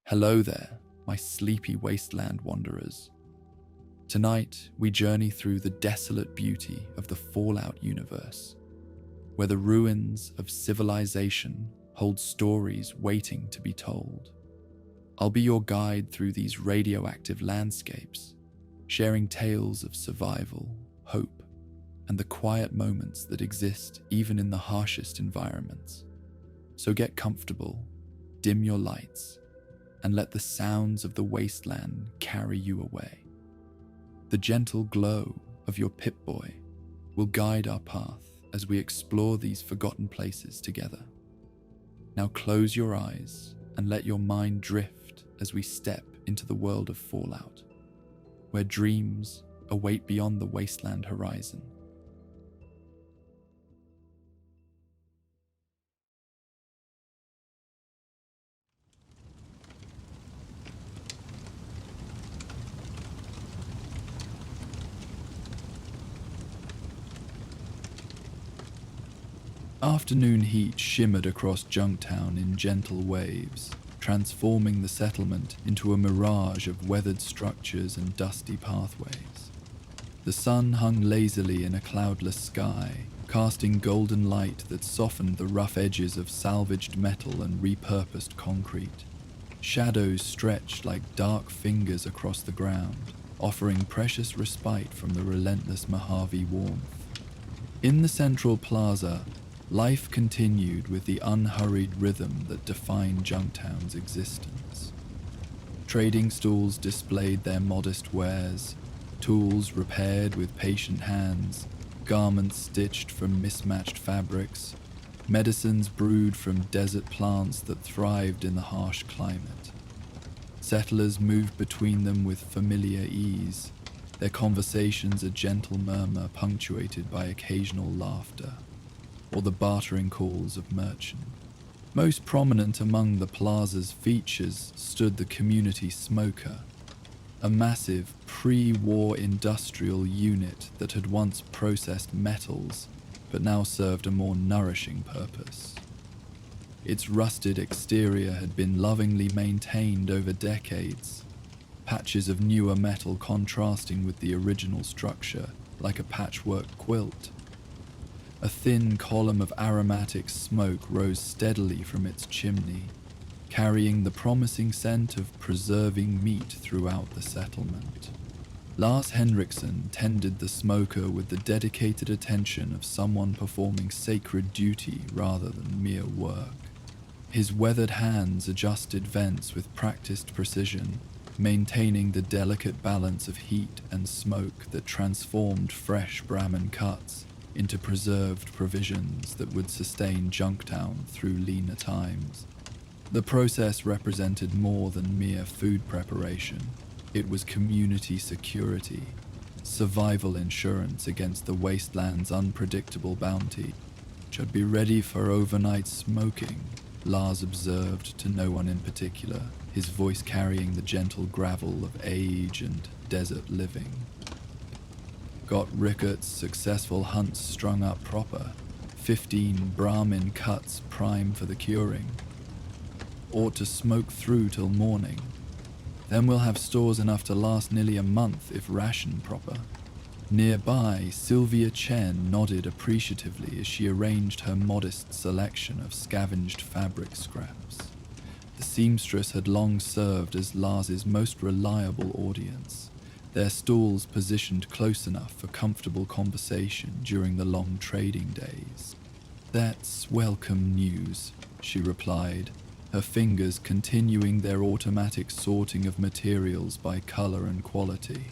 Hello there, my sleepy wasteland wanderers. Tonight, we journey through the desolate beauty of the Fallout universe, where the ruins of civilization hold stories waiting to be told. I'll be your guide through these radioactive landscapes, sharing tales of survival, hope, and the quiet moments that exist even in the harshest environments. So get comfortable, dim your lights, and let the sounds of the wasteland carry you away. The gentle glow of your Pip-Boy will guide our path as we explore these forgotten places together. Now close your eyes and let your mind drift as we step into the world of Fallout, where dreams await beyond the wasteland horizon. Afternoon heat shimmered across Junktown in gentle waves, transforming the settlement into a mirage of weathered structures and dusty pathways. The sun hung lazily in a cloudless sky, casting golden light that softened the rough edges of salvaged metal and repurposed concrete. Shadows stretched like dark fingers across the ground, offering precious respite from the relentless Mojave warmth. In the central plaza, life continued with the unhurried rhythm that defined Junktown's existence. Trading stalls displayed their modest wares, tools repaired with patient hands, garments stitched from mismatched fabrics, medicines brewed from desert plants that thrived in the harsh climate. Settlers moved between them with familiar ease, their conversations a gentle murmur punctuated by occasional laughter, or the bartering calls of merchants. Most prominent among the plaza's features stood the community smoker, a massive pre-war industrial unit that had once processed metals but now served a more nourishing purpose. Its rusted exterior had been lovingly maintained over decades, patches of newer metal contrasting with the original structure like a patchwork quilt. A thin column of aromatic smoke rose steadily from its chimney, carrying the promising scent of preserving meat throughout the settlement. Lars Henriksen tended the smoker with the dedicated attention of someone performing sacred duty rather than mere work. His weathered hands adjusted vents with practiced precision, maintaining the delicate balance of heat and smoke that transformed fresh Brahmin cuts into preserved provisions that would sustain Junktown through leaner times. The process represented more than mere food preparation. It was community security, survival insurance against the wasteland's unpredictable bounty. "Should be ready for overnight smoking," Lars observed to no one in particular, his voice carrying the gentle gravel of age and desert living. "Got Rickart's successful hunts strung up proper, 15 Brahmin cuts prime for the curing. Ought to smoke through till morning. Then we'll have stores enough to last nearly a month if rationed proper." Nearby, Sylvia Chen nodded appreciatively as she arranged her modest selection of scavenged fabric scraps. The seamstress had long served as Lars's most reliable audience, their stalls positioned close enough for comfortable conversation during the long trading days. "That's welcome news," she replied, her fingers continuing their automatic sorting of materials by color and quality.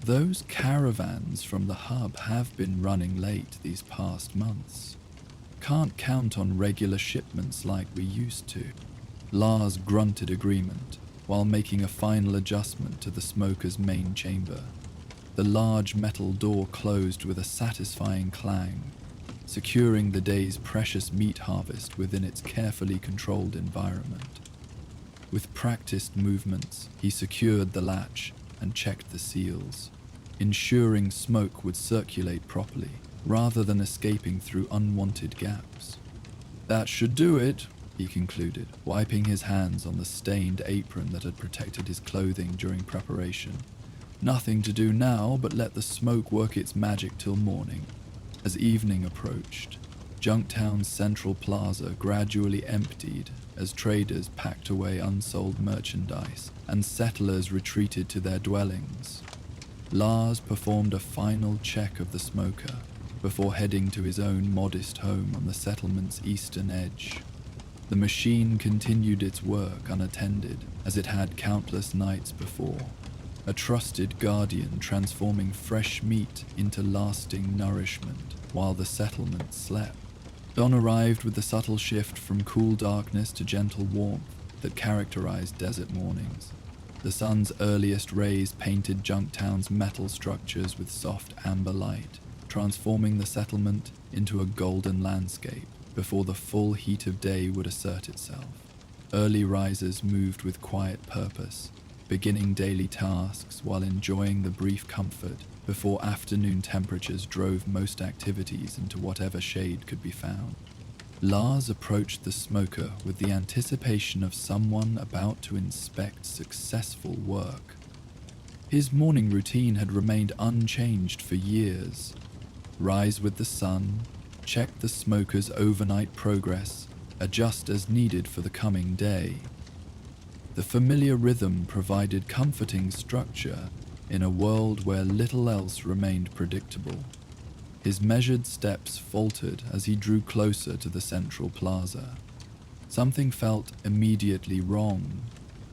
"Those caravans from the hub have been running late these past months. Can't count on regular shipments like we used to." Lars grunted agreement, while making a final adjustment to the smoker's main chamber. The large metal door closed with a satisfying clang, securing the day's precious meat harvest within its carefully controlled environment. With practiced movements, he secured the latch and checked the seals, ensuring smoke would circulate properly, rather than escaping through unwanted gaps. "That should do it," he concluded, wiping his hands on the stained apron that had protected his clothing during preparation. Nothing to do now but let the smoke work its magic till morning. As evening approached, Junktown's central plaza gradually emptied as traders packed away unsold merchandise and settlers retreated to their dwellings. Lars performed a final check of the smoker before heading to his own modest home on the settlement's eastern edge. The machine continued its work unattended, as it had countless nights before, a trusted guardian transforming fresh meat into lasting nourishment while the settlement slept. Dawn arrived with the subtle shift from cool darkness to gentle warmth that characterized desert mornings. The sun's earliest rays painted Junktown's metal structures with soft amber light, transforming the settlement into a golden landscape before the full heat of day would assert itself. Early risers moved with quiet purpose, beginning daily tasks while enjoying the brief comfort before afternoon temperatures drove most activities into whatever shade could be found. Lars approached the smoker with the anticipation of someone about to inspect successful work. His morning routine had remained unchanged for years. Rise with the sun, check the smoker's overnight progress, adjust as needed for the coming day. The familiar rhythm provided comforting structure in a world where little else remained predictable. His measured steps faltered as he drew closer to the central plaza. Something felt immediately wrong,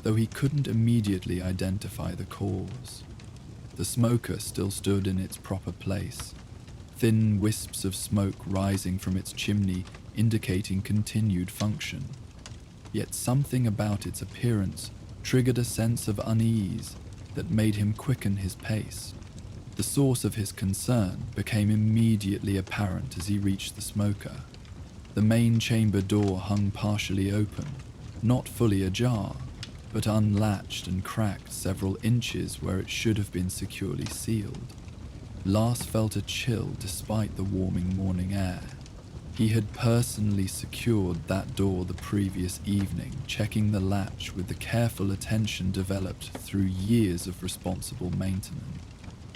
though he couldn't immediately identify the cause. The smoker still stood in its proper place, thin wisps of smoke rising from its chimney indicating continued function. Yet something about its appearance triggered a sense of unease that made him quicken his pace. The source of his concern became immediately apparent as he reached the smoker. The main chamber door hung partially open, not fully ajar, but unlatched and cracked several inches where it should have been securely sealed. Lars felt a chill despite the warming morning air. He had personally secured that door the previous evening, checking the latch with the careful attention developed through years of responsible maintenance.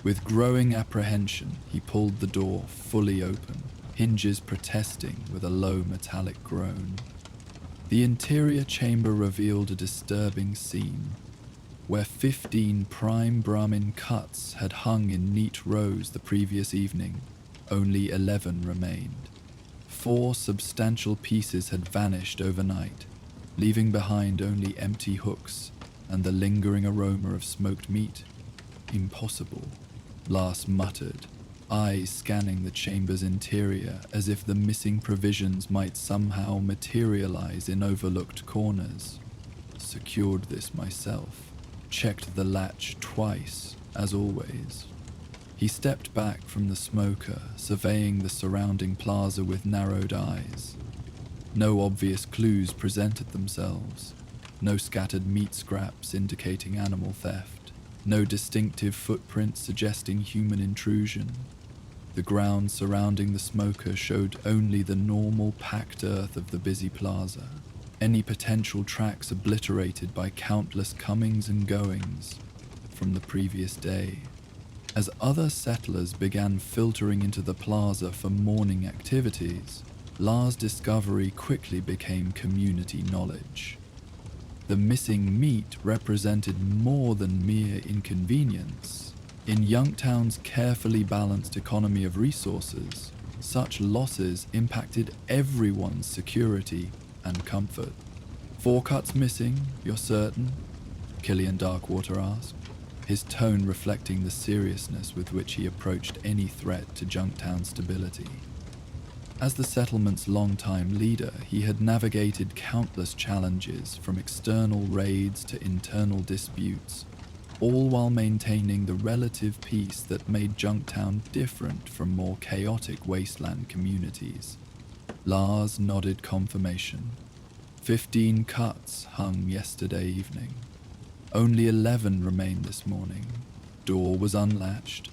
With growing apprehension, he pulled the door fully open, hinges protesting with a low metallic groan. The interior chamber revealed a disturbing scene, where 15 prime Brahmin cuts had hung in neat rows the previous evening. Only 11 remained. 4 substantial pieces had vanished overnight, leaving behind only empty hooks and the lingering aroma of smoked meat. Impossible, Lars muttered, eyes scanning the chamber's interior as if the missing provisions might somehow materialize in overlooked corners. Secured this myself, checked the latch twice, as always. He stepped back from the smoker, surveying the surrounding plaza with narrowed eyes. No obvious clues presented themselves. No scattered meat scraps indicating animal theft. No distinctive footprints suggesting human intrusion. The ground surrounding the smoker showed only the normal packed earth of the busy plaza, any potential tracks obliterated by countless comings and goings from the previous day. As other settlers began filtering into the plaza for morning activities, Lars' discovery quickly became community knowledge. The missing meat represented more than mere inconvenience. In Junktown's carefully balanced economy of resources, such losses impacted everyone's security and comfort. 4 cuts missing, you're certain? Killian Darkwater asked, his tone reflecting the seriousness with which he approached any threat to Junktown's stability. As the settlement's longtime leader, he had navigated countless challenges from external raids to internal disputes, all while maintaining the relative peace that made Junktown different from more chaotic wasteland communities. Lars nodded confirmation. 15 cuts hung yesterday evening. Only 11 remained this morning. Door was unlatched,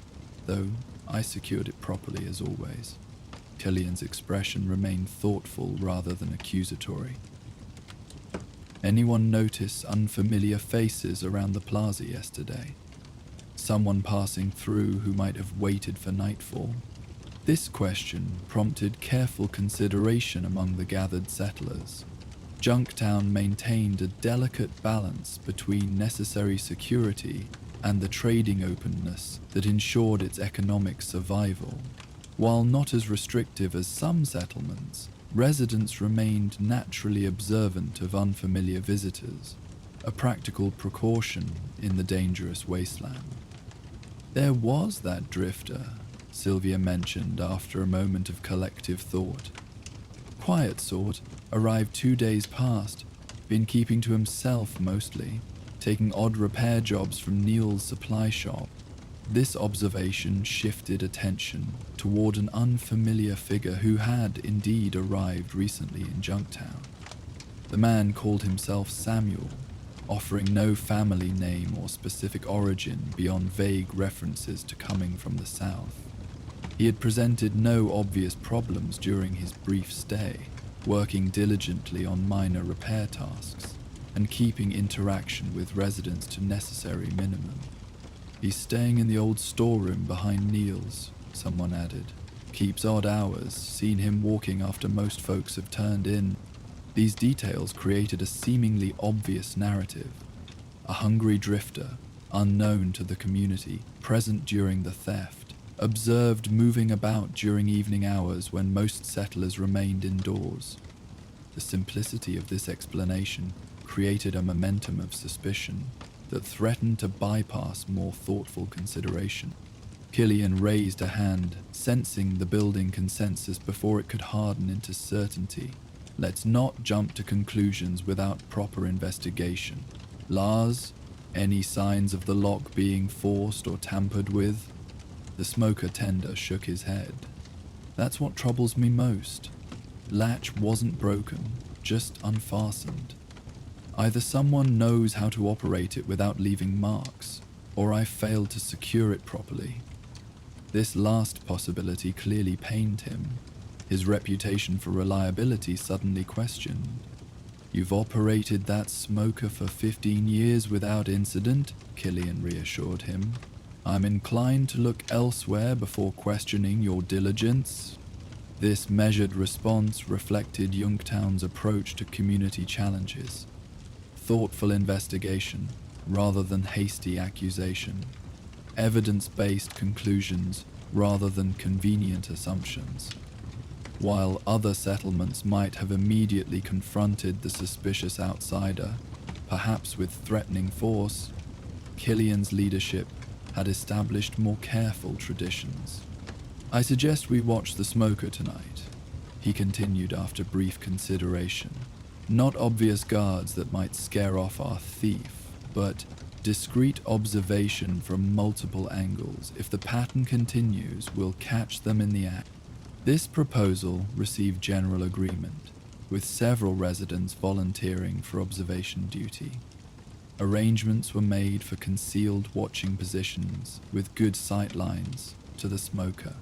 though I secured it properly as always. Killian's expression remained thoughtful rather than accusatory. Anyone notice unfamiliar faces around the plaza yesterday? Someone passing through who might have waited for nightfall? This question prompted careful consideration among the gathered settlers. Junktown maintained a delicate balance between necessary security and the trading openness that ensured its economic survival. While not as restrictive as some settlements, residents remained naturally observant of unfamiliar visitors, a practical precaution in the dangerous wasteland. There was that drifter, Sylvia mentioned after a moment of collective thought. Quiet sort, arrived 2 days past, been keeping to himself mostly, taking odd repair jobs from Neil's supply shop. This observation shifted attention toward an unfamiliar figure who had indeed arrived recently in Junktown. The man called himself Samuel, offering no family name or specific origin beyond vague references to coming from the south. He had presented no obvious problems during his brief stay, working diligently on minor repair tasks and keeping interaction with residents to necessary minimum. He's staying in the old storeroom behind Neil's, someone added. Keeps odd hours, seen him walking after most folks have turned in. These details created a seemingly obvious narrative. A hungry drifter, unknown to the community, present during the theft, observed moving about during evening hours when most settlers remained indoors. The simplicity of this explanation created a momentum of suspicion that threatened to bypass more thoughtful consideration. Killian raised a hand, sensing the building consensus before it could harden into certainty. Let's not jump to conclusions without proper investigation. Lars, any signs of the lock being forced or tampered with? The smoker tender shook his head. That's what troubles me most. Latch wasn't broken, just unfastened. Either someone knows how to operate it without leaving marks, or I failed to secure it properly. This last possibility clearly pained him, his reputation for reliability suddenly questioned. You've operated that smoker for 15 years without incident, Killian reassured him. I'm inclined to look elsewhere before questioning your diligence. This measured response reflected Junktown's approach to community challenges. Thoughtful investigation, rather than hasty accusation. Evidence-based conclusions, rather than convenient assumptions. While other settlements might have immediately confronted the suspicious outsider, perhaps with threatening force, Killian's leadership had established more careful traditions. I suggest we watch the smoker tonight, he continued after brief consideration. Not obvious guards that might scare off our thief, but discreet observation from multiple angles. If the pattern continues, we'll catch them in the act. This proposal received general agreement, with several residents volunteering for observation duty. Arrangements were made for concealed watching positions with good sight lines to the smoker.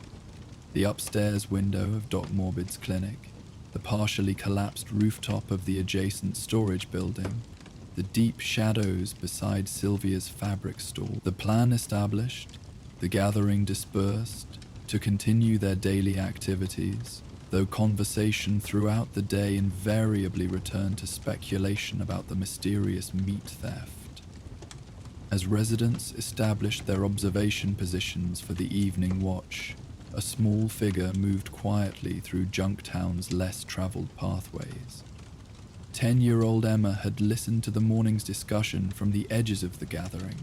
The upstairs window of Doc Morbid's clinic, the partially collapsed rooftop of the adjacent storage building, the deep shadows beside Sylvia's fabric stall. The plan established, the gathering dispersed to continue their daily activities, though conversation throughout the day invariably returned to speculation about the mysterious meat theft. As residents established their observation positions for the evening watch, a small figure moved quietly through Junktown's less traveled pathways. 10-year-old Emma had listened to the morning's discussion from the edges of the gathering,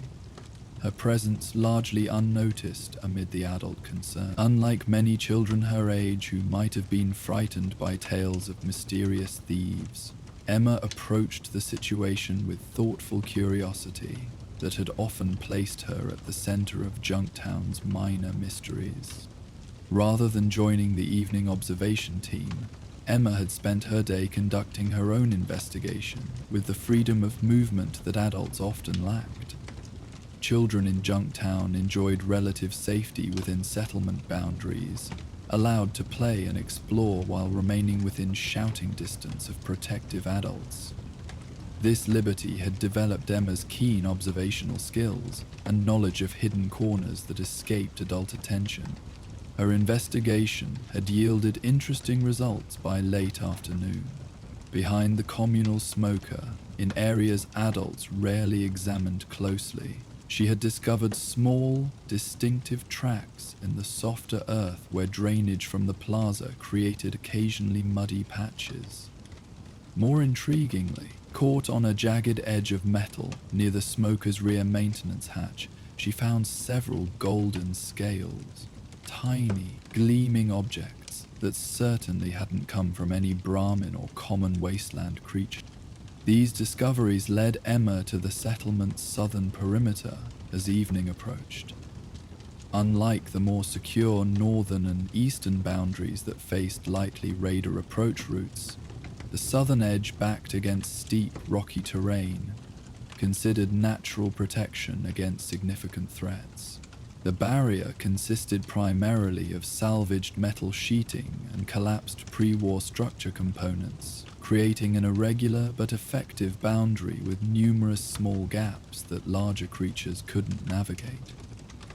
her presence largely unnoticed amid the adult concern. Unlike many children her age who might have been frightened by tales of mysterious thieves, Emma approached the situation with thoughtful curiosity that had often placed her at the center of Junktown's minor mysteries. Rather than joining the evening observation team, Emma had spent her day conducting her own investigation with the freedom of movement that adults often lacked. Children in Junktown enjoyed relative safety within settlement boundaries, allowed to play and explore while remaining within shouting distance of protective adults. This liberty had developed Emma's keen observational skills and knowledge of hidden corners that escaped adult attention. Her investigation had yielded interesting results by late afternoon. Behind the communal smoker, in areas adults rarely examined closely, she had discovered small, distinctive tracks in the softer earth where drainage from the plaza created occasionally muddy patches. More intriguingly, caught on a jagged edge of metal near the smoker's rear maintenance hatch, she found several golden scales, tiny, gleaming objects that certainly hadn't come from any Brahmin or common wasteland creature. These discoveries led Emma to the settlement's southern perimeter as evening approached. Unlike the more secure northern and eastern boundaries that faced likely raider approach routes, the southern edge backed against steep, rocky terrain, considered natural protection against significant threats. The barrier consisted primarily of salvaged metal sheeting and collapsed pre-war structure components, creating an irregular but effective boundary with numerous small gaps that larger creatures couldn't navigate.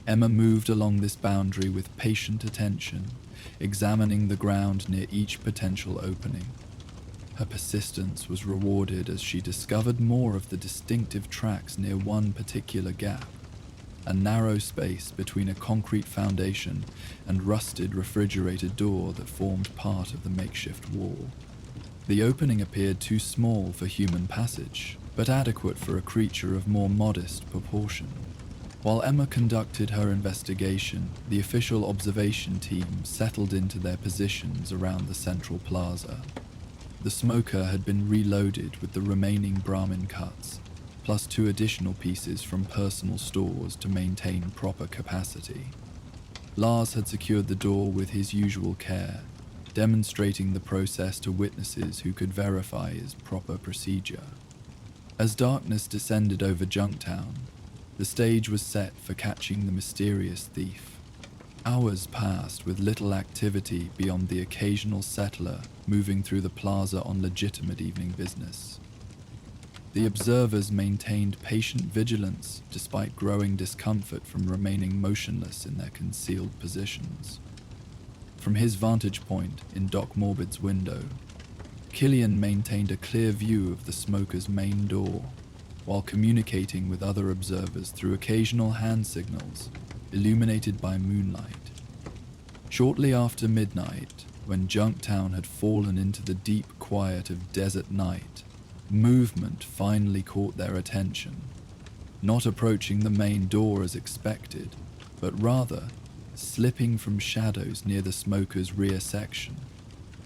Emma moved along this boundary with patient attention, examining the ground near each potential opening. Her persistence was rewarded as she discovered more of the distinctive tracks near one particular gap, a narrow space between a concrete foundation and rusted refrigerated door that formed part of the makeshift wall. The opening appeared too small for human passage, but adequate for a creature of more modest proportion. While Emma conducted her investigation, the official observation team settled into their positions around the central plaza. The smoker had been reloaded with the remaining Brahmin cuts, plus 2 additional pieces from personal stores to maintain proper capacity. Lars had secured the door with his usual care, demonstrating the process to witnesses who could verify his proper procedure. As darkness descended over Junktown, the stage was set for catching the mysterious thief. Hours passed with little activity beyond the occasional settler moving through the plaza on legitimate evening business. The observers maintained patient vigilance despite growing discomfort from remaining motionless in their concealed positions. From his vantage point in Doc Morbid's window, Killian maintained a clear view of the smoker's main door, while communicating with other observers through occasional hand signals, illuminated by moonlight. Shortly after midnight, when Junktown had fallen into the deep quiet of desert night, movement finally caught their attention, not approaching the main door as expected, but rather slipping from shadows near the smoker's rear section,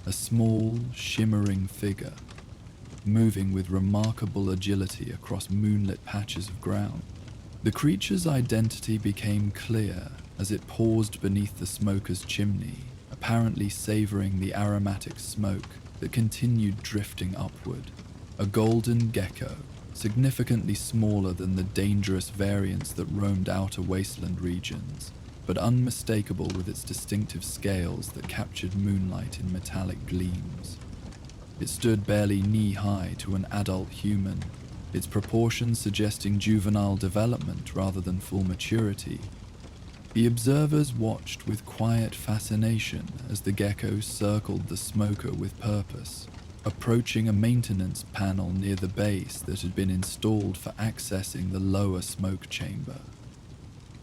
a small, shimmering figure, moving with remarkable agility across moonlit patches of ground. The creature's identity became clear as it paused beneath the smoker's chimney, apparently savoring the aromatic smoke that continued drifting upward. A golden gecko, significantly smaller than the dangerous variants that roamed outer wasteland regions, but unmistakable with its distinctive scales that captured moonlight in metallic gleams. It stood barely knee-high to an adult human, its proportions suggesting juvenile development rather than full maturity. The observers watched with quiet fascination as the gecko circled the smoker with purpose, approaching a maintenance panel near the base that had been installed for accessing the lower smoke chamber.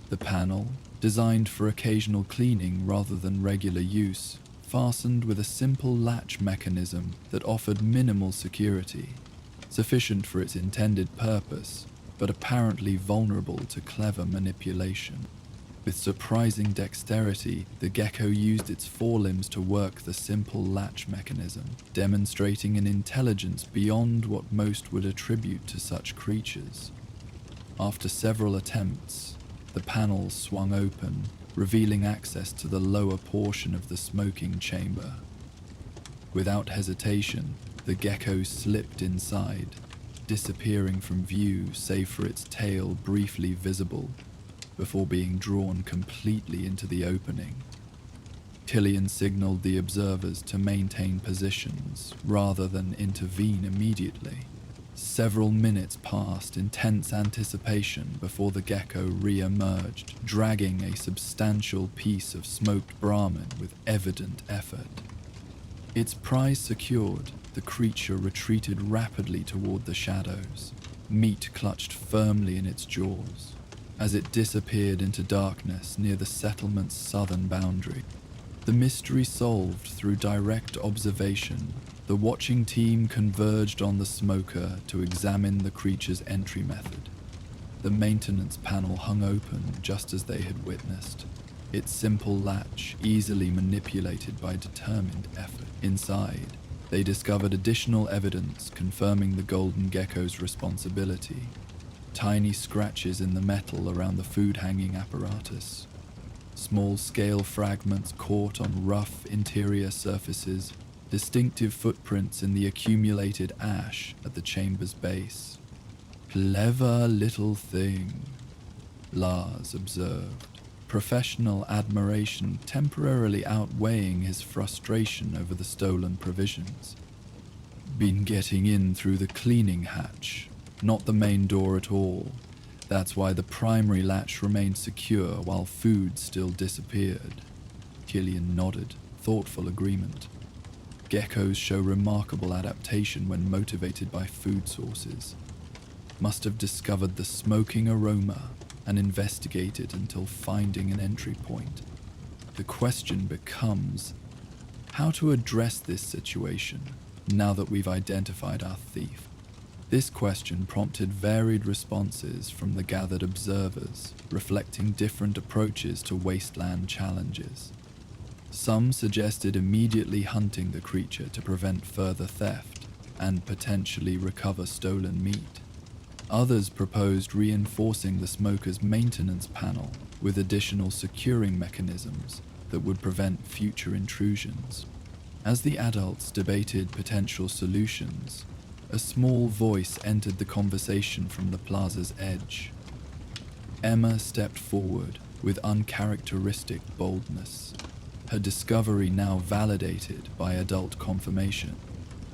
The panel, designed for occasional cleaning rather than regular use, fastened with a simple latch mechanism that offered minimal security, sufficient for its intended purpose, but apparently vulnerable to clever manipulation. With surprising dexterity, the gecko used its forelimbs to work the simple latch mechanism, demonstrating an intelligence beyond what most would attribute to such creatures. After several attempts, the panel swung open, revealing access to the lower portion of the smoking chamber. Without hesitation, the gecko slipped inside, disappearing from view save for its tail briefly visible, before being drawn completely into the opening. Killian signaled the observers to maintain positions rather than intervene immediately, Several minutes passed in tense anticipation before the gecko re-emerged, dragging a substantial piece of smoked Brahmin with evident effort. Its prize secured, the creature retreated rapidly toward the shadows, meat clutched firmly in its jaws, as it disappeared into darkness near the settlement's southern boundary. The mystery solved through direct observation, the watching team converged on the smoker to examine the creature's entry method. The maintenance panel hung open just as they had witnessed, its simple latch easily manipulated by determined effort. Inside, they discovered additional evidence confirming the golden gecko's responsibility. Tiny scratches in the metal around the food-hanging apparatus, small-scale fragments caught on rough interior surfaces, distinctive footprints in the accumulated ash at the chamber's base. "Clever little thing," Lars observed, professional admiration temporarily outweighing his frustration over the stolen provisions. "Been getting in through the cleaning hatch, not the main door at all. That's why the primary latch remained secure while food still disappeared." Killian nodded, thoughtful agreement. Geckos show remarkable adaptation when motivated by food sources. Must have discovered the smoking aroma and investigated until finding an entry point. The question becomes how to address this situation now that we've identified our thief. This question prompted varied responses from the gathered observers, reflecting different approaches to wasteland challenges. Some suggested immediately hunting the creature to prevent further theft and potentially recover stolen meat. Others proposed reinforcing the smoker's maintenance panel with additional securing mechanisms that would prevent future intrusions. As the adults debated potential solutions, a small voice entered the conversation from the plaza's edge. Emma stepped forward with uncharacteristic boldness, her discovery now validated by adult confirmation.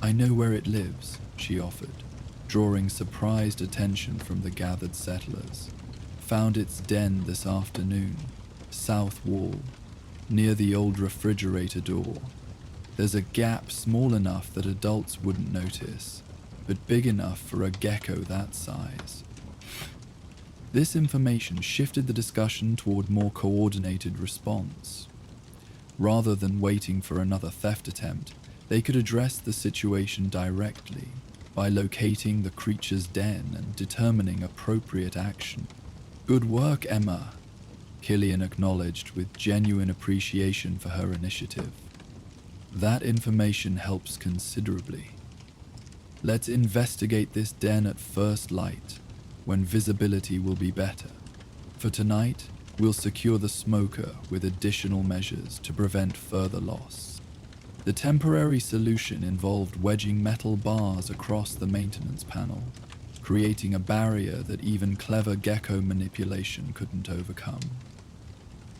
"I know where it lives," she offered, drawing surprised attention from the gathered settlers. "Found its den this afternoon, south wall, near the old refrigerator door. There's a gap small enough that adults wouldn't notice, but big enough for a gecko that size." This information shifted the discussion toward more coordinated response. Rather than waiting for another theft attempt, they could address the situation directly by locating the creature's den and determining appropriate action. "Good work, Emma," Killian acknowledged with genuine appreciation for her initiative. "That information helps considerably. Let's investigate this den at first light, when visibility will be better. For tonight, we'll secure the smoker with additional measures to prevent further loss." The temporary solution involved wedging metal bars across the maintenance panel, creating a barrier that even clever gecko manipulation couldn't overcome.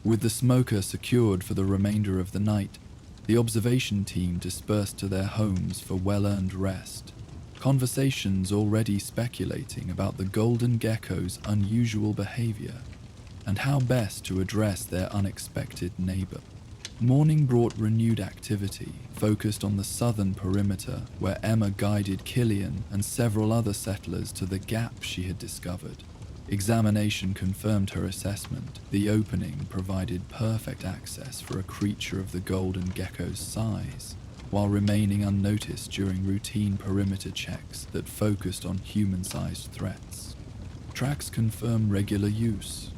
With the smoker secured for the remainder of the night, the observation team dispersed to their homes for well-earned rest, conversations already speculating about the golden gecko's unusual behavior and how best to address their unexpected neighbor. Morning brought renewed activity, focused on the southern perimeter, where Emma guided Killian and several other settlers to the gap she had discovered. Examination confirmed her assessment. The opening provided perfect access for a creature of the golden gecko's size, while remaining unnoticed during routine perimeter checks that focused on human-sized threats. "Tracks confirm regular use,"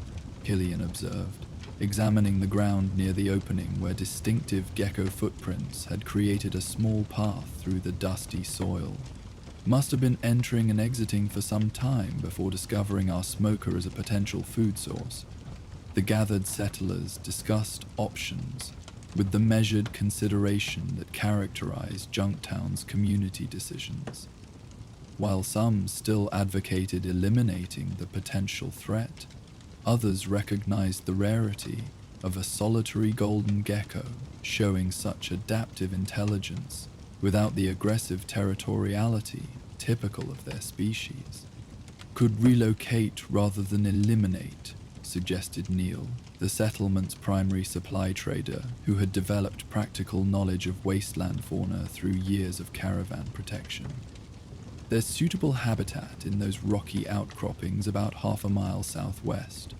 Killian observed, examining the ground near the opening where distinctive gecko footprints had created a small path through the dusty soil. "Must have been entering and exiting for some time before discovering our smoker as a potential food source." The gathered settlers discussed options with the measured consideration that characterized Junktown's community decisions. While some still advocated eliminating the potential threat, others recognized the rarity of a solitary golden gecko showing such adaptive intelligence without the aggressive territoriality typical of their species. Could relocate rather than eliminate, suggested Neil, the settlement's primary supply trader who had developed practical knowledge of wasteland fauna through years of caravan protection. There's suitable habitat in those rocky outcroppings about half a mile southwest,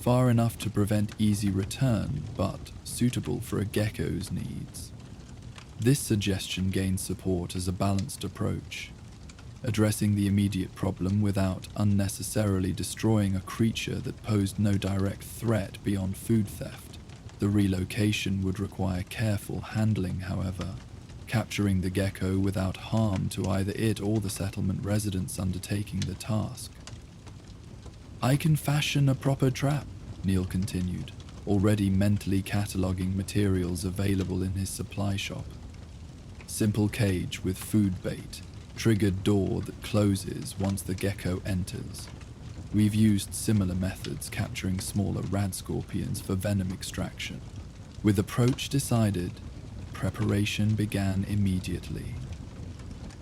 far enough to prevent easy return, but suitable for a gecko's needs. This suggestion gained support as a balanced approach, addressing the immediate problem without unnecessarily destroying a creature that posed no direct threat beyond food theft. The relocation would require careful handling, however, capturing the gecko without harm to either it or the settlement residents undertaking the task. I can fashion a proper trap, Neil continued, already mentally cataloguing materials available in his supply shop. Simple cage with food bait, triggered door that closes once the gecko enters. We've used similar methods capturing smaller rad scorpions for venom extraction. With approach decided, preparation began immediately.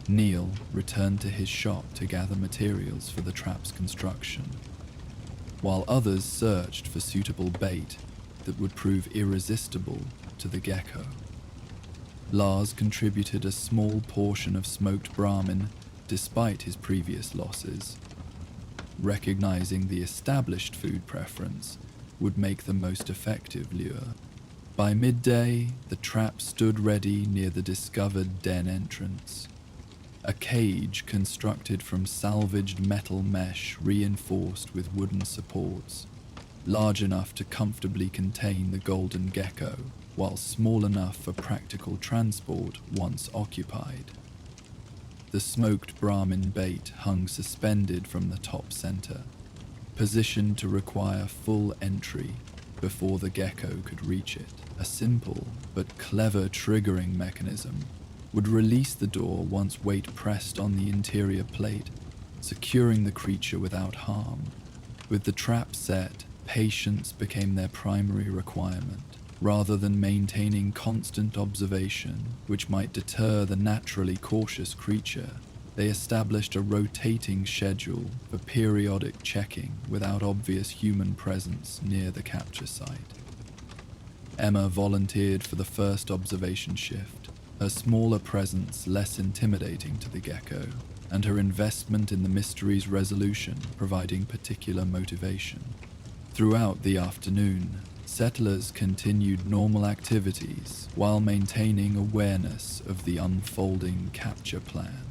Neil returned to his shop to gather materials for the trap's construction, while others searched for suitable bait that would prove irresistible to the gecko. Lars contributed a small portion of smoked Brahmin despite his previous losses, recognizing the established food preference would make the most effective lure. By midday, the trap stood ready near the discovered den entrance. A cage constructed from salvaged metal mesh reinforced with wooden supports, large enough to comfortably contain the golden gecko, while small enough for practical transport once occupied. The smoked Brahmin bait hung suspended from the top center, positioned to require full entry before the gecko could reach it. A simple but clever triggering mechanism would release the door once weight pressed on the interior plate, securing the creature without harm. With the trap set, patience became their primary requirement. Rather than maintaining constant observation, which might deter the naturally cautious creature, they established a rotating schedule for periodic checking without obvious human presence near the capture site. Emma volunteered for the first observation shift, her smaller presence less intimidating to the gecko, and her investment in the mystery's resolution providing particular motivation. Throughout the afternoon, settlers continued normal activities while maintaining awareness of the unfolding capture plan.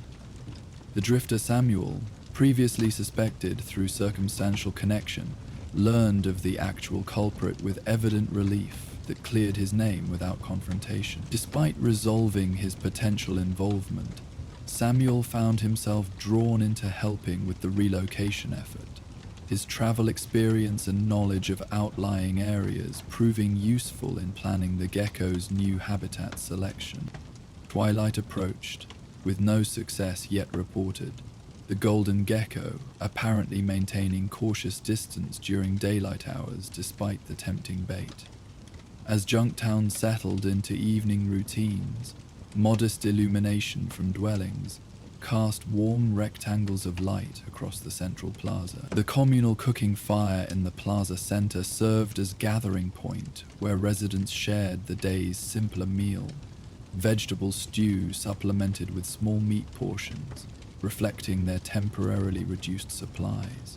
The drifter Samuel, previously suspected through circumstantial connection, learned of the actual culprit with evident relief that cleared his name without confrontation. Despite resolving his potential involvement, Samuel found himself drawn into helping with the relocation effort, his travel experience and knowledge of outlying areas proving useful in planning the gecko's new habitat selection. Twilight approached, with no success yet reported, the golden gecko apparently maintaining cautious distance during daylight hours despite the tempting bait. As Junktown settled into evening routines, modest illumination from dwellings cast warm rectangles of light across the central plaza. The communal cooking fire in the plaza center served as gathering point where residents shared the day's simpler meal, vegetable stew supplemented with small meat portions, reflecting their temporarily reduced supplies.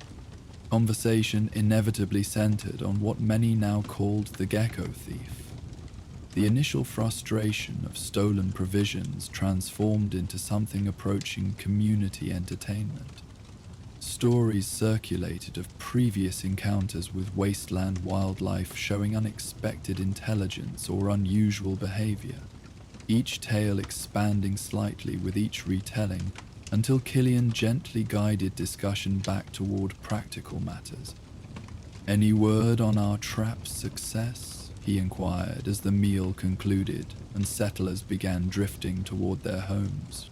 Conversation inevitably centered on what many now called the gecko thief. The initial frustration of stolen provisions transformed into something approaching community entertainment. Stories circulated of previous encounters with wasteland wildlife showing unexpected intelligence or unusual behavior, each tale expanding slightly with each retelling until Killian gently guided discussion back toward practical matters. "Any word on our trap's success?" he inquired as the meal concluded and settlers began drifting toward their homes.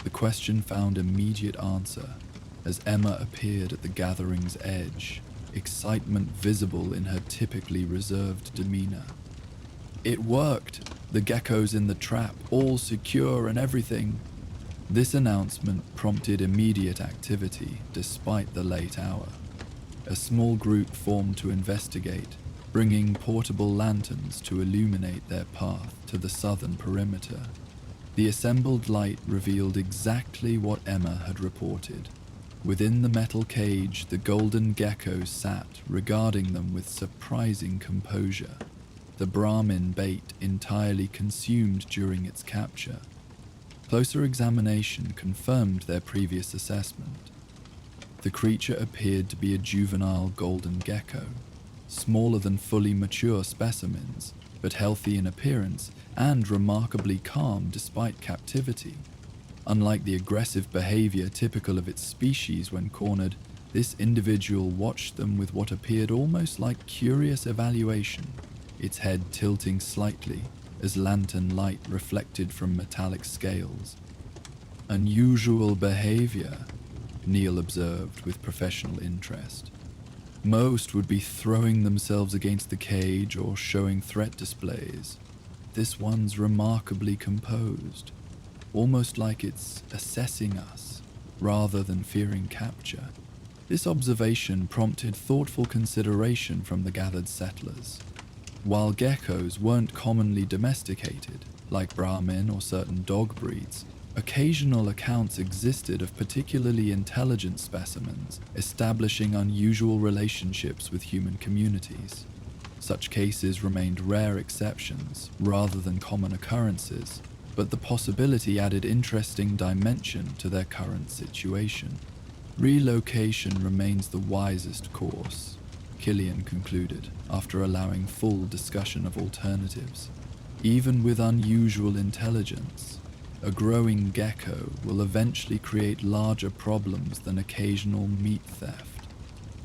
The question found immediate answer as Emma appeared at the gathering's edge, excitement visible in her typically reserved demeanor. "It worked! The gecko's in the trap, all secure and everything." This announcement prompted immediate activity despite the late hour. A small group formed to investigate, bringing portable lanterns to illuminate their path to the southern perimeter. The assembled light revealed exactly what Emma had reported. Within the metal cage, the golden gecko sat, regarding them with surprising composure, the Brahmin bait entirely consumed during its capture. Closer examination confirmed their previous assessment. The creature appeared to be a juvenile golden gecko, smaller than fully mature specimens, but healthy in appearance and remarkably calm despite captivity. Unlike the aggressive behavior typical of its species when cornered, this individual watched them with what appeared almost like curious evaluation, its head tilting slightly as lantern light reflected from metallic scales. "Unusual behavior," Neil observed with professional interest. "Most would be throwing themselves against the cage or showing threat displays. This one's remarkably composed, almost like it's assessing us rather than fearing capture." This observation prompted thoughtful consideration from the gathered settlers. While geckos weren't commonly domesticated, like Brahmin or certain dog breeds, occasional accounts existed of particularly intelligent specimens establishing unusual relationships with human communities. Such cases remained rare exceptions rather than common occurrences, but the possibility added interesting dimension to their current situation. Relocation remains the wisest course, Killian concluded after allowing full discussion of alternatives. Even with unusual intelligence, a growing gecko will eventually create larger problems than occasional meat theft.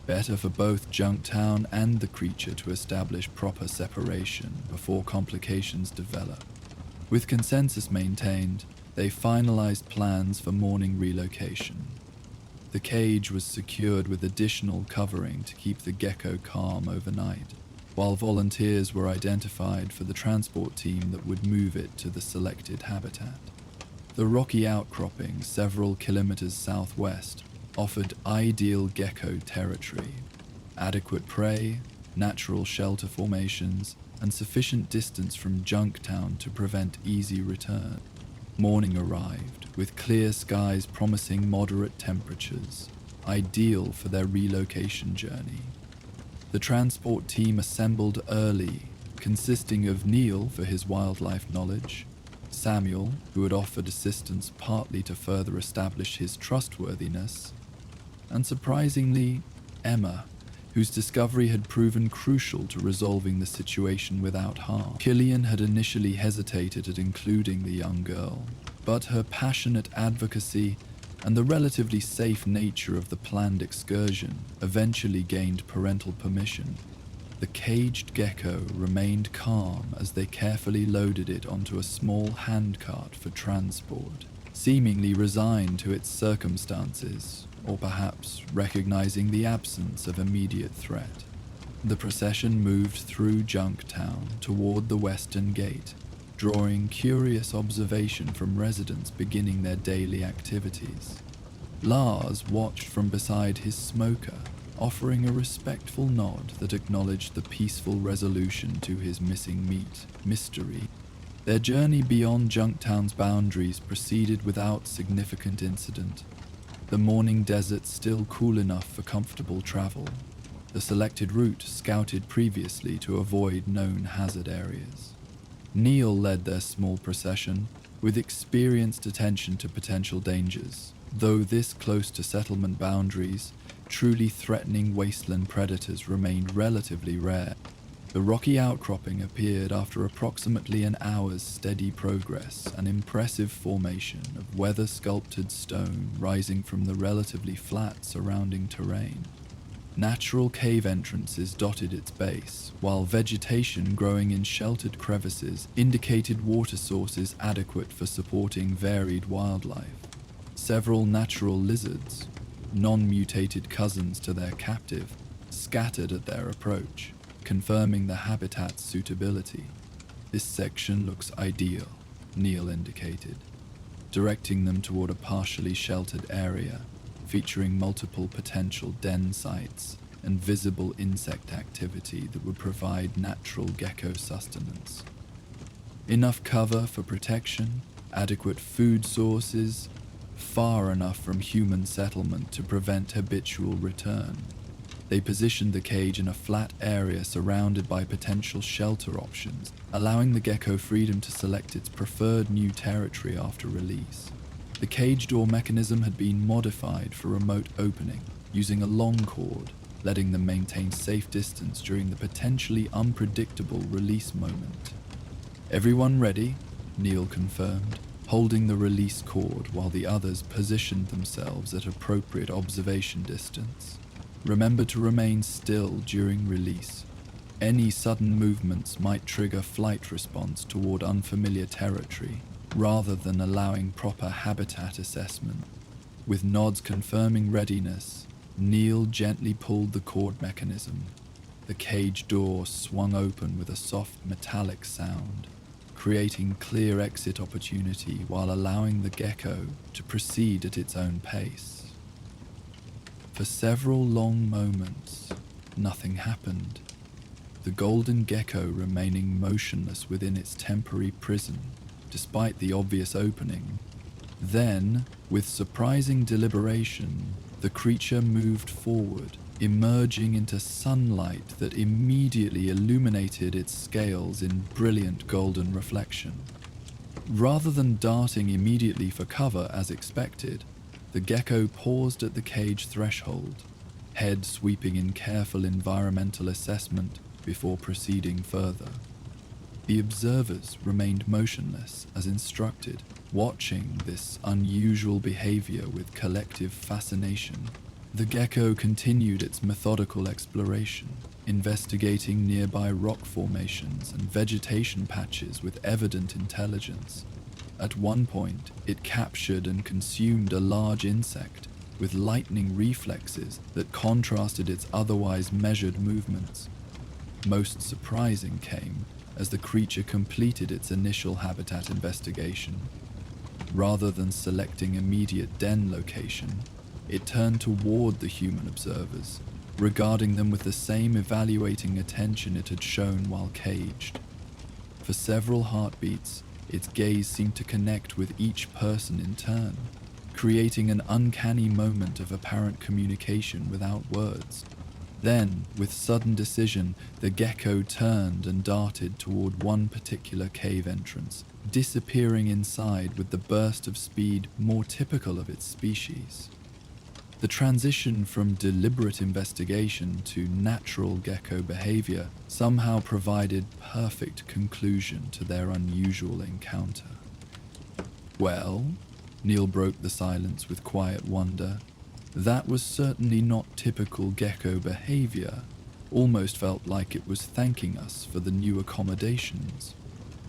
Better for both Junktown and the creature to establish proper separation before complications develop. With consensus maintained, they finalized plans for morning relocation. The cage was secured with additional covering to keep the gecko calm overnight, while volunteers were identified for the transport team that would move it to the selected habitat. The rocky outcropping several kilometers southwest offered ideal gecko territory, adequate prey, natural shelter formations, and sufficient distance from Junktown to prevent easy return. Morning arrived, with clear skies promising moderate temperatures, ideal for their relocation journey. The transport team assembled early, consisting of Neil for his wildlife knowledge, Samuel, who had offered assistance partly to further establish his trustworthiness, and surprisingly, Emma, whose discovery had proven crucial to resolving the situation without harm. Killian had initially hesitated at including the young girl, but her passionate advocacy and the relatively safe nature of the planned excursion eventually gained parental permission. The caged gecko remained calm as they carefully loaded it onto a small handcart for transport, seemingly resigned to its circumstances, or perhaps recognizing the absence of immediate threat. The procession moved through Junktown toward the western gate, drawing curious observation from residents beginning their daily activities. Lars watched from beside his smoker, offering a respectful nod that acknowledged the peaceful resolution to his missing meat mystery. Their journey beyond Junktown's boundaries proceeded without significant incident. The morning desert still cool enough for comfortable travel, the selected route scouted previously to avoid known hazard areas. Neil led their small procession, with experienced attention to potential dangers, though this close to settlement boundaries, truly threatening wasteland predators remained relatively rare. The rocky outcropping appeared after approximately an hour's steady progress, an impressive formation of weather-sculpted stone rising from the relatively flat surrounding terrain. Natural cave entrances dotted its base, while vegetation growing in sheltered crevices indicated water sources adequate for supporting varied wildlife. Several natural lizards, non-mutated cousins to their captive, scattered at their approach, confirming the habitat's suitability. "This section looks ideal," Neil indicated. directing them toward a partially sheltered area, featuring multiple potential den sites and visible insect activity that would provide natural gecko sustenance. Enough cover for protection, adequate food sources, far enough from human settlement to prevent habitual return. They positioned the cage in a flat area surrounded by potential shelter options, allowing the gecko freedom to select its preferred new territory after release. The cage door mechanism had been modified for remote opening, using a long cord, letting them maintain safe distance during the potentially unpredictable release moment. "Everyone ready?" Neil confirmed, holding the release cord while the others positioned themselves at appropriate observation distance. "Remember to remain still during release. Any sudden movements might trigger flight response toward unfamiliar territory, rather than allowing proper habitat assessment." With nods confirming readiness, Neil gently pulled the cord mechanism. The cage door swung open with a soft metallic sound, creating clear exit opportunity while allowing the gecko to proceed at its own pace. For several long moments, nothing happened, the golden gecko remaining motionless within its temporary prison, despite the obvious opening. Then, with surprising deliberation, the creature moved forward, emerging into sunlight that immediately illuminated its scales in brilliant golden reflection. Rather than darting immediately for cover as expected, the gecko paused at the cage threshold, head sweeping in careful environmental assessment before proceeding further. The observers remained motionless as instructed, watching this unusual behavior with collective fascination. The gecko continued its methodical exploration, investigating nearby rock formations and vegetation patches with evident intelligence. At one point, it captured and consumed a large insect with lightning reflexes that contrasted its otherwise measured movements. Most surprising came as the creature completed its initial habitat investigation. Rather than selecting immediate den location, it turned toward the human observers, regarding them with the same evaluating attention it had shown while caged. For several heartbeats, its gaze seemed to connect with each person in turn, creating an uncanny moment of apparent communication without words. Then, with sudden decision, the gecko turned and darted toward one particular cave entrance, disappearing inside with the burst of speed more typical of its species. The transition from deliberate investigation to natural gecko behavior somehow provided perfect conclusion to their unusual encounter. "Well," Neil broke the silence with quiet wonder. "That was certainly not typical gecko behavior. Almost felt like it was thanking us for the new accommodations."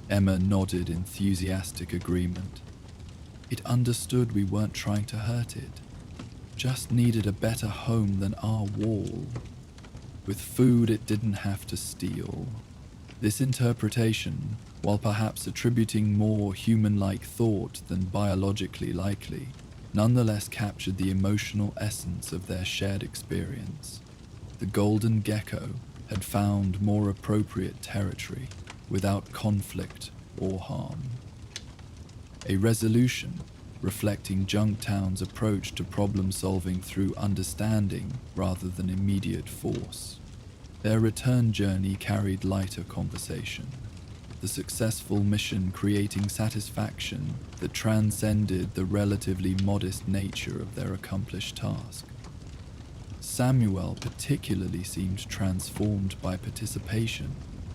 Emma nodded enthusiastic agreement. "It understood we weren't trying to hurt it. Just needed a better home than our wall. With food it didn't have to steal." This interpretation, while perhaps attributing more human-like thought than biologically likely, nonetheless captured the emotional essence of their shared experience. The golden gecko had found more appropriate territory without conflict or harm. A resolution reflecting Junktown's approach to problem-solving through understanding rather than immediate force. Their return journey carried lighter conversation, the successful mission creating satisfaction that transcended the relatively modest nature of their accomplished task. Samuel particularly seemed transformed by participation,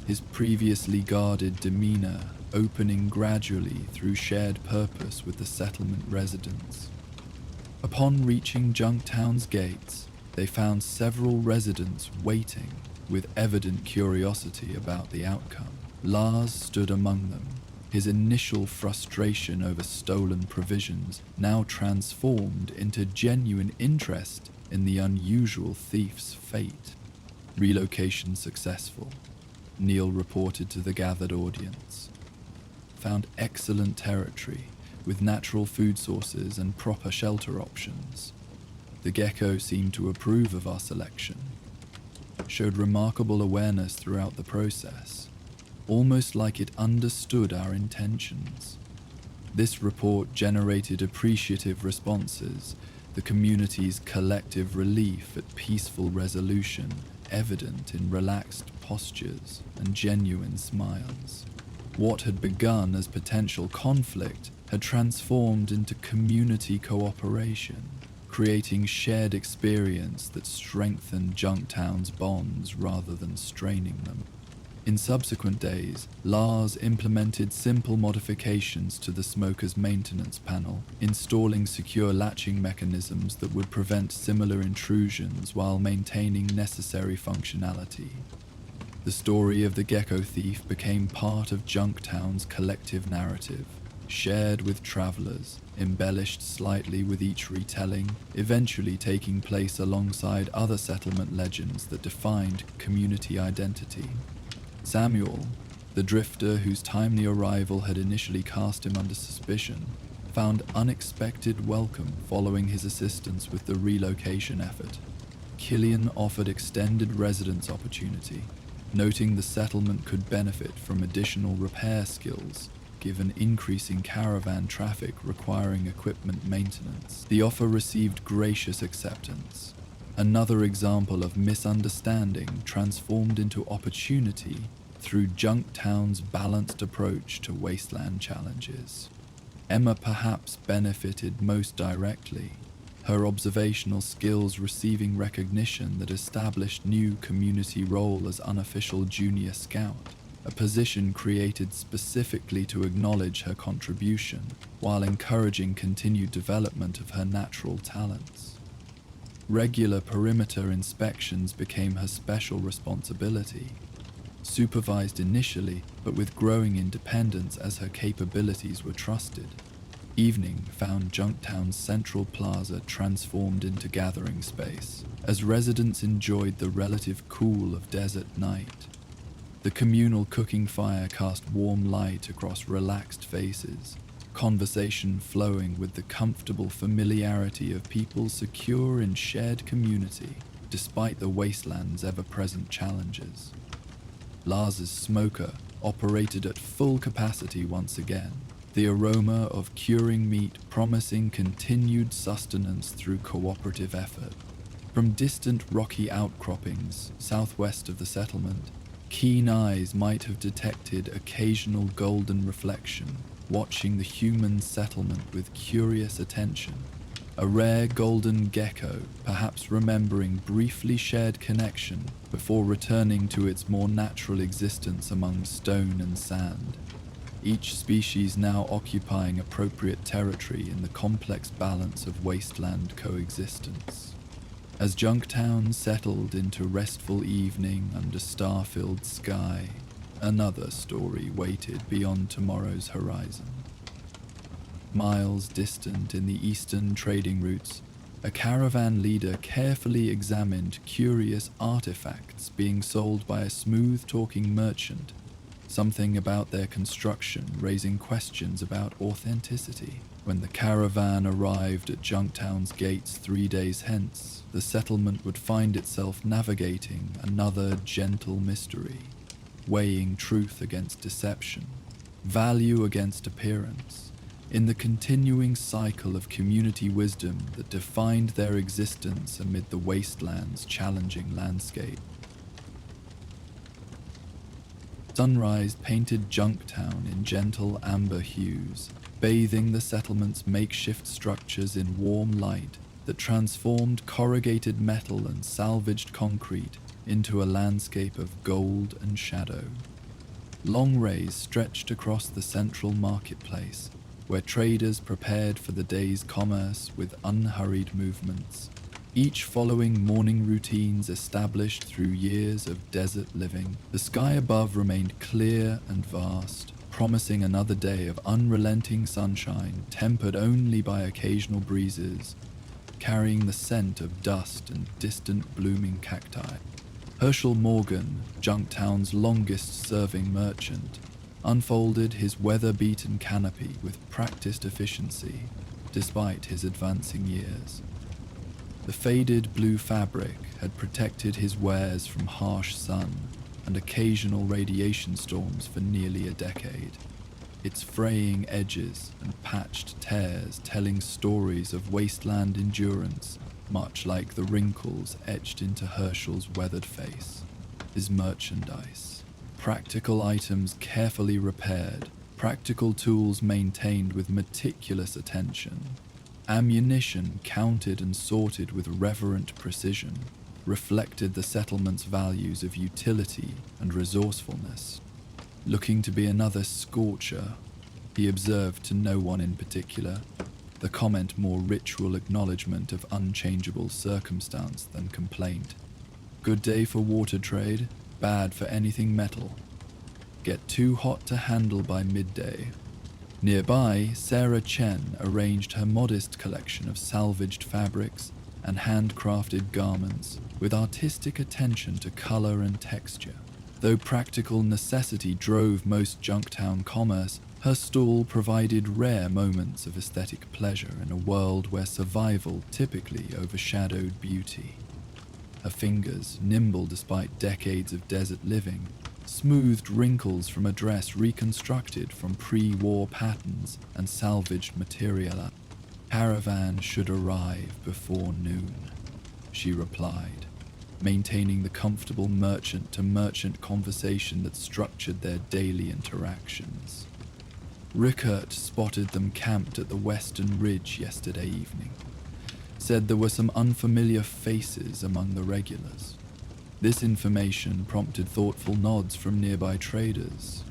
his previously guarded demeanor opening gradually through shared purpose with the settlement residents. Upon reaching Junktown's gates, they found several residents waiting with evident curiosity about the outcome. Lars stood among them, his initial frustration over stolen provisions now transformed into genuine interest in the unusual thief's fate. "Relocation successful," Neil reported to the gathered audience. "Found excellent territory, with natural food sources and proper shelter options. The gecko seemed to approve of our selection, showed remarkable awareness throughout the process, almost like it understood our intentions. This report generated appreciative responses, the community's collective relief at peaceful resolution evident in relaxed postures and genuine smiles. What had begun as potential conflict had transformed into community cooperation, creating shared experience that strengthened Junktown's bonds rather than straining them. In subsequent days, Lars implemented simple modifications to the smoker's maintenance panel, installing secure latching mechanisms that would prevent similar intrusions while maintaining necessary functionality. The story of the gecko thief became part of Junktown's collective narrative, shared with travelers, embellished slightly with each retelling, eventually taking place alongside other settlement legends that defined community identity. Samuel, the drifter whose timely arrival had initially cast him under suspicion, found unexpected welcome following his assistance with the relocation effort. Killian offered extended residence opportunity, noting the settlement could benefit from additional repair skills, given increasing caravan traffic requiring equipment maintenance. The offer received gracious acceptance. Another example of misunderstanding transformed into opportunity through Junktown's balanced approach to wasteland challenges. Emma perhaps benefited most directly, her observational skills receiving recognition that established new community role as unofficial junior scout, a position created specifically to acknowledge her contribution while encouraging continued development of her natural talents. Regular perimeter inspections became her special responsibility, supervised initially but with growing independence as her capabilities were trusted. Evening found Junktown's central plaza transformed into gathering space, as residents enjoyed the relative cool of desert night. The communal cooking fire cast warm light across relaxed faces, conversation flowing with the comfortable familiarity of people secure in shared community, despite the wasteland's ever-present challenges. Lars's smoker operated at full capacity once again, the aroma of curing meat promising continued sustenance through cooperative effort. From distant rocky outcroppings southwest of the settlement, keen eyes might have detected occasional golden reflection, watching the human settlement with curious attention. A rare golden gecko, perhaps remembering briefly shared connection before returning to its more natural existence among stone and sand. Each species now occupying appropriate territory in the complex balance of wasteland coexistence. As Junktown settled into restful evening under star-filled sky, another story waited beyond tomorrow's horizon. Miles distant in the eastern trading routes, a caravan leader carefully examined curious artifacts being sold by a smooth-talking merchant, something about their construction raising questions about authenticity. When the caravan arrived at Junktown's gates 3 days hence, the settlement would find itself navigating another gentle mystery, weighing truth against deception, value against appearance, in the continuing cycle of community wisdom that defined their existence amid the wasteland's challenging landscape. Sunrise painted Junktown in gentle amber hues, bathing the settlement's makeshift structures in warm light that transformed corrugated metal and salvaged concrete into a landscape of gold and shadow. Long rays stretched across the central marketplace, where traders prepared for the day's commerce with unhurried movements, each following morning routines established through years of desert living. The sky above remained clear and vast, promising another day of unrelenting sunshine tempered only by occasional breezes, carrying the scent of dust and distant blooming cacti. Herschel Morgan, Junktown's longest-serving merchant, unfolded his weather-beaten canopy with practiced efficiency, despite his advancing years. The faded blue fabric had protected his wares from harsh sun and occasional radiation storms for nearly a decade, its fraying edges and patched tears telling stories of wasteland endurance, much like the wrinkles etched into Herschel's weathered face. His merchandise, practical items carefully repaired, practical tools maintained with meticulous attention, ammunition counted and sorted with reverent precision, reflected the settlement's values of utility and resourcefulness. Looking to be another scorcher, he observed to no one in particular, the comment more ritual acknowledgement of unchangeable circumstance than complaint. Good day for water trade, bad for anything metal. Get too hot to handle by midday. Nearby, Sarah Chen arranged her modest collection of salvaged fabrics and handcrafted garments with artistic attention to color and texture. Though practical necessity drove most Junktown commerce, her stall provided rare moments of aesthetic pleasure in a world where survival typically overshadowed beauty. Her fingers, nimble despite decades of desert living, smoothed wrinkles from a dress reconstructed from pre-war patterns and salvaged material. Caravan should arrive before noon, she replied, maintaining the comfortable merchant-to-merchant conversation that structured their daily interactions. Rickert spotted them camped at the western ridge yesterday evening. Said there were some unfamiliar faces among the regulars. This information prompted thoughtful nods from nearby traders.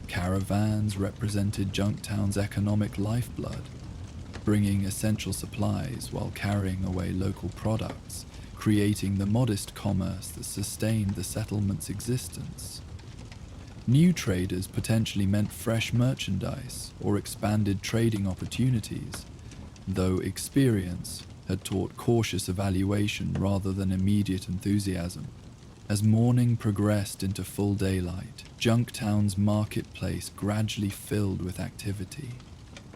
Caravans represented Junktown's economic lifeblood, bringing essential supplies while carrying away local products, creating the modest commerce that sustained the settlement's existence. New traders potentially meant fresh merchandise or expanded trading opportunities, though experience had taught cautious evaluation rather than immediate enthusiasm. As morning progressed into full daylight, Junktown's marketplace gradually filled with activity.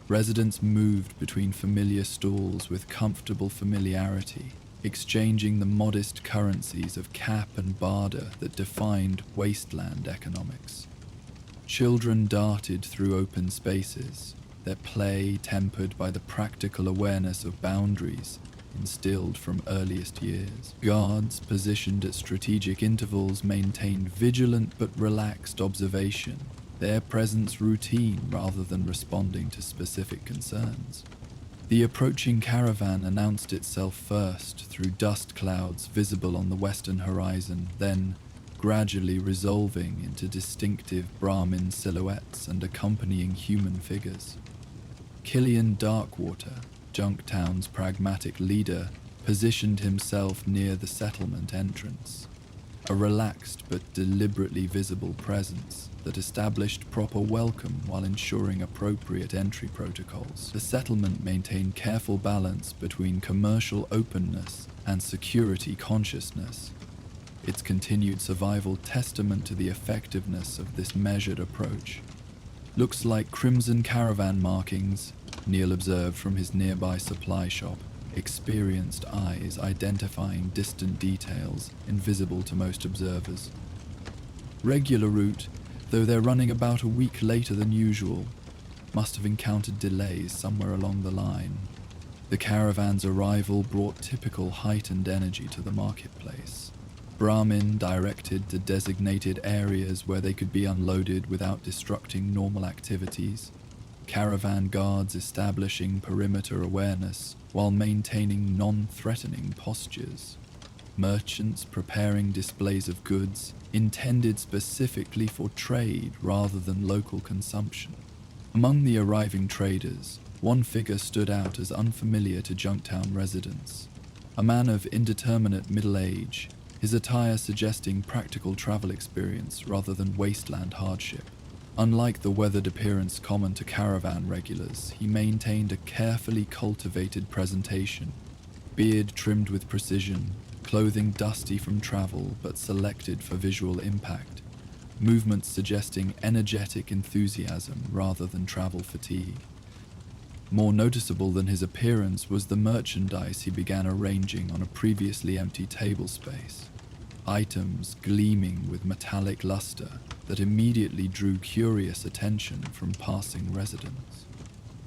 Residents moved between familiar stalls with comfortable familiarity, exchanging the modest currencies of cap and barter that defined wasteland economics. Children darted through open spaces, their play tempered by the practical awareness of boundaries instilled from earliest years. Guards positioned at strategic intervals maintained vigilant but relaxed observation, their presence routine rather than responding to specific concerns. The approaching caravan announced itself first through dust clouds visible on the western horizon, then gradually resolving into distinctive Brahmin silhouettes and accompanying human figures. Killian Darkwater, Junktown's pragmatic leader, positioned himself near the settlement entrance, a relaxed but deliberately visible presence that established proper welcome while ensuring appropriate entry protocols. The settlement maintained careful balance between commercial openness and security consciousness, its continued survival testament to the effectiveness of this measured approach. Looks like crimson caravan markings, Neil observed from his nearby supply shop, experienced eyes identifying distant details invisible to most observers. Regular route, though they're running about a week later than usual, must have encountered delays somewhere along the line. The caravan's arrival brought typical heightened energy to the marketplace. Brahmin directed to designated areas where they could be unloaded without disrupting normal activities. Caravan guards establishing perimeter awareness while maintaining non-threatening postures. Merchants preparing displays of goods intended specifically for trade rather than local consumption. Among the arriving traders, one figure stood out as unfamiliar to Junktown residents. A man of indeterminate middle age, his attire suggesting practical travel experience rather than wasteland hardship. Unlike the weathered appearance common to caravan regulars, he maintained a carefully cultivated presentation, beard trimmed with precision, clothing dusty from travel but selected for visual impact, movements suggesting energetic enthusiasm rather than travel fatigue. More noticeable than his appearance was the merchandise he began arranging on a previously empty table space. Items gleaming with metallic luster that immediately drew curious attention from passing residents.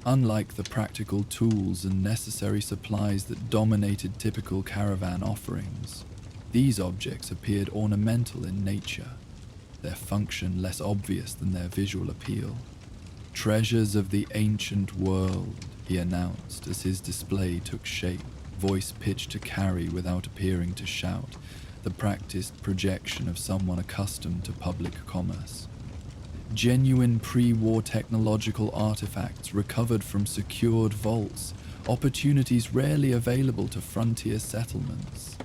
Unlike the practical tools and necessary supplies that dominated typical caravan offerings, these objects appeared ornamental in nature, their function less obvious than their visual appeal. "Treasures of the ancient world," he announced as his display took shape, voice pitched to carry without appearing to shout, the practiced projection of someone accustomed to public commerce. Genuine pre-war technological artifacts recovered from secured vaults, opportunities rarely available to frontier settlements.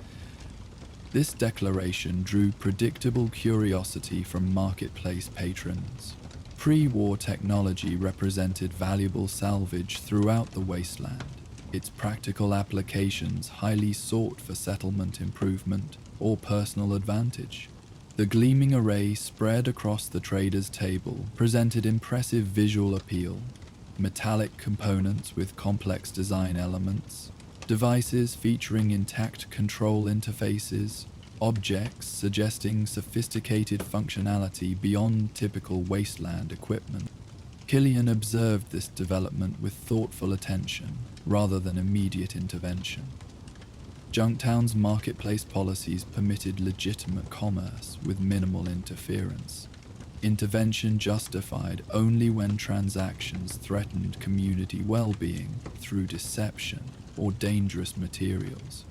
This declaration drew predictable curiosity from marketplace patrons. Pre-war technology represented valuable salvage throughout the wasteland, its practical applications highly sought for settlement improvement or personal advantage. The gleaming array spread across the trader's table presented impressive visual appeal: metallic components with complex design elements, devices featuring intact control interfaces, objects suggesting sophisticated functionality beyond typical wasteland equipment. Killian observed this development with thoughtful attention rather than immediate intervention. Junktown's marketplace policies permitted legitimate commerce with minimal interference. Intervention justified only when transactions threatened community well-being through deception or dangerous materials.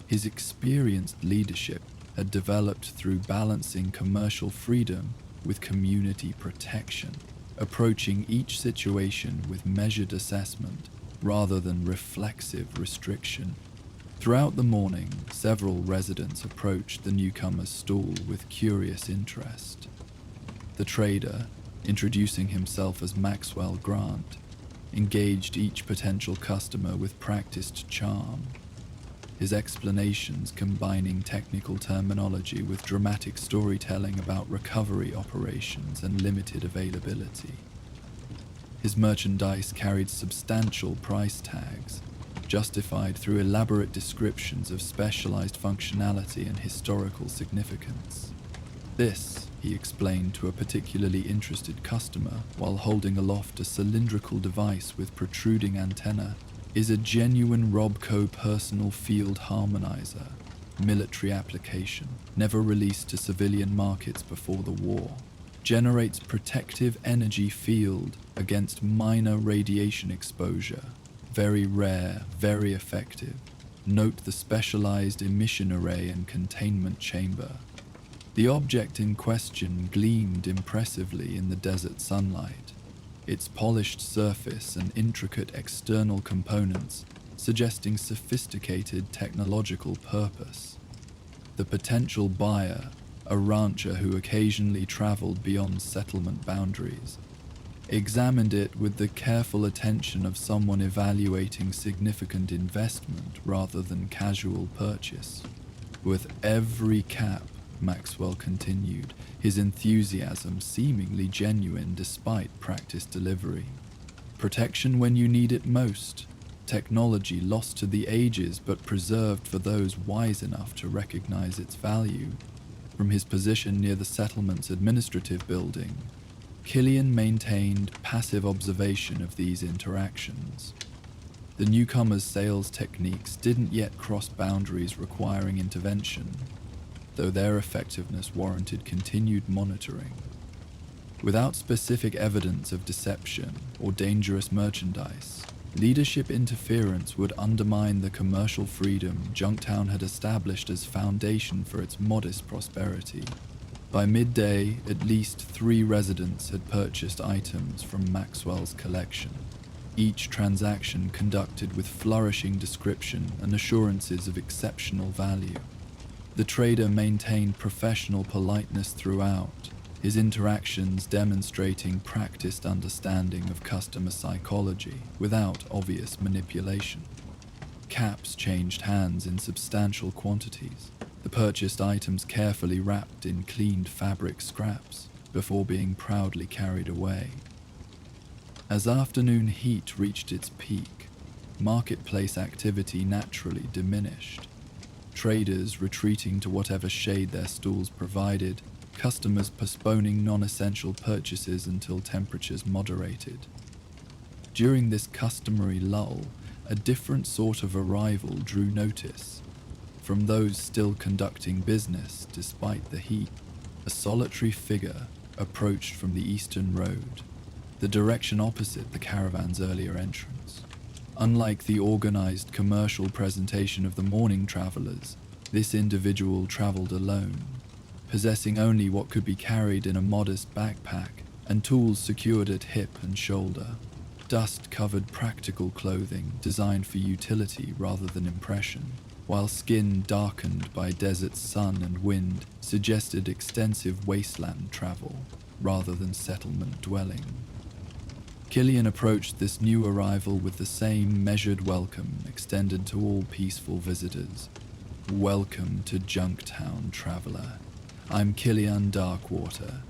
His experienced leadership had developed through balancing commercial freedom with community protection, approaching each situation with measured assessment rather than reflexive restriction. Throughout the morning, several residents approached the newcomer's stall with curious interest. The trader, introducing himself as Maxwell Grant, engaged each potential customer with practiced charm, his explanations combining technical terminology with dramatic storytelling about recovery operations and limited availability. His merchandise carried substantial price tags, justified through elaborate descriptions of specialized functionality and historical significance. This, he explained to a particularly interested customer while holding aloft a cylindrical device with protruding antenna, is a genuine Robco personal field harmonizer, military application, never released to civilian markets before the war. Generates protective energy field against minor radiation exposure. Very rare, very effective. Note the specialized emission array and containment chamber. The object in question gleamed impressively in the desert sunlight, its polished surface and intricate external components suggesting sophisticated technological purpose. The potential buyer, a rancher who occasionally traveled beyond settlement boundaries, examined it with the careful attention of someone evaluating significant investment rather than casual purchase. With every cap, Maxwell continued, his enthusiasm seemingly genuine despite practiced delivery. Protection when you need it most. Technology lost to the ages but preserved for those wise enough to recognize its value. From his position near the settlement's administrative building, Killian maintained passive observation of these interactions. The newcomer's sales techniques didn't yet cross boundaries requiring intervention, though their effectiveness warranted continued monitoring. Without specific evidence of deception or dangerous merchandise, leadership interference would undermine the commercial freedom Junktown had established as foundation for its modest prosperity. By midday, at least 3 residents had purchased items from Maxwell's collection, each transaction conducted with flourishing description and assurances of exceptional value. The trader maintained professional politeness throughout, his interactions demonstrating practiced understanding of customer psychology without obvious manipulation. Caps changed hands in substantial quantities, the purchased items carefully wrapped in cleaned fabric scraps before being proudly carried away. As afternoon heat reached its peak, marketplace activity naturally diminished. Traders retreating to whatever shade their stalls provided, customers postponing non-essential purchases until temperatures moderated. During this customary lull, a different sort of arrival drew notice. From those still conducting business despite the heat, a solitary figure approached from the eastern road, the direction opposite the caravan's earlier entrance. Unlike the organized commercial presentation of the morning travelers, this individual traveled alone, possessing only what could be carried in a modest backpack and tools secured at hip and shoulder. Dust-covered practical clothing designed for utility rather than impression, while skin darkened by desert sun and wind suggested extensive wasteland travel rather than settlement dwelling. Killian approached this new arrival with the same measured welcome extended to all peaceful visitors. "Welcome to Junktown, traveler. I'm Killian Darkwater.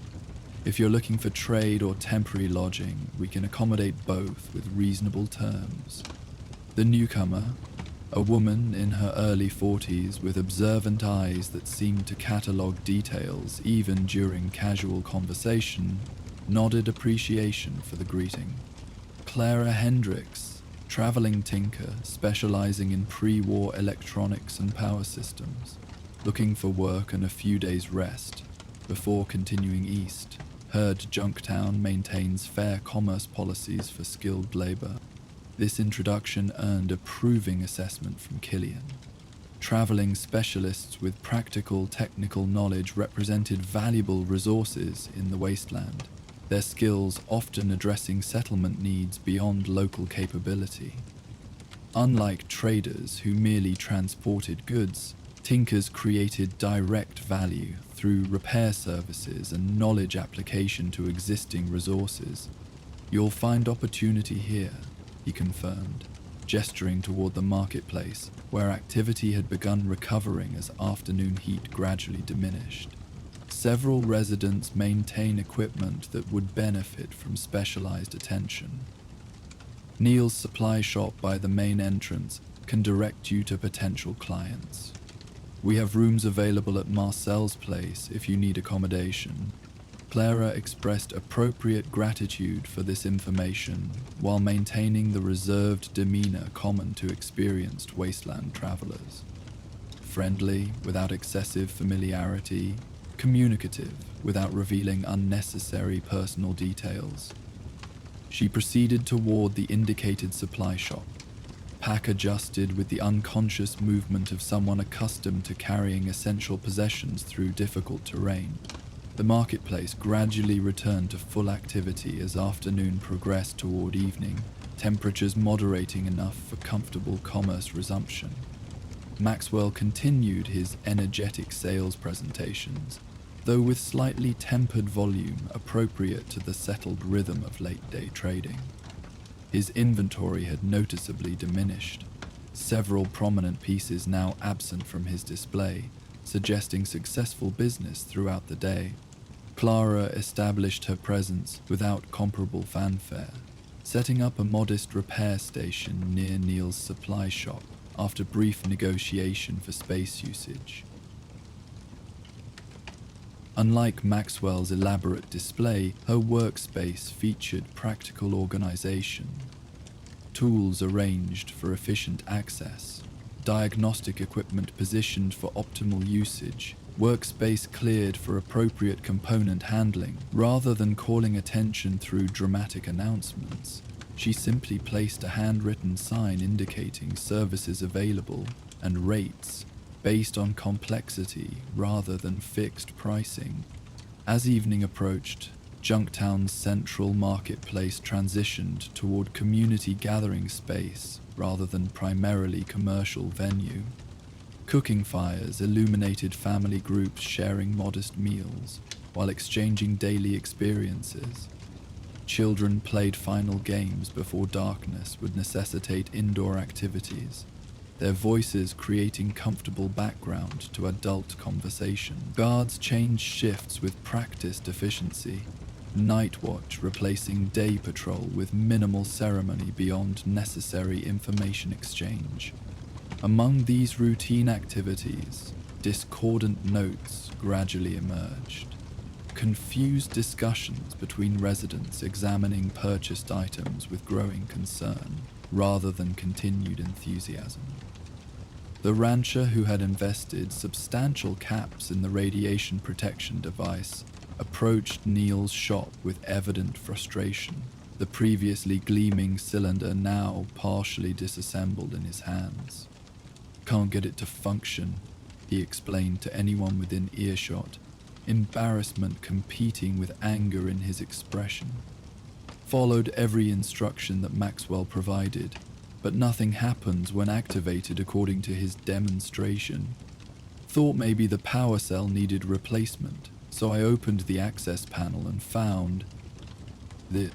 If you're looking for trade or temporary lodging, we can accommodate both with reasonable terms." The newcomer, a woman in her early 40s with observant eyes that seemed to catalogue details even during casual conversation, nodded appreciation for the greeting. Clara Hendricks, traveling tinker specializing in pre-war electronics and power systems, looking for work and a few days rest before continuing east. Heard Junktown maintains fair commerce policies for skilled labor. This introduction earned approving assessment from Killian. Traveling specialists with practical technical knowledge represented valuable resources in the Wasteland, their skills often addressing settlement needs beyond local capability. Unlike traders who merely transported goods, tinkers created direct value through repair services and knowledge application to existing resources. "You'll find opportunity here," he confirmed, gesturing toward the marketplace, where activity had begun recovering as afternoon heat gradually diminished. Several residents maintain equipment that would benefit from specialized attention. Neil's supply shop by the main entrance can direct you to potential clients. "We have rooms available at Marcel's place if you need accommodation." Clara expressed appropriate gratitude for this information while maintaining the reserved demeanor common to experienced wasteland travelers. Friendly without excessive familiarity, communicative without revealing unnecessary personal details. She proceeded toward the indicated supply shop, pack adjusted with the unconscious movement of someone accustomed to carrying essential possessions through difficult terrain. The marketplace gradually returned to full activity as afternoon progressed toward evening, temperatures moderating enough for comfortable commerce resumption. Maxwell continued his energetic sales presentations, though with slightly tempered volume appropriate to the settled rhythm of late-day trading. His inventory had noticeably diminished, several prominent pieces now absent from his display, suggesting successful business throughout the day. Clara established her presence without comparable fanfare, setting up a modest repair station near Neil's supply shop after brief negotiation for space usage. Unlike Maxwell's elaborate display, her workspace featured practical organization. Tools arranged for efficient access, diagnostic equipment positioned for optimal usage, workspace cleared for appropriate component handling. Rather than calling attention through dramatic announcements, she simply placed a handwritten sign indicating services available and rates based on complexity rather than fixed pricing. As evening approached, Junktown's central marketplace transitioned toward community gathering space rather than primarily commercial venue. Cooking fires illuminated family groups sharing modest meals while exchanging daily experiences. Children played final games before darkness would necessitate indoor activities. their voices creating comfortable background to adult conversation. Guards changed shifts with practiced efficiency, night watch replacing day patrol with minimal ceremony beyond necessary information exchange. Among these routine activities, discordant notes gradually emerged. Confused discussions between residents examining purchased items with growing concern, rather than continued enthusiasm. The rancher who had invested substantial caps in the radiation protection device approached Neil's shop with evident frustration, the previously gleaming cylinder now partially disassembled in his hands. "Can't get it to function," he explained to anyone within earshot, embarrassment competing with anger in his expression. Followed every instruction that Maxwell provided, but nothing happens when activated according to his demonstration. Thought maybe the power cell needed replacement, so I opened the access panel and found that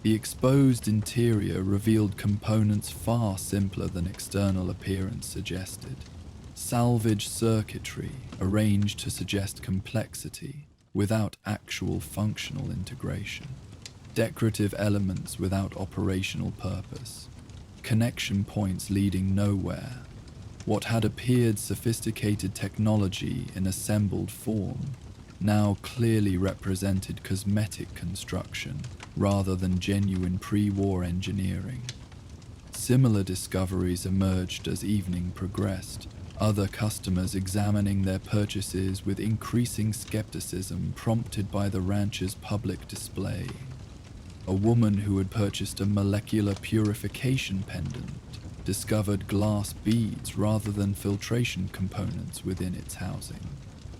the exposed interior revealed components far simpler than external appearance suggested. Salvage circuitry arranged to suggest complexity without actual functional integration. Decorative elements without operational purpose. Connection points leading nowhere. What had appeared sophisticated technology in assembled form now clearly represented cosmetic construction rather than genuine pre-war engineering. Similar discoveries emerged as evening progressed, other customers examining their purchases with increasing skepticism prompted by the rancher's public display. A woman who had purchased a molecular purification pendant discovered glass beads rather than filtration components within its housing.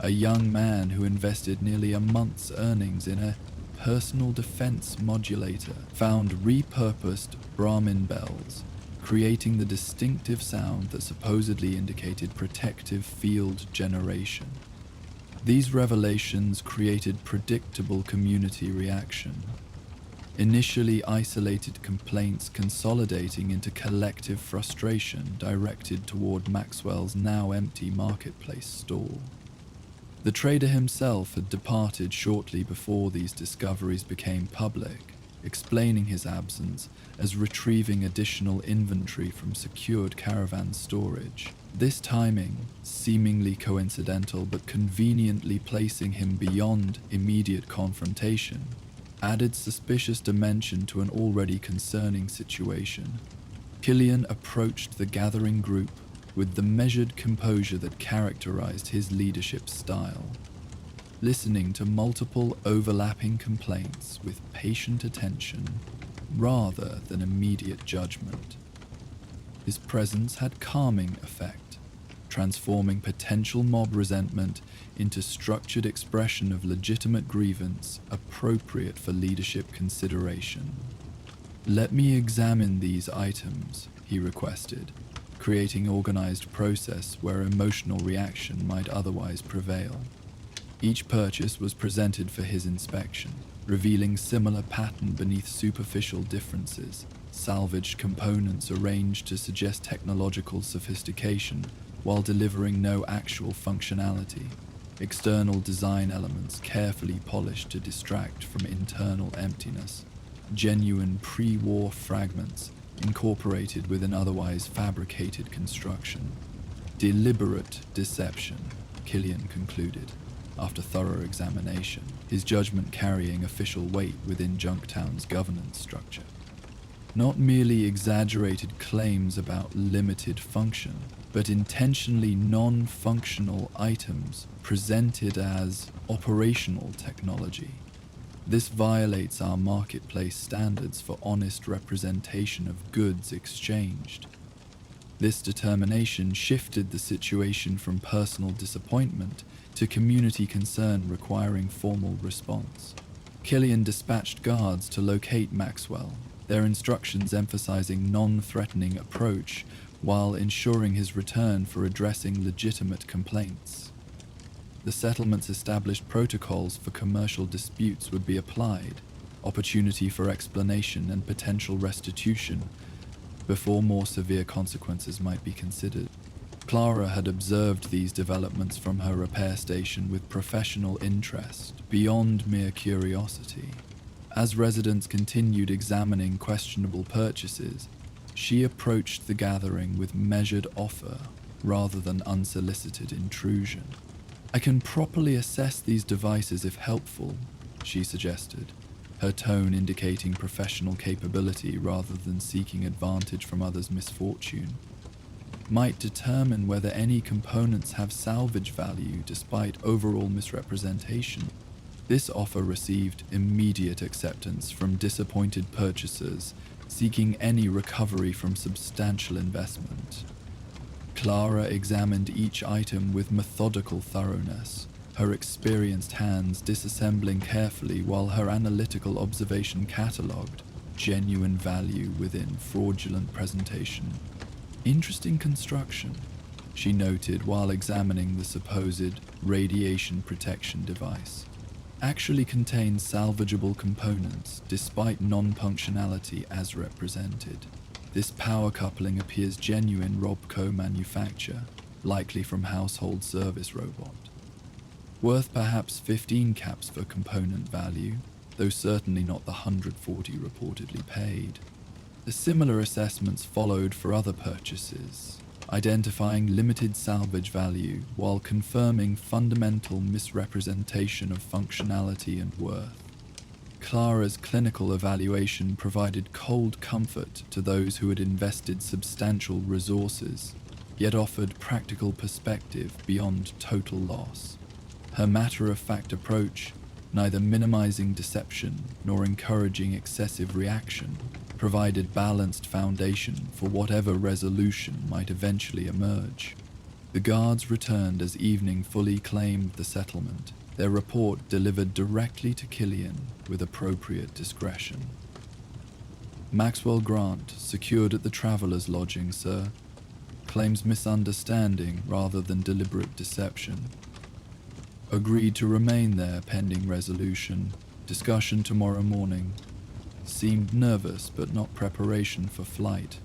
A young man who invested nearly a month's earnings in a personal defense modulator found repurposed Brahmin bells, creating the distinctive sound that supposedly indicated protective field generation. These revelations created predictable community reaction. Initially isolated complaints consolidating into collective frustration directed toward Maxwell's now empty marketplace stall. The trader himself had departed shortly before these discoveries became public, explaining his absence as retrieving additional inventory from secured caravan storage. This timing, seemingly coincidental but conveniently placing him beyond immediate confrontation, added suspicious dimension to an already concerning situation. Killian approached the gathering group with the measured composure that characterized his leadership style, listening to multiple overlapping complaints with patient attention rather than immediate judgment. His presence had calming effect, transforming potential mob resentment into structured expression of legitimate grievance appropriate for leadership consideration. "Let me examine these items," he requested, creating organized process where emotional reaction might otherwise prevail. Each purchase was presented for his inspection, revealing similar pattern beneath superficial differences, salvaged components arranged to suggest technological sophistication while delivering no actual functionality, external design elements carefully polished to distract from internal emptiness, genuine pre-war fragments incorporated with an otherwise fabricated construction. Deliberate deception, Killian concluded, after thorough examination, his judgment carrying official weight within Junktown's governance structure. Not merely exaggerated claims about limited function, but intentionally non-functional items presented as operational technology. This violates our marketplace standards for honest representation of goods exchanged. This determination shifted the situation from personal disappointment to community concern requiring formal response. Killian dispatched guards to locate Maxwell, their instructions emphasizing non-threatening approach while ensuring his return for addressing legitimate complaints. The settlement's established protocols for commercial disputes would be applied, opportunity for explanation and potential restitution, before more severe consequences might be considered. Clara had observed these developments from her repair station with professional interest, beyond mere curiosity. As residents continued examining questionable purchases, she approached the gathering with measured offer rather than unsolicited intrusion. "I can properly assess these devices if helpful," she suggested, her tone indicating professional capability rather than seeking advantage from others' misfortune. "Might determine whether any components have salvage value despite overall misrepresentation." This offer received immediate acceptance from disappointed purchasers seeking any recovery from substantial investment. Clara examined each item with methodical thoroughness, her experienced hands disassembling carefully while her analytical observation catalogued genuine value within fraudulent presentation. "Interesting construction," she noted while examining the supposed radiation protection device. "Actually contains salvageable components despite non-functionality as represented. This power coupling appears genuine Robco manufacture, likely from household service robot. Worth perhaps 15 caps for component value, though certainly not the 140 reportedly paid." The similar assessments followed for other purchases, identifying limited salvage value while confirming fundamental misrepresentation of functionality and worth. Clara's clinical evaluation provided cold comfort to those who had invested substantial resources, yet offered practical perspective beyond total loss. Her matter-of-fact approach, neither minimizing deception nor encouraging excessive reaction, provided balanced foundation for whatever resolution might eventually emerge. The guards returned as evening fully claimed the settlement, their report delivered directly to Killian with appropriate discretion. "Maxwell Grant, secured at the Traveller's Lodging, sir. Claims misunderstanding rather than deliberate deception. Agreed to remain there pending resolution. Discussion tomorrow morning. Seemed nervous but not preparation for flight."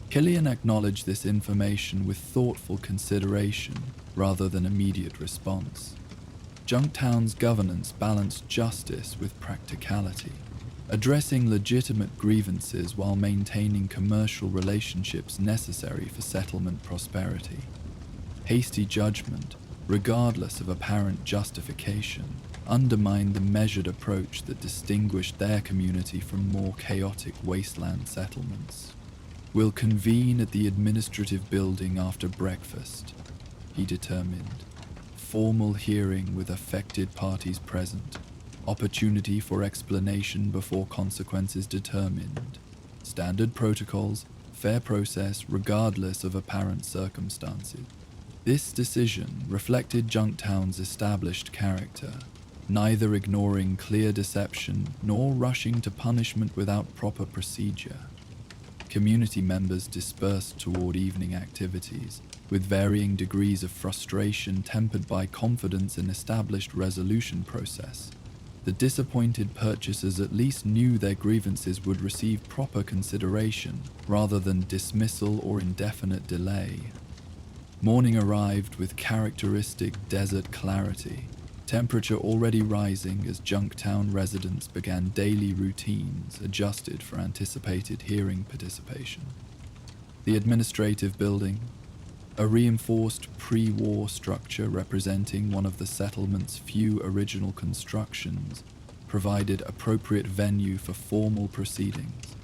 Killian acknowledged this information with thoughtful consideration rather than immediate response. Junktown's governance balanced justice with practicality, addressing legitimate grievances while maintaining commercial relationships necessary for settlement prosperity. Hasty judgment, regardless of apparent justification, undermined the measured approach that distinguished their community from more chaotic wasteland settlements. "We'll convene at the administrative building after breakfast," he determined. "Formal hearing with affected parties present. Opportunity for explanation before consequences determined. Standard protocols, fair process regardless of apparent circumstances." This decision reflected Junktown's established character, neither ignoring clear deception nor rushing to punishment without proper procedure. Community members dispersed toward evening activities, with varying degrees of frustration tempered by confidence in established resolution process. The disappointed purchasers at least knew their grievances would receive proper consideration, rather than dismissal or indefinite delay. Morning arrived with characteristic desert clarity, temperature already rising as Junktown residents began daily routines adjusted for anticipated hearing participation. The administrative building, a reinforced pre-war structure representing one of the settlement's few original constructions, provided appropriate venue for formal proceedings,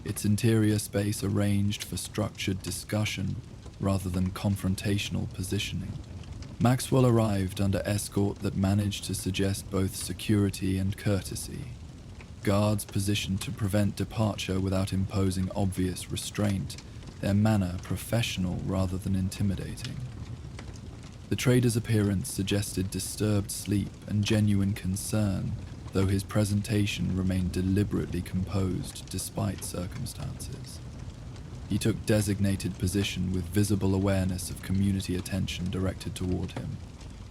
its interior space arranged for structured discussion rather than confrontational positioning. Maxwell arrived under escort that managed to suggest both security and courtesy. Guards positioned to prevent departure without imposing obvious restraint, their manner professional rather than intimidating. The trader's appearance suggested disturbed sleep and genuine concern, though his presentation remained deliberately composed despite circumstances. He took designated position with visible awareness of community attention directed toward him.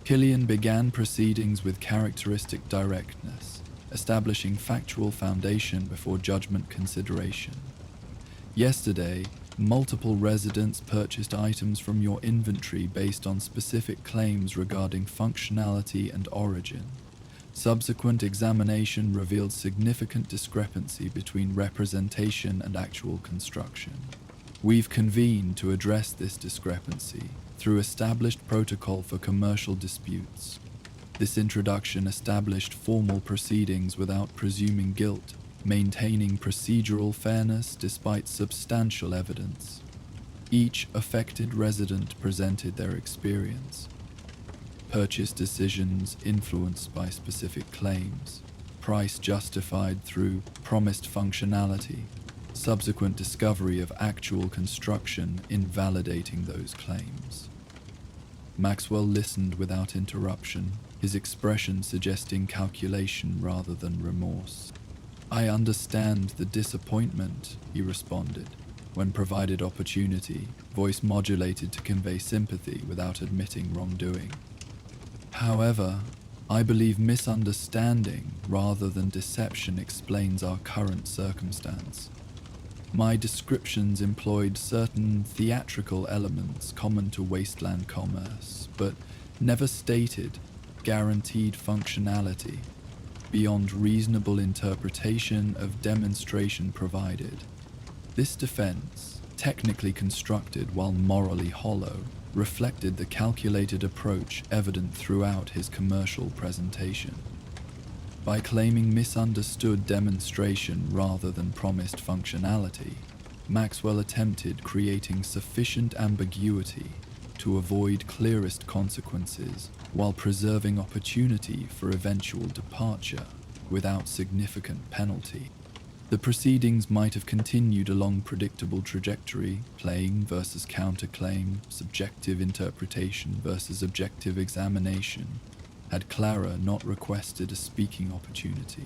Killian began proceedings with characteristic directness, establishing factual foundation before judgment consideration. Yesterday, multiple residents purchased items from your inventory based on specific claims regarding functionality and origin. Subsequent examination revealed significant discrepancy between representation and actual construction. We've convened to address this discrepancy through established protocol for commercial disputes. This introduction established formal proceedings without presuming guilt, maintaining procedural fairness despite substantial evidence. Each affected resident presented their experience. Purchase decisions influenced by specific claims, price justified through promised functionality, subsequent discovery of actual construction invalidating those claims. Maxwell listened without interruption, his expression suggesting calculation rather than remorse. "I understand the disappointment," he responded, when provided opportunity, voice modulated to convey sympathy without admitting wrongdoing. "However, I believe misunderstanding rather than deception explains our current circumstance. My descriptions employed certain theatrical elements common to wasteland commerce, but never stated guaranteed functionality beyond reasonable interpretation of demonstration provided. This defense, technically constructed while morally hollow, reflected the calculated approach evident throughout his commercial presentation. By claiming misunderstood demonstration rather than promised functionality, Maxwell attempted creating sufficient ambiguity to avoid clearest consequences while preserving opportunity for eventual departure without significant penalty. The proceedings might have continued along predictable trajectory, claim versus counterclaim, subjective interpretation versus objective examination, had Clara not requested a speaking opportunity.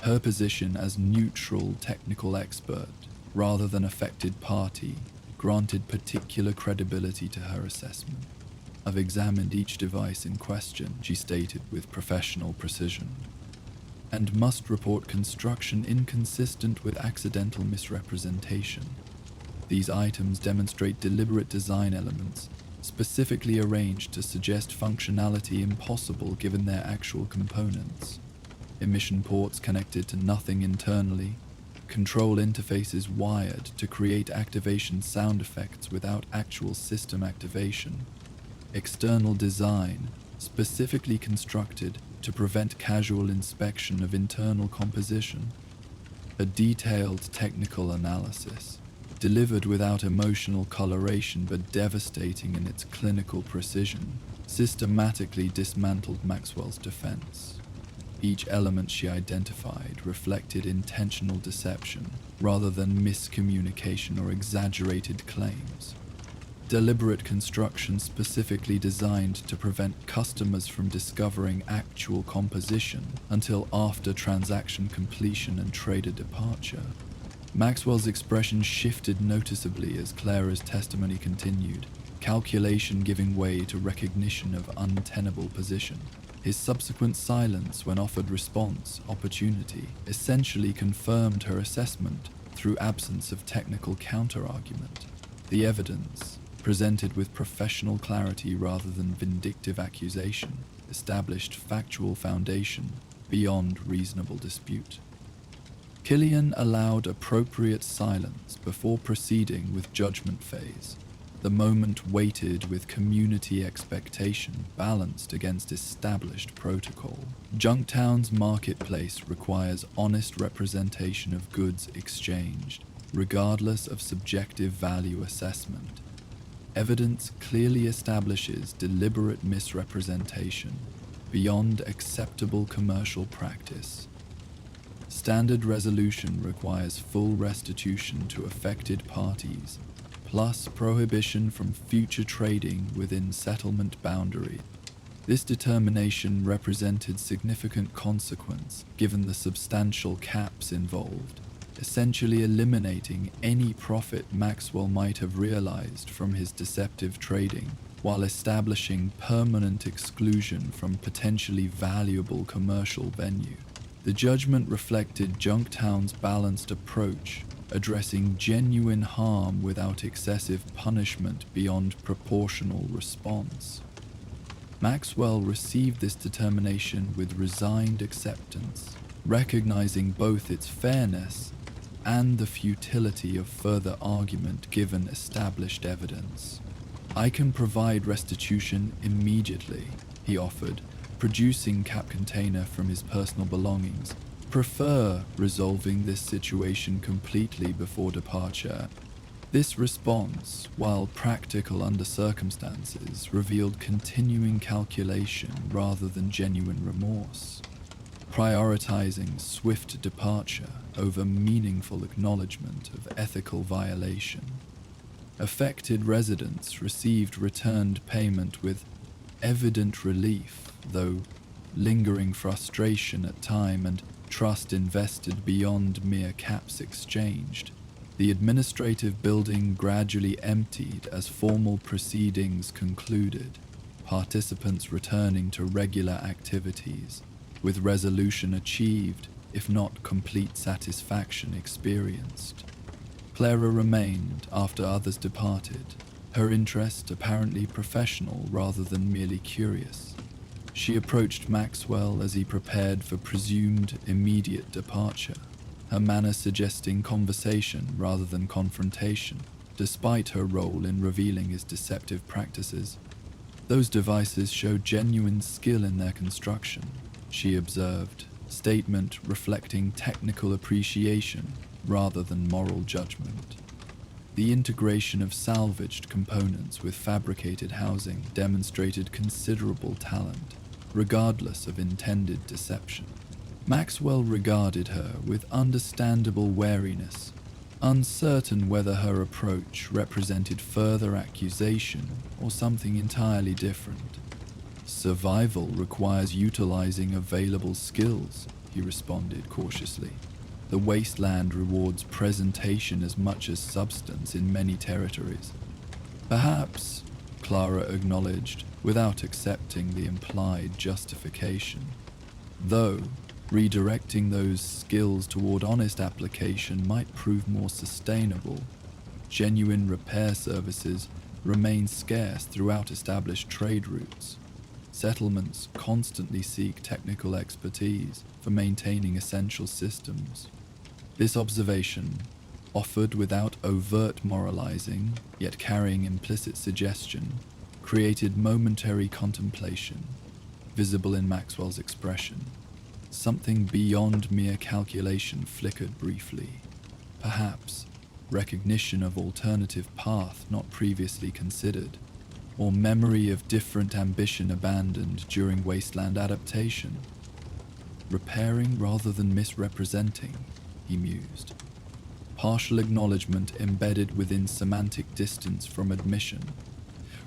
Her position as neutral technical expert, rather than affected party, granted particular credibility to her assessment. "I've examined each device in question," she stated with professional precision, "and must report construction inconsistent with accidental misrepresentation. These items demonstrate deliberate design elements, specifically arranged to suggest functionality impossible given their actual components. Emission ports connected to nothing internally, control interfaces wired to create activation sound effects without actual system activation. External design, specifically constructed to prevent casual inspection of internal composition. A detailed technical analysis, delivered without emotional coloration but devastating in its clinical precision, systematically dismantled Maxwell's defense. Each element she identified reflected intentional deception rather than miscommunication or exaggerated claims. Deliberate construction specifically designed to prevent customers from discovering actual composition until after transaction completion and trader departure. Maxwell's expression shifted noticeably as Clara's testimony continued, calculation giving way to recognition of untenable position. His subsequent silence when offered response opportunity essentially confirmed her assessment through absence of technical counterargument. The evidence, presented with professional clarity rather than vindictive accusation, established factual foundation beyond reasonable dispute. Killian allowed appropriate silence before proceeding with judgment phase. The moment weighted with community expectation balanced against established protocol. Junktown's marketplace requires honest representation of goods exchanged, regardless of subjective value assessment. Evidence clearly establishes deliberate misrepresentation beyond acceptable commercial practice. Standard resolution requires full restitution to affected parties, plus prohibition from future trading within settlement boundary. This determination represented significant consequence given the substantial caps involved, essentially eliminating any profit Maxwell might have realized from his deceptive trading, while establishing permanent exclusion from potentially valuable commercial venue. The judgment reflected Junktown's balanced approach, addressing genuine harm without excessive punishment beyond proportional response. Maxwell received this determination with resigned acceptance, recognizing both its fairness and the futility of further argument given established evidence. "I can provide restitution immediately," he offered, producing cap container from his personal belongings. "Prefer resolving this situation completely before departure." This response, while practical under circumstances, revealed continuing calculation rather than genuine remorse, prioritizing swift departure over meaningful acknowledgement of ethical violation. Affected residents received returned payment with evident relief, though lingering frustration at time and trust invested beyond mere caps exchanged. The administrative building gradually emptied as formal proceedings concluded, participants returning to regular activities, with resolution achieved, if not complete satisfaction experienced. Clara remained after others departed, her interest apparently professional rather than merely curious. She approached Maxwell as he prepared for presumed immediate departure, her manner suggesting conversation rather than confrontation, despite her role in revealing his deceptive practices. "Those devices show genuine skill in their construction," she observed, statement reflecting technical appreciation rather than moral judgment. The integration of salvaged components with fabricated housing demonstrated considerable talent, regardless of intended deception. Maxwell regarded her with understandable wariness, uncertain whether her approach represented further accusation or something entirely different. "Survival requires utilizing available skills," he responded cautiously. "The Wasteland rewards presentation as much as substance in many territories." "Perhaps," Clara acknowledged, without accepting the implied justification. "Though, redirecting those skills toward honest application might prove more sustainable. Genuine repair services remain scarce throughout established trade routes. Settlements constantly seek technical expertise for maintaining essential systems." This observation, offered without overt moralizing, yet carrying implicit suggestion, created momentary contemplation, visible in Maxwell's expression. Something beyond mere calculation flickered briefly. Perhaps recognition of alternative path not previously considered, or memory of different ambition abandoned during Wasteland adaptation. "Repairing rather than misrepresenting," he mused. "Partial acknowledgement embedded within semantic distance from admission.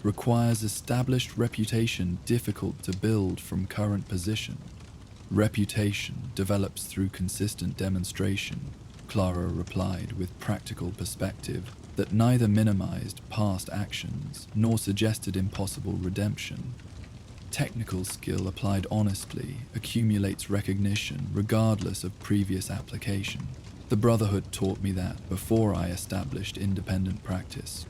Requires established reputation difficult to build from current position. Reputation develops through consistent demonstration," Clara replied with practical perspective that neither minimized past actions nor suggested impossible redemption. "Technical skill applied honestly accumulates recognition regardless of previous application. The Brotherhood taught me that before I established independent practice."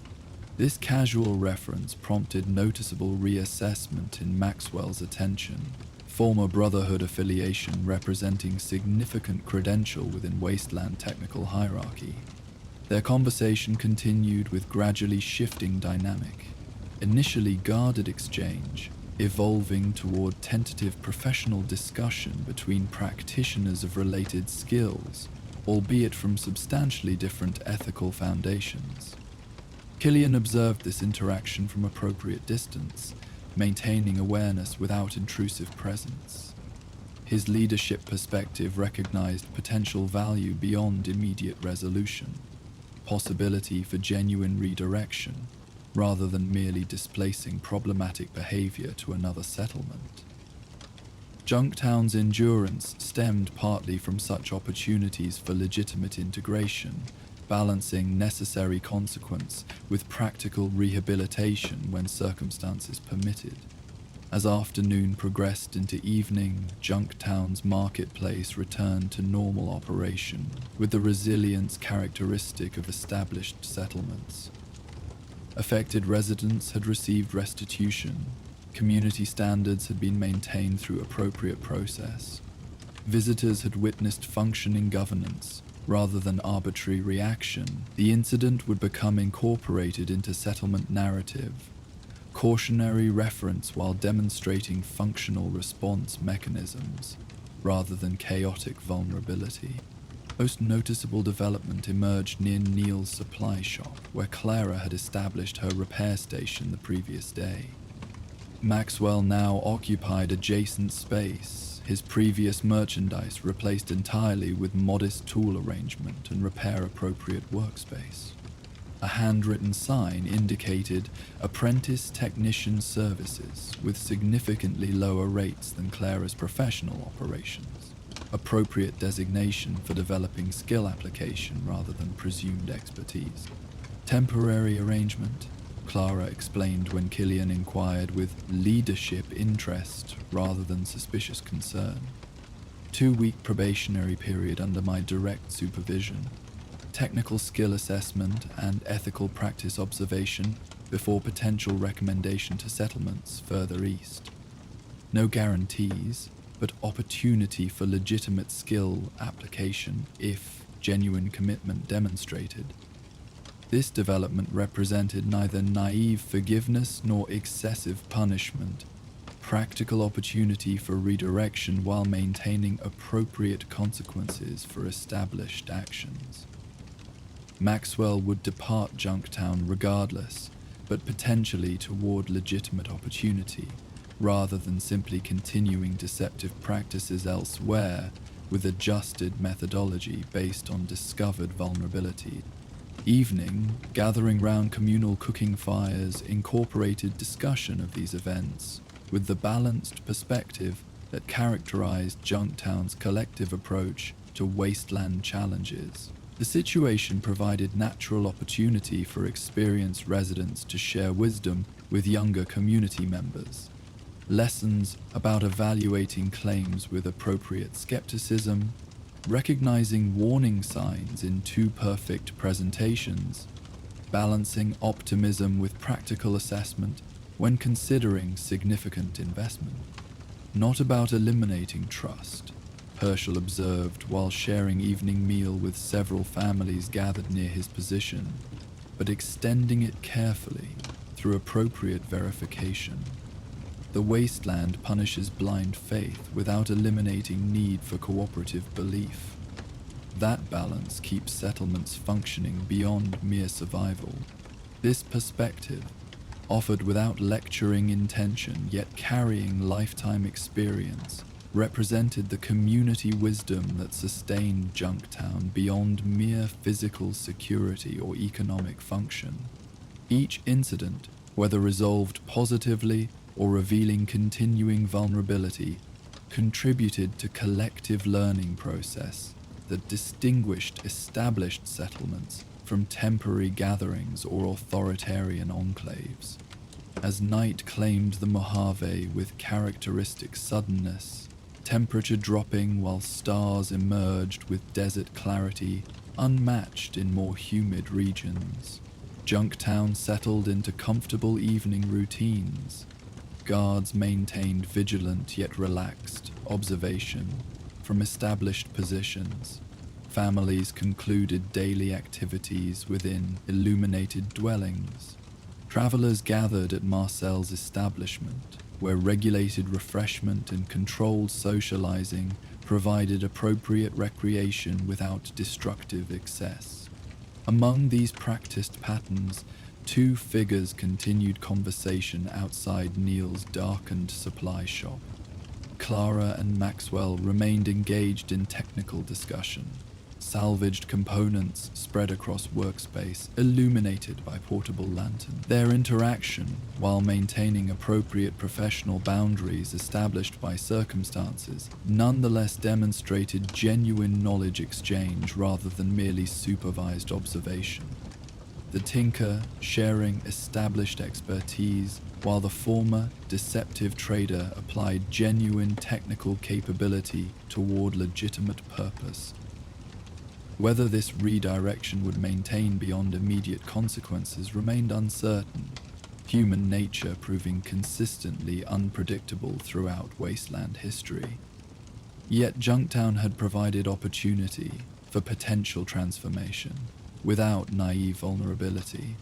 This casual reference prompted noticeable reassessment in Maxwell's attention. Former Brotherhood affiliation representing significant credential within Wasteland technical hierarchy. Their conversation continued with gradually shifting dynamic. Initially guarded exchange, evolving toward tentative professional discussion between practitioners of related skills, albeit from substantially different ethical foundations. Killian observed this interaction from appropriate distance, maintaining awareness without intrusive presence. His leadership perspective recognized potential value beyond immediate resolution, possibility for genuine redirection, rather than merely displacing problematic behavior to another settlement. Junktown's endurance stemmed partly from such opportunities for legitimate integration, balancing necessary consequence with practical rehabilitation when circumstances permitted. As afternoon progressed into evening, Junktown's marketplace returned to normal operation, with the resilience characteristic of established settlements. Affected residents had received restitution, community standards had been maintained through appropriate process, visitors had witnessed functioning governance. Rather than arbitrary reaction, the incident would become incorporated into settlement narrative, cautionary reference while demonstrating functional response mechanisms, rather than chaotic vulnerability. Most noticeable development emerged near Neil's supply shop, where Clara had established her repair station the previous day. Maxwell now occupied adjacent space, his previous merchandise replaced entirely with modest tool arrangement and repair-appropriate workspace. A handwritten sign indicated apprentice technician services with significantly lower rates than Clara's professional operations, appropriate designation for developing skill application rather than presumed expertise. Temporary arrangement, Clara explained when Killian inquired with leadership interest rather than suspicious concern. 2-week probationary period under my direct supervision. Technical skill assessment and ethical practice observation before potential recommendation to settlements further east. No guarantees, but opportunity for legitimate skill application if genuine commitment demonstrated. This development represented neither naive forgiveness nor excessive punishment, practical opportunity for redirection while maintaining appropriate consequences for established actions. Maxwell would depart Junktown regardless, but potentially toward legitimate opportunity, rather than simply continuing deceptive practices elsewhere with adjusted methodology based on discovered vulnerability. Evening, gathering round communal cooking fires, incorporated discussion of these events with the balanced perspective that characterized Junktown's collective approach to wasteland challenges. The situation provided natural opportunity for experienced residents to share wisdom with younger community members. Lessons about evaluating claims with appropriate skepticism, recognizing warning signs in too perfect presentations, balancing optimism with practical assessment when considering significant investment. Not about eliminating trust, Herschel observed while sharing evening meal with several families gathered near his position, but extending it carefully through appropriate verification. The wasteland punishes blind faith without eliminating need for cooperative belief. That balance keeps settlements functioning beyond mere survival. This perspective, offered without lecturing intention yet carrying lifetime experience, represented the community wisdom that sustained Junktown beyond mere physical security or economic function. Each incident, whether resolved positively or revealing continuing vulnerability, contributed to collective learning process that distinguished established settlements from temporary gatherings or authoritarian enclaves. As night claimed the Mojave with characteristic suddenness, temperature dropping while stars emerged with desert clarity unmatched in more humid regions, Junktown settled into comfortable evening routines. Guards maintained vigilant yet relaxed observation from established positions. Families concluded daily activities within illuminated dwellings. Travelers gathered at Marcel's establishment, where regulated refreshment and controlled socializing provided appropriate recreation without destructive excess. Among these practiced patterns, 2 figures continued conversation outside Neil's darkened supply shop. Clara and Maxwell remained engaged in technical discussion. Salvaged components spread across workspace, illuminated by portable lanterns. Their interaction, while maintaining appropriate professional boundaries established by circumstances, nonetheless demonstrated genuine knowledge exchange rather than merely supervised observation. the tinker sharing established expertise, while the former deceptive trader applied genuine technical capability toward legitimate purpose. Whether this redirection would maintain beyond immediate consequences remained uncertain, human nature proving consistently unpredictable throughout Wasteland history. Yet Junktown had provided opportunity for potential transformation, without naive vulnerability.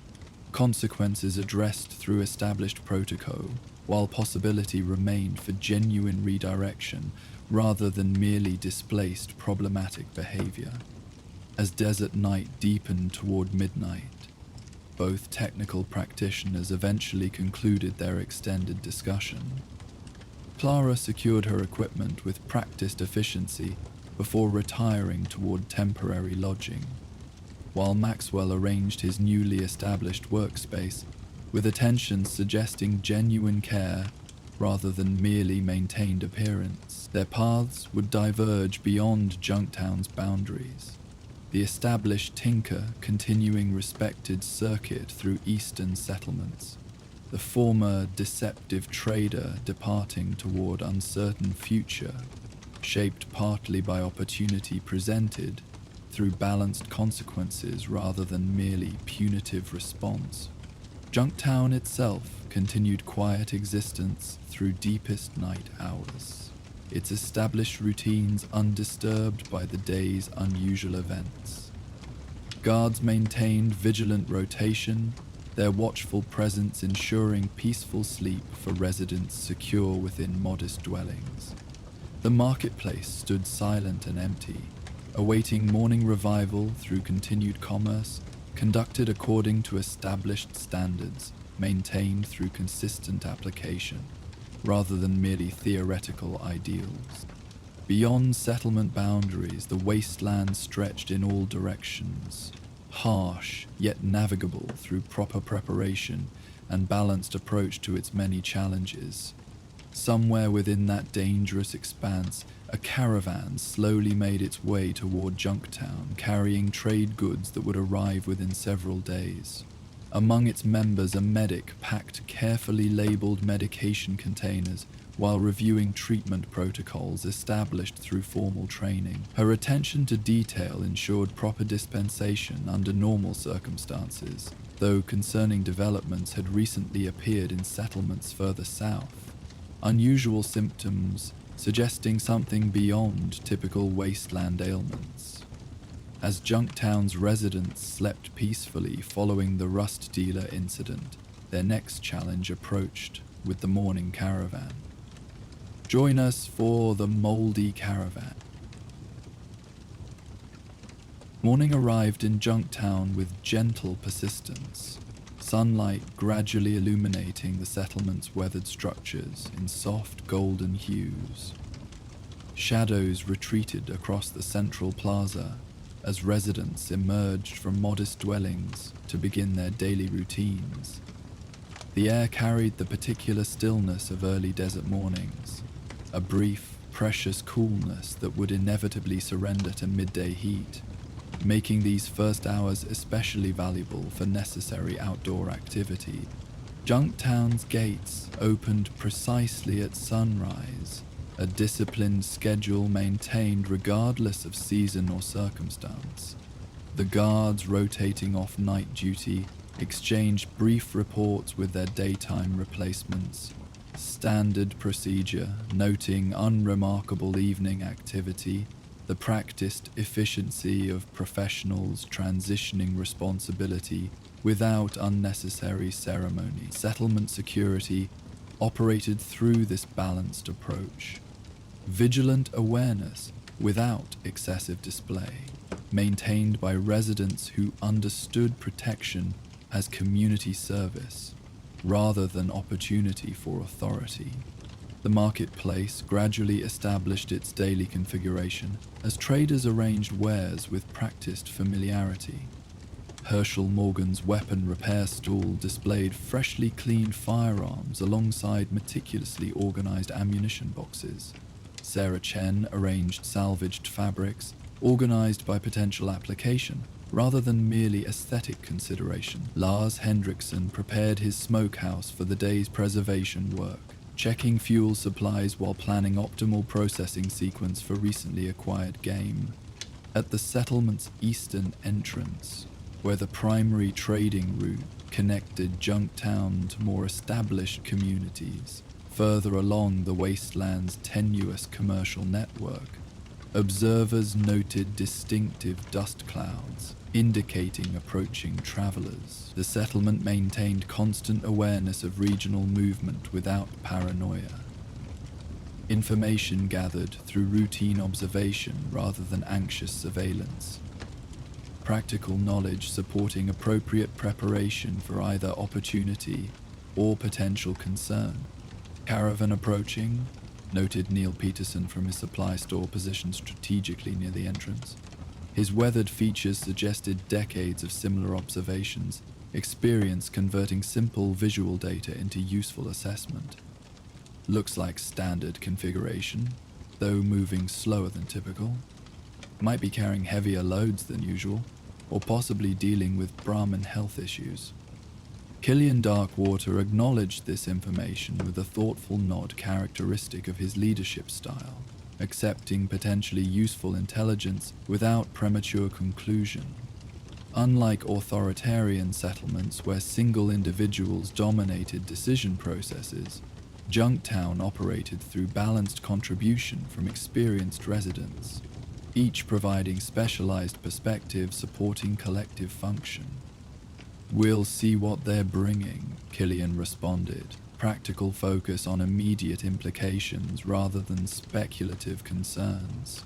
Consequences addressed through established protocol, while possibility remained for genuine redirection rather than merely displaced problematic behavior. As desert night deepened toward midnight, both technical practitioners eventually concluded their extended discussion. Clara secured her equipment with practiced efficiency before retiring toward temporary lodging, while Maxwell arranged his newly established workspace with attentions suggesting genuine care rather than merely maintained appearance. Their paths would diverge beyond Junktown's boundaries, the established tinker continuing respected circuit through eastern settlements, the former deceptive trader departing toward uncertain future, shaped partly by opportunity presented through balanced consequences rather than merely punitive response. Junktown itself continued quiet existence through deepest night hours, its established routines undisturbed by the day's unusual events. Guards maintained vigilant rotation, their watchful presence ensuring peaceful sleep for residents secure within modest dwellings. The marketplace stood silent and empty, awaiting morning revival through continued commerce, conducted according to established standards, maintained through consistent application, rather than merely theoretical ideals. Beyond settlement boundaries, the wasteland stretched in all directions, harsh yet navigable through proper preparation and balanced approach to its many challenges. Somewhere within that dangerous expanse, a caravan slowly made its way toward Junktown, carrying trade goods that would arrive within several days. Among its members, a medic packed carefully labeled medication containers while reviewing treatment protocols established through formal training. Her attention to detail ensured proper dispensation under normal circumstances, though concerning developments had recently appeared in settlements further south. Unusual symptoms suggesting something beyond typical wasteland ailments. As Junktown's residents slept peacefully following the rust dealer incident, their next challenge approached with the morning caravan. Join us for the moldy caravan. Morning arrived in Junktown with gentle persistence, sunlight gradually illuminating the settlement's weathered structures in soft golden hues. Shadows retreated across the central plaza as residents emerged from modest dwellings to begin their daily routines. The air carried the particular stillness of early desert mornings, a brief, precious coolness that would inevitably surrender to midday heat, making these first hours especially valuable for necessary outdoor activity. Junktown's gates opened precisely at sunrise, a disciplined schedule maintained regardless of season or circumstance. The guards rotating off night duty exchanged brief reports with their daytime replacements, standard procedure noting unremarkable evening activity, the practiced efficiency of professionals transitioning responsibility without unnecessary ceremony. Settlement security operated through this balanced approach. Vigilant awareness without excessive display, maintained by residents who understood protection as community service rather than opportunity for authority. The marketplace gradually established its daily configuration as traders arranged wares with practiced familiarity. Herschel Morgan's weapon repair stall displayed freshly cleaned firearms alongside meticulously organized ammunition boxes. Sarah Chen arranged salvaged fabrics, organized by potential application, Rather than merely aesthetic consideration, Lars Hendrickson prepared his smokehouse for the day's preservation work, checking fuel supplies while planning optimal processing sequence for recently acquired game. At the settlement's eastern entrance, where the primary trading route connected Junktown to more established communities, further along the Wasteland's tenuous commercial network, observers noted distinctive dust clouds, indicating approaching travelers. The settlement maintained constant awareness of regional movement without paranoia. Information gathered through routine observation rather than anxious surveillance. Practical knowledge supporting appropriate preparation for either opportunity or potential concern. Caravan approaching, noted Neil Peterson from his supply store positioned strategically near the entrance. His weathered features suggested decades of similar observations, experience converting simple visual data into useful assessment. Looks like standard configuration, though moving slower than typical. Might be carrying heavier loads than usual, or possibly dealing with Brahmin health issues. Killian Darkwater acknowledged this information with a thoughtful nod characteristic of his leadership style, accepting potentially useful intelligence without premature conclusion. Unlike authoritarian settlements where single individuals dominated decision processes, Junktown operated through balanced contribution from experienced residents, each providing specialized perspectives supporting collective function. "We'll see what they're bringing," Killian responded, practical focus on immediate implications rather than speculative concerns.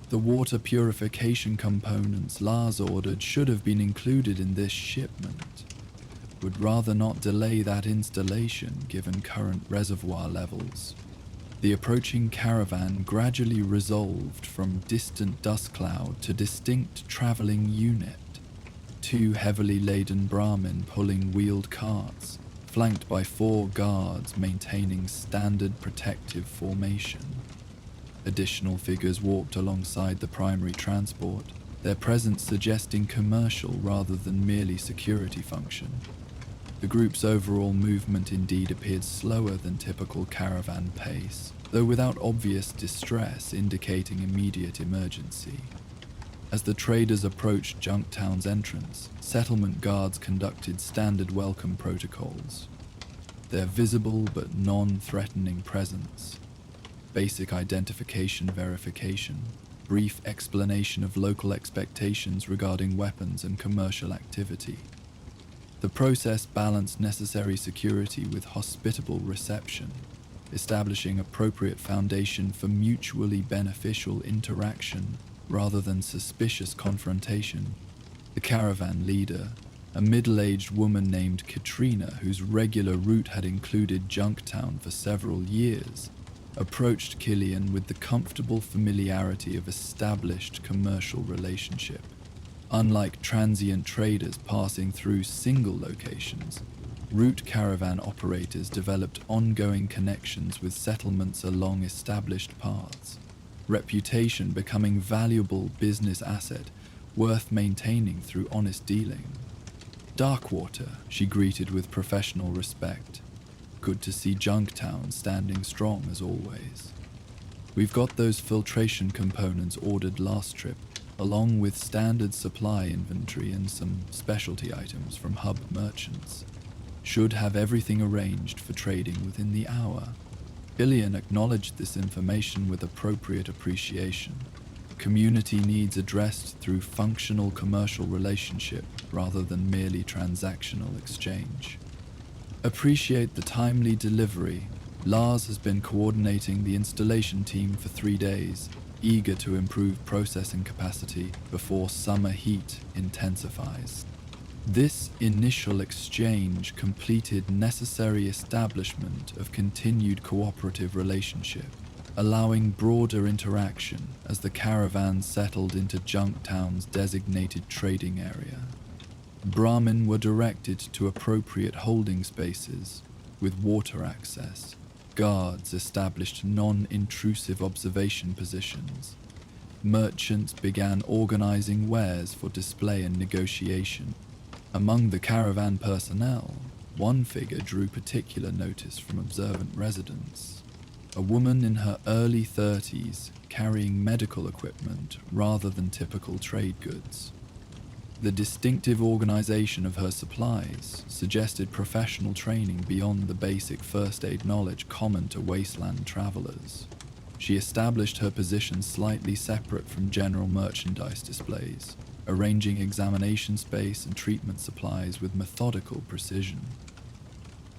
The water purification components Lars ordered should have been included in this shipment. Would rather not delay that installation given current reservoir levels. The approaching caravan gradually resolved from distant dust cloud to distinct traveling unit. Two heavily laden Brahmin pulling wheeled carts, flanked by 4 guards maintaining standard protective formation. Additional figures walked alongside the primary transport, their presence suggesting commercial rather than merely security function. The group's overall movement indeed appeared slower than typical caravan pace, though without obvious distress indicating immediate emergency. As the traders approached Junktown's entrance, settlement guards conducted standard welcome protocols. Their visible but non-threatening presence, basic identification verification, brief explanation of local expectations regarding weapons and commercial activity. The process balanced necessary security with hospitable reception, establishing appropriate foundation for mutually beneficial interaction rather than suspicious confrontation. The caravan leader, a middle-aged woman named Katrina, whose regular route had included Junktown for several years, approached Killian with the comfortable familiarity of established commercial relationship. Unlike transient traders passing through single locations, route caravan operators developed ongoing connections with settlements along established paths, reputation becoming valuable business asset worth maintaining through honest dealing. "Darkwater," she greeted with professional respect. "Good to see Junktown standing strong as always. We've got those filtration components ordered last trip, along with standard supply inventory and some specialty items from hub merchants. Should have everything arranged for trading within the hour." Killian acknowledged this information with appropriate appreciation. Community needs addressed through functional commercial relationship rather than merely transactional exchange. "Appreciate the timely delivery. Lars has been coordinating the installation team for 3 days, eager to improve processing capacity before summer heat intensifies." This initial exchange completed necessary establishment of continued cooperative relationship, allowing broader interaction as the caravan settled into Junktown's designated trading area. Brahmin were directed to appropriate holding spaces with water access. Guards established non-intrusive observation positions. merchants began organizing wares for display and negotiation. Among the caravan personnel, one figure drew particular notice from observant residents. A woman in her early 30s carrying medical equipment rather than typical trade goods. The distinctive organization of her supplies suggested professional training beyond the basic first aid knowledge common to wasteland travelers. She established her position slightly separate from general merchandise displays, arranging examination space and treatment supplies with methodical precision.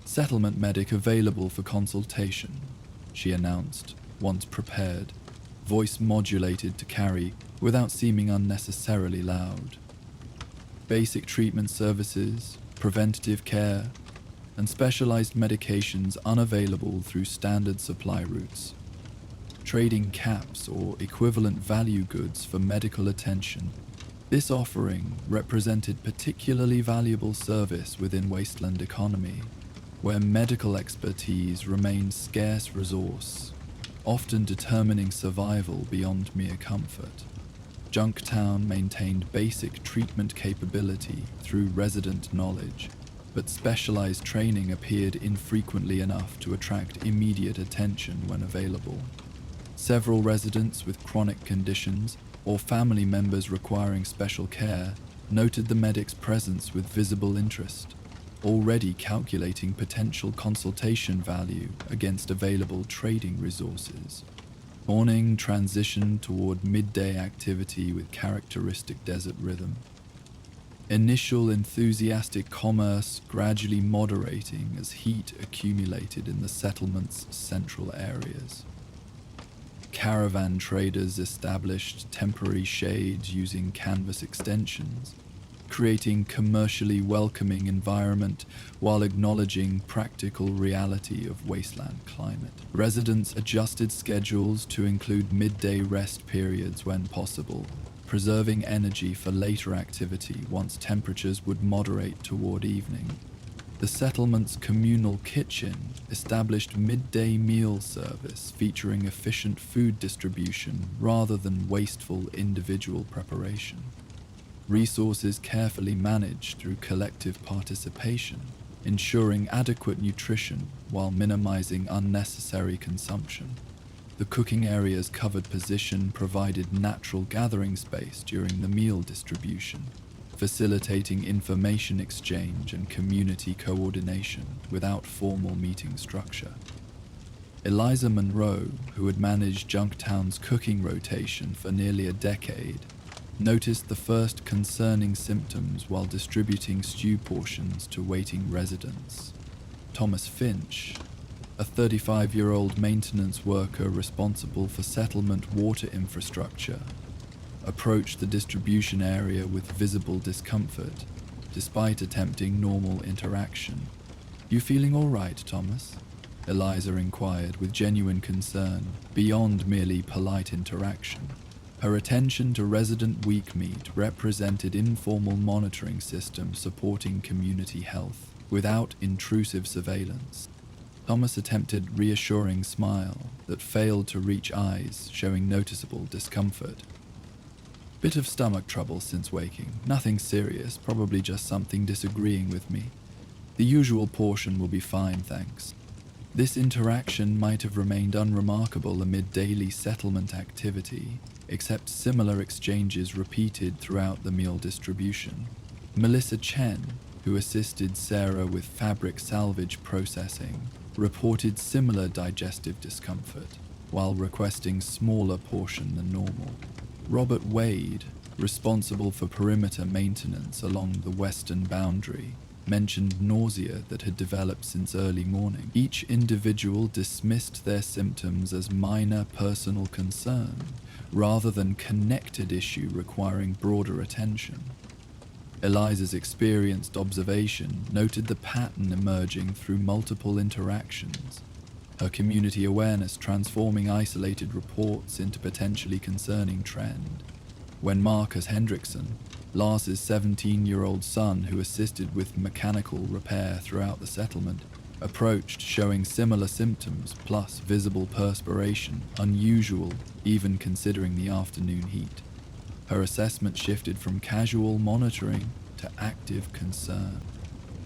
"Settlement medic available for consultation," she announced, once prepared, voice modulated to carry without seeming unnecessarily loud. Basic treatment services, preventative care, and specialized medications unavailable through standard supply routes. Trading caps or equivalent value goods for medical attention. This offering represented particularly valuable service within Wasteland economy, where medical expertise remains scarce resource, often determining survival beyond mere comfort. Junktown maintained basic treatment capability through resident knowledge, but specialized training appeared infrequently enough to attract immediate attention when available. Several residents with chronic conditions or family members requiring special care noted the medic's presence with visible interest, already calculating potential consultation value against available trading resources. Morning transitioned toward midday activity with characteristic desert rhythm. Initial enthusiastic commerce gradually moderating as heat accumulated in the settlement's central areas. Caravan traders established temporary shades using canvas extensions, creating commercially welcoming environment while acknowledging practical reality of wasteland climate. Residents adjusted schedules to include midday rest periods when possible, preserving energy for later activity once temperatures would moderate toward evening. The settlement's communal kitchen established midday meal service featuring efficient food distribution rather than wasteful individual preparation. Resources carefully managed through collective participation, ensuring adequate nutrition while minimizing unnecessary consumption. The cooking area's covered position provided natural gathering space during the meal distribution, facilitating information exchange and community coordination without formal meeting structure. Eliza Monroe, who had managed Junktown's cooking rotation for nearly a decade, noticed the first concerning symptoms while distributing stew portions to waiting residents. Thomas Finch, a 35-year-old maintenance worker responsible for settlement water infrastructure, approached the distribution area with visible discomfort, despite attempting normal interaction. "You feeling all right, Thomas?" Eliza inquired with genuine concern, beyond merely polite interaction. Her attention to resident weak meat represented informal monitoring system supporting community health, without intrusive surveillance. Thomas attempted reassuring smile that failed to reach eyes, showing noticeable discomfort. "Bit of stomach trouble since waking. Nothing serious, probably just something disagreeing with me. The usual portion will be fine, thanks." This interaction might have remained unremarkable amid daily settlement activity, except similar exchanges repeated throughout the meal distribution. Melissa Chen, who assisted Sarah with fabric salvage processing, reported similar digestive discomfort, while requesting smaller portion than normal. Robert Wade, responsible for perimeter maintenance along the western boundary, mentioned nausea that had developed since early morning. Each individual dismissed their symptoms as minor personal concern, rather than connected issue requiring broader attention. Eliza's experienced observation noted the pattern emerging through multiple interactions, her community awareness transforming isolated reports into potentially concerning trend. When Marcus Hendrickson, Lars's 17-year-old son who assisted with mechanical repair throughout the settlement, approached showing similar symptoms plus visible perspiration, unusual even considering the afternoon heat. Her assessment shifted from casual monitoring to active concern.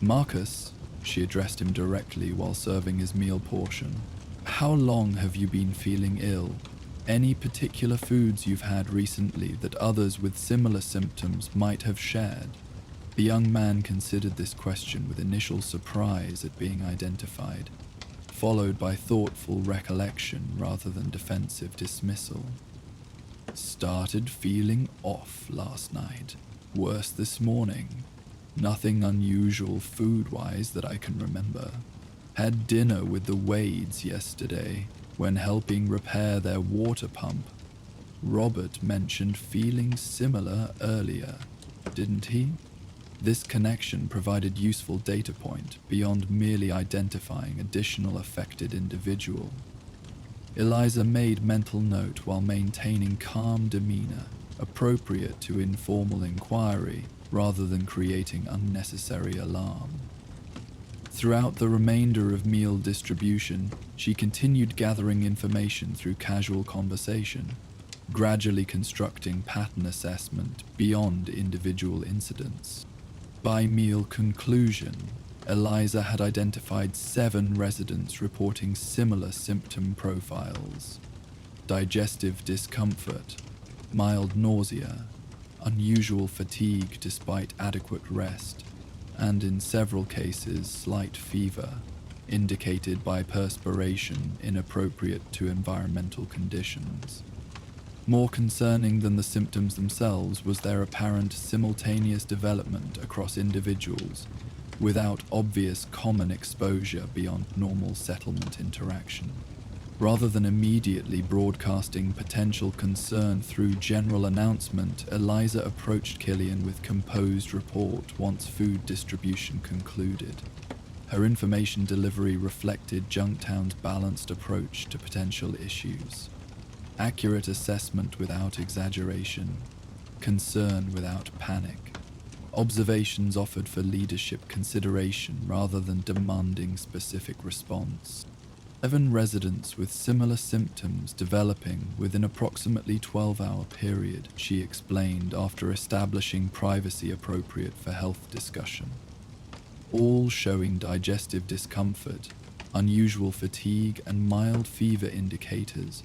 "Marcus," she addressed him directly while serving his meal portion, "how long have you been feeling ill? Any particular foods you've had recently that others with similar symptoms might have shared?" The young man considered this question with initial surprise at being identified, followed by thoughtful recollection rather than defensive dismissal. "Started feeling off last night. Worse this morning. Nothing unusual food-wise that I can remember. Had dinner with the Wades yesterday when helping repair their water pump. Robert mentioned feeling similar earlier, didn't he?" This connection provided useful data point beyond merely identifying additional affected individual. Eliza made mental note while maintaining calm demeanor, appropriate to informal inquiry rather than creating unnecessary alarm. Throughout the remainder of meal distribution, she continued gathering information through casual conversation, gradually constructing pattern assessment beyond individual incidents. By meal conclusion, Eliza had identified 7 residents reporting similar symptom profiles: digestive discomfort, mild nausea, unusual fatigue despite adequate rest, and in several cases slight fever, indicated by perspiration inappropriate to environmental conditions. More concerning than the symptoms themselves was their apparent simultaneous development across individuals without obvious common exposure beyond normal settlement interaction. Rather than immediately broadcasting potential concern through general announcement, Eliza approached Killian with composed report once food distribution concluded. Her information delivery reflected Junktown's balanced approach to potential issues. Accurate assessment without exaggeration, concern without panic, observations offered for leadership consideration rather than demanding specific response. 7 residents with similar symptoms developing within approximately 12-hour period, she explained after establishing privacy appropriate for health discussion. All showing digestive discomfort, unusual fatigue, and mild fever indicators.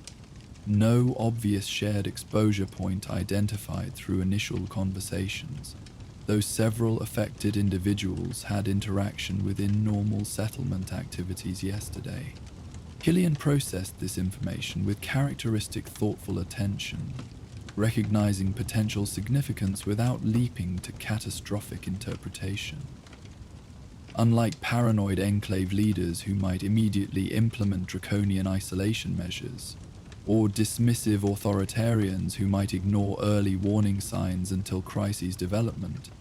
No obvious shared exposure point identified through initial conversations, though several affected individuals had interaction within normal settlement activities yesterday. Killian processed this information with characteristic thoughtful attention, recognizing potential significance without leaping to catastrophic interpretation. Unlike paranoid enclave leaders who might immediately implement draconian isolation measures, or dismissive authoritarians who might ignore early warning signs until crises development,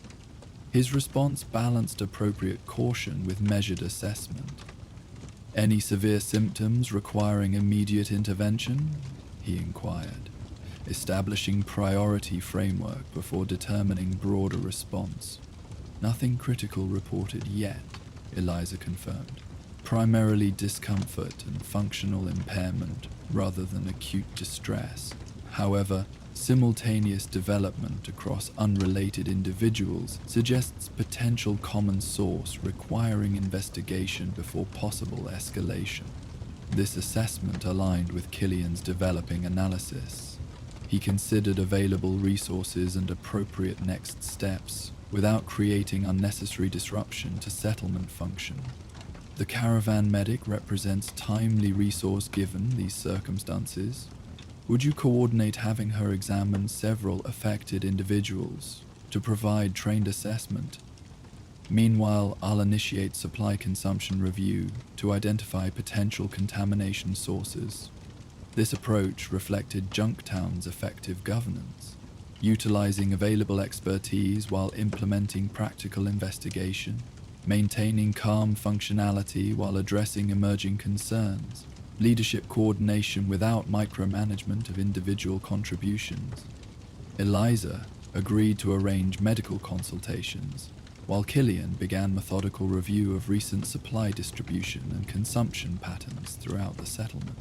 his response balanced appropriate caution with measured assessment. "Any severe symptoms requiring immediate intervention?" he inquired, establishing priority framework before determining broader response. "Nothing critical reported yet," Eliza confirmed. "Primarily discomfort and functional impairment rather than acute distress. However, simultaneous development across unrelated individuals suggests potential common source requiring investigation before possible escalation." This assessment aligned with Killian's developing analysis. He considered available resources and appropriate next steps without creating unnecessary disruption to settlement function. The caravan medic represents timely resource given these circumstances. Would you coordinate having her examine several affected individuals to provide trained assessment? Meanwhile, I'll initiate supply consumption review to identify potential contamination sources. This approach reflected Junktown's effective governance, utilizing available expertise while implementing practical investigation, maintaining calm functionality while addressing emerging concerns, leadership coordination without micromanagement of individual contributions. Eliza agreed to arrange medical consultations while Killian began methodical review of recent supply distribution and consumption patterns throughout the settlement.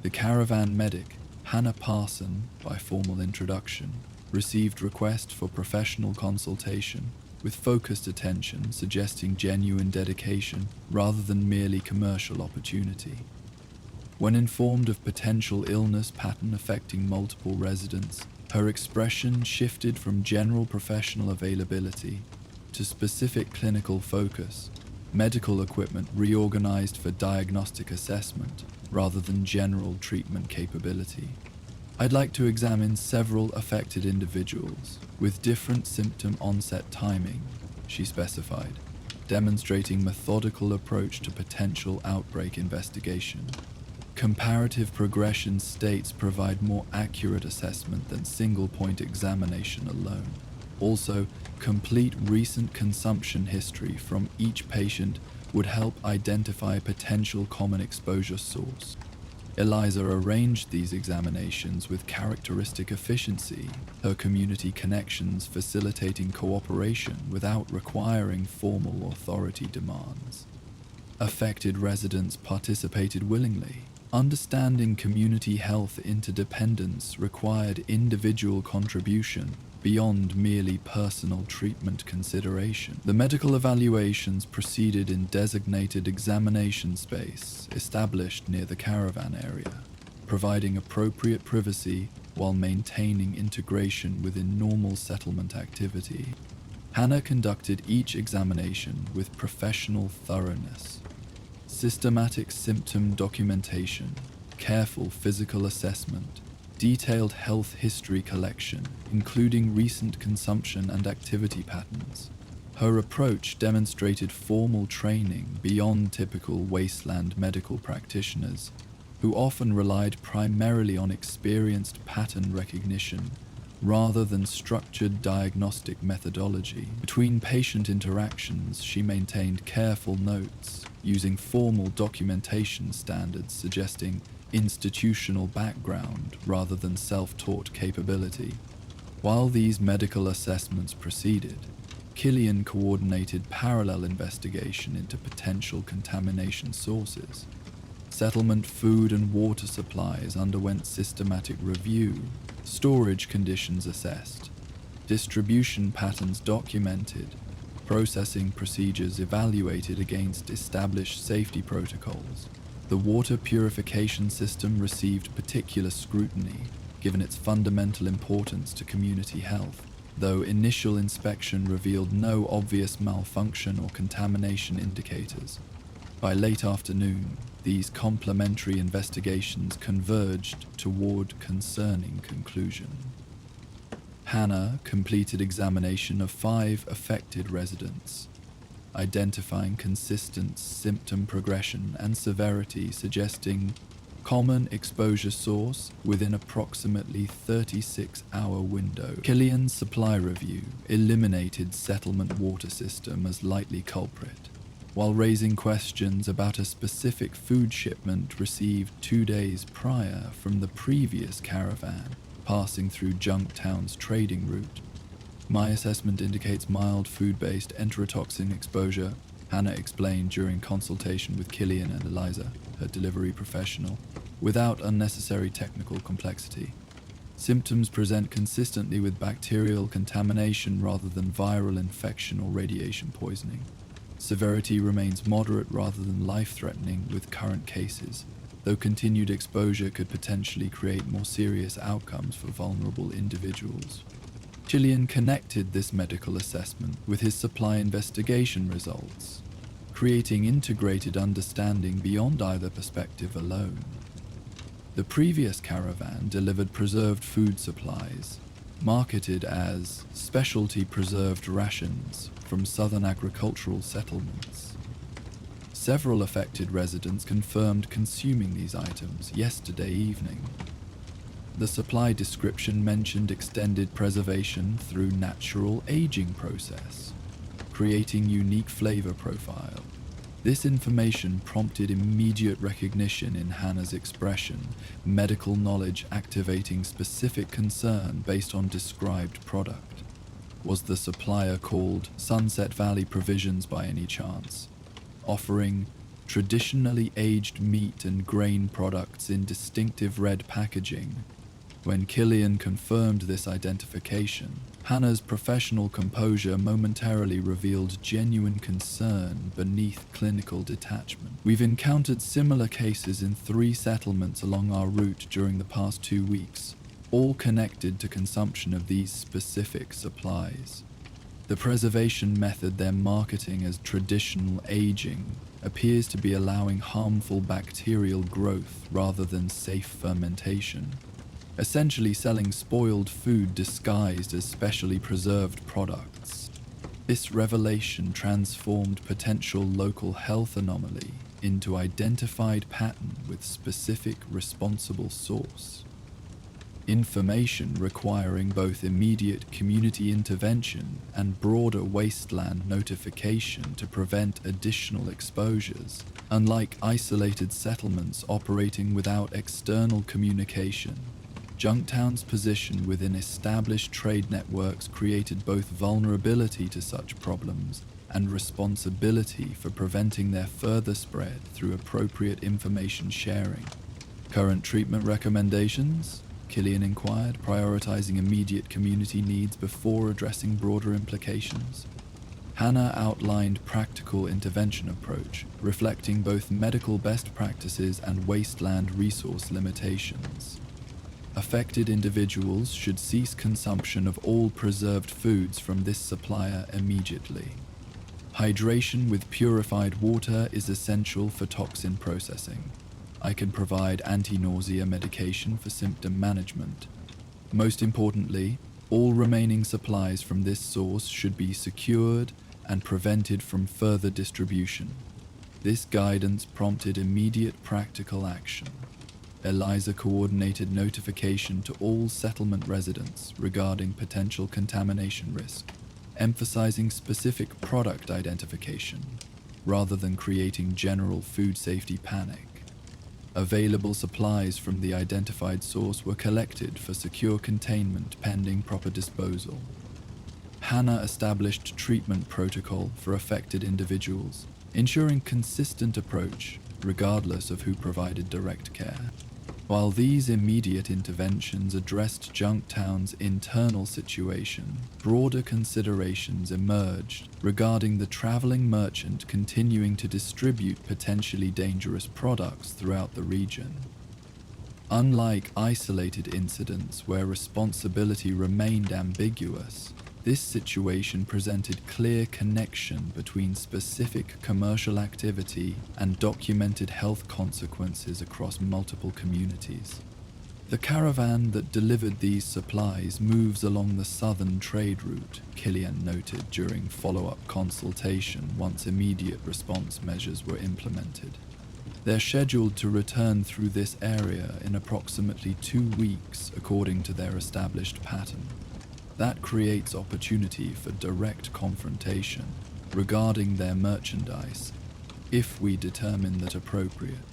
The caravan medic, Hannah Parson, by formal introduction, received request for professional consultation with focused attention suggesting genuine dedication rather than merely commercial opportunity. When informed of potential illness pattern affecting multiple residents, her expression shifted from general professional availability to specific clinical focus, medical equipment reorganized for diagnostic assessment rather than general treatment capability. I'd like to examine several affected individuals with different symptom onset timing, she specified, demonstrating methodical approach to potential outbreak investigation. Comparative progression states provide more accurate assessment than single-point examination alone. Also, complete recent consumption history from each patient would help identify potential common exposure source. Eliza arranged these examinations with characteristic efficiency, her community connections facilitating cooperation without requiring formal authority demands. Affected residents participated willingly. Understanding community health interdependence required individual contribution beyond merely personal treatment consideration. The medical evaluations proceeded in designated examination space established near the caravan area, providing appropriate privacy while maintaining integration within normal settlement activity. Hannah conducted each examination with professional thoroughness. Systematic symptom documentation, careful physical assessment, detailed health history collection, including recent consumption and activity patterns. Her approach demonstrated formal training beyond typical Wasteland medical practitioners, who often relied primarily on experienced pattern recognition rather than structured diagnostic methodology. Between patient interactions, she maintained careful notes, using formal documentation standards suggesting institutional background rather than self-taught capability. While these medical assessments proceeded, Killian coordinated parallel investigation into potential contamination sources. Settlement food and water supplies underwent systematic review, storage conditions assessed, distribution patterns documented, processing procedures evaluated against established safety protocols. The water purification system received particular scrutiny, given its fundamental importance to community health, though initial inspection revealed no obvious malfunction or contamination indicators. By late afternoon, these complementary investigations converged toward concerning conclusion. Hannah completed examination of 5 affected residents, identifying consistent symptom progression and severity suggesting common exposure source within approximately 36-hour window. Killian's supply review eliminated settlement water system as likely culprit, while raising questions about a specific food shipment received 2 days prior from the previous caravan passing through Junktown's trading route. My assessment indicates mild food-based enterotoxin exposure, Hannah explained during consultation with Killian and Eliza, her delivery professional, without unnecessary technical complexity. Symptoms present consistently with bacterial contamination rather than viral infection or radiation poisoning. Severity remains moderate rather than life-threatening with current cases, though continued exposure could potentially create more serious outcomes for vulnerable individuals. Killian connected this medical assessment with his supply investigation results, creating integrated understanding beyond either perspective alone. The previous caravan delivered preserved food supplies, marketed as specialty preserved rations from southern agricultural settlements. Several affected residents confirmed consuming these items yesterday evening. The supply description mentioned extended preservation through natural aging process, creating unique flavor profile. This information prompted immediate recognition in Hannah's expression, medical knowledge activating specific concern based on described product. Was the supplier called Sunset Valley Provisions by any chance, offering traditionally aged meat and grain products in distinctive red packaging? When Killian confirmed this identification, Hannah's professional composure momentarily revealed genuine concern beneath clinical detachment. We've encountered similar cases in 3 settlements along our route during the past 2 weeks, all connected to consumption of these specific supplies. The preservation method they're marketing as traditional aging appears to be allowing harmful bacterial growth rather than safe fermentation, essentially selling spoiled food disguised as specially preserved products. This revelation transformed potential local health anomaly into identified pattern with specific responsible source. Information requiring both immediate community intervention and broader wasteland notification to prevent additional exposures, unlike isolated settlements operating without external communication. Junktown's position within established trade networks created both vulnerability to such problems and responsibility for preventing their further spread through appropriate information sharing. Current treatment recommendations? Killian inquired, prioritizing immediate community needs before addressing broader implications. Hannah outlined practical intervention approach, reflecting both medical best practices and wasteland resource limitations. Affected individuals should cease consumption of all preserved foods from this supplier immediately. Hydration with purified water is essential for toxin processing. I can provide anti-nausea medication for symptom management. Most importantly, all remaining supplies from this source should be secured and prevented from further distribution. This guidance prompted immediate practical action. Eliza coordinated notification to all settlement residents regarding potential contamination risk, emphasizing specific product identification rather than creating general food safety panic. Available supplies from the identified source were collected for secure containment pending proper disposal. Hannah established treatment protocol for affected individuals, ensuring consistent approach regardless of who provided direct care. While these immediate interventions addressed Junktown's internal situation, broader considerations emerged regarding the traveling merchant continuing to distribute potentially dangerous products throughout the region. Unlike isolated incidents where responsibility remained ambiguous, this situation presented clear connection between specific commercial activity and documented health consequences across multiple communities. The caravan that delivered these supplies moves along the southern trade route, Killian noted during follow-up consultation once immediate response measures were implemented. They're scheduled to return through this area in approximately 2 weeks according to their established pattern. That creates opportunity for direct confrontation regarding their merchandise, if we determine that appropriate.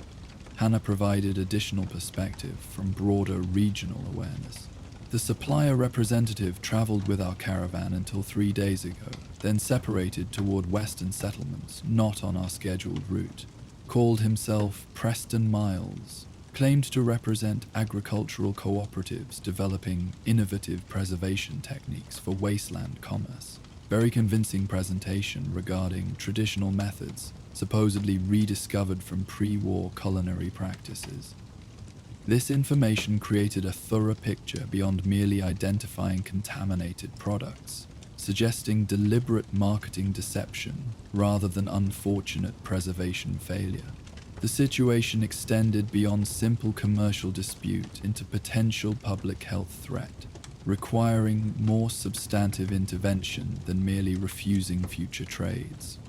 Hannah provided additional perspective from broader regional awareness. The supplier representative traveled with our caravan until 3 days ago, then separated toward western settlements not on our scheduled route. Called himself Preston Miles. Claimed to represent agricultural cooperatives developing innovative preservation techniques for wasteland commerce. Very convincing presentation regarding traditional methods supposedly rediscovered from pre-war culinary practices. This information created a thorough picture beyond merely identifying contaminated products, suggesting deliberate marketing deception rather than unfortunate preservation failure. The situation extended beyond simple commercial dispute into potential public health threat, requiring more substantive intervention than merely refusing future trades.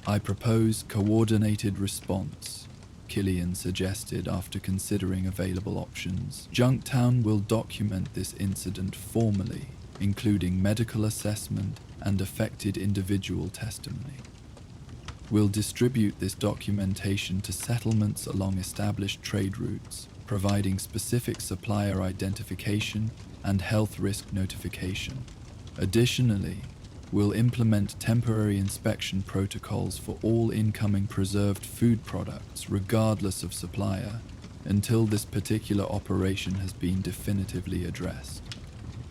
I propose coordinated response, Killian suggested after considering available options. Junktown will document this incident formally, including medical assessment and affected individual testimony. We'll distribute this documentation to settlements along established trade routes, providing specific supplier identification and health risk notification. Additionally, we'll implement temporary inspection protocols for all incoming preserved food products, regardless of supplier, until this particular operation has been definitively addressed.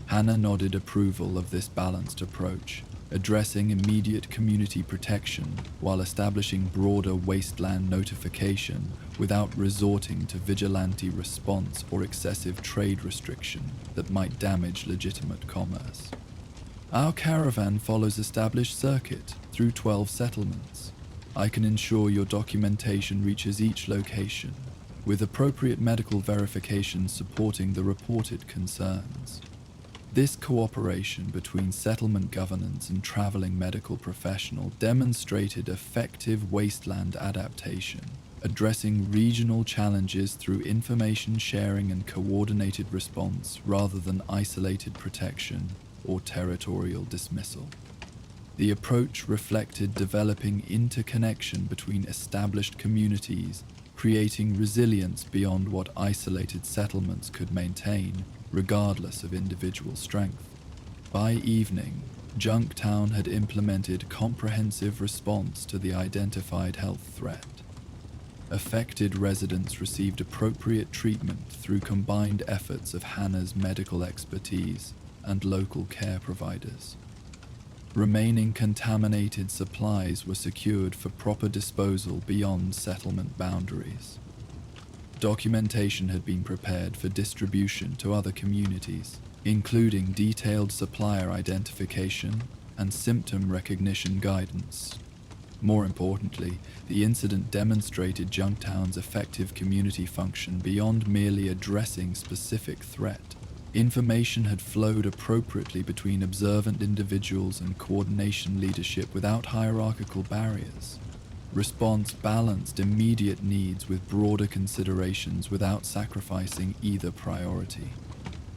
Hannah nodded approval of this balanced approach, addressing immediate community protection while establishing broader wasteland notification without resorting to vigilante response or excessive trade restriction that might damage legitimate commerce. Our caravan follows established circuit through 12 settlements. I can ensure your documentation reaches each location, with appropriate medical verification supporting the reported concerns. This cooperation between settlement governance and traveling medical professional demonstrated effective wasteland adaptation, addressing regional challenges through information sharing and coordinated response rather than isolated protection or territorial dismissal. The approach reflected developing interconnection between established communities, creating resilience beyond what isolated settlements could maintain, regardless of individual strength. By evening, Junktown had implemented comprehensive response to the identified health threat. Affected residents received appropriate treatment through combined efforts of Hannah's medical expertise and local care providers. Remaining contaminated supplies were secured for proper disposal beyond settlement boundaries. Documentation had been prepared for distribution to other communities, including detailed supplier identification and symptom recognition guidance. More importantly, the incident demonstrated Junktown's effective community function beyond merely addressing specific threat. Information had flowed appropriately between observant individuals and coordination leadership without hierarchical barriers. Response balanced immediate needs with broader considerations without sacrificing either priority.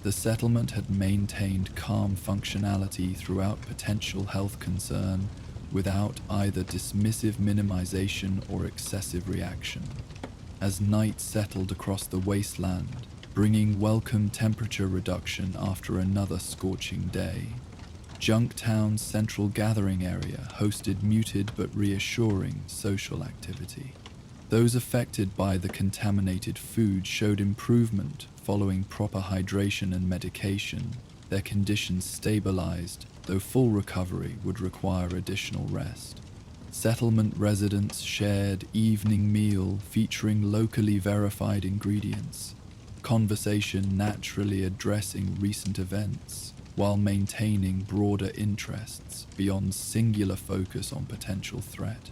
The settlement had maintained calm functionality throughout potential health concern without either dismissive minimization or excessive reaction. As night settled across the wasteland, bringing welcome temperature reduction after another scorching day, Junktown's central gathering area hosted muted but reassuring social activity. Those affected by the contaminated food showed improvement following proper hydration and medication. Their conditions stabilized, though full recovery would require additional rest. Settlement residents shared evening meal featuring locally verified ingredients, conversation naturally addressing recent events, while maintaining broader interests beyond singular focus on potential threat.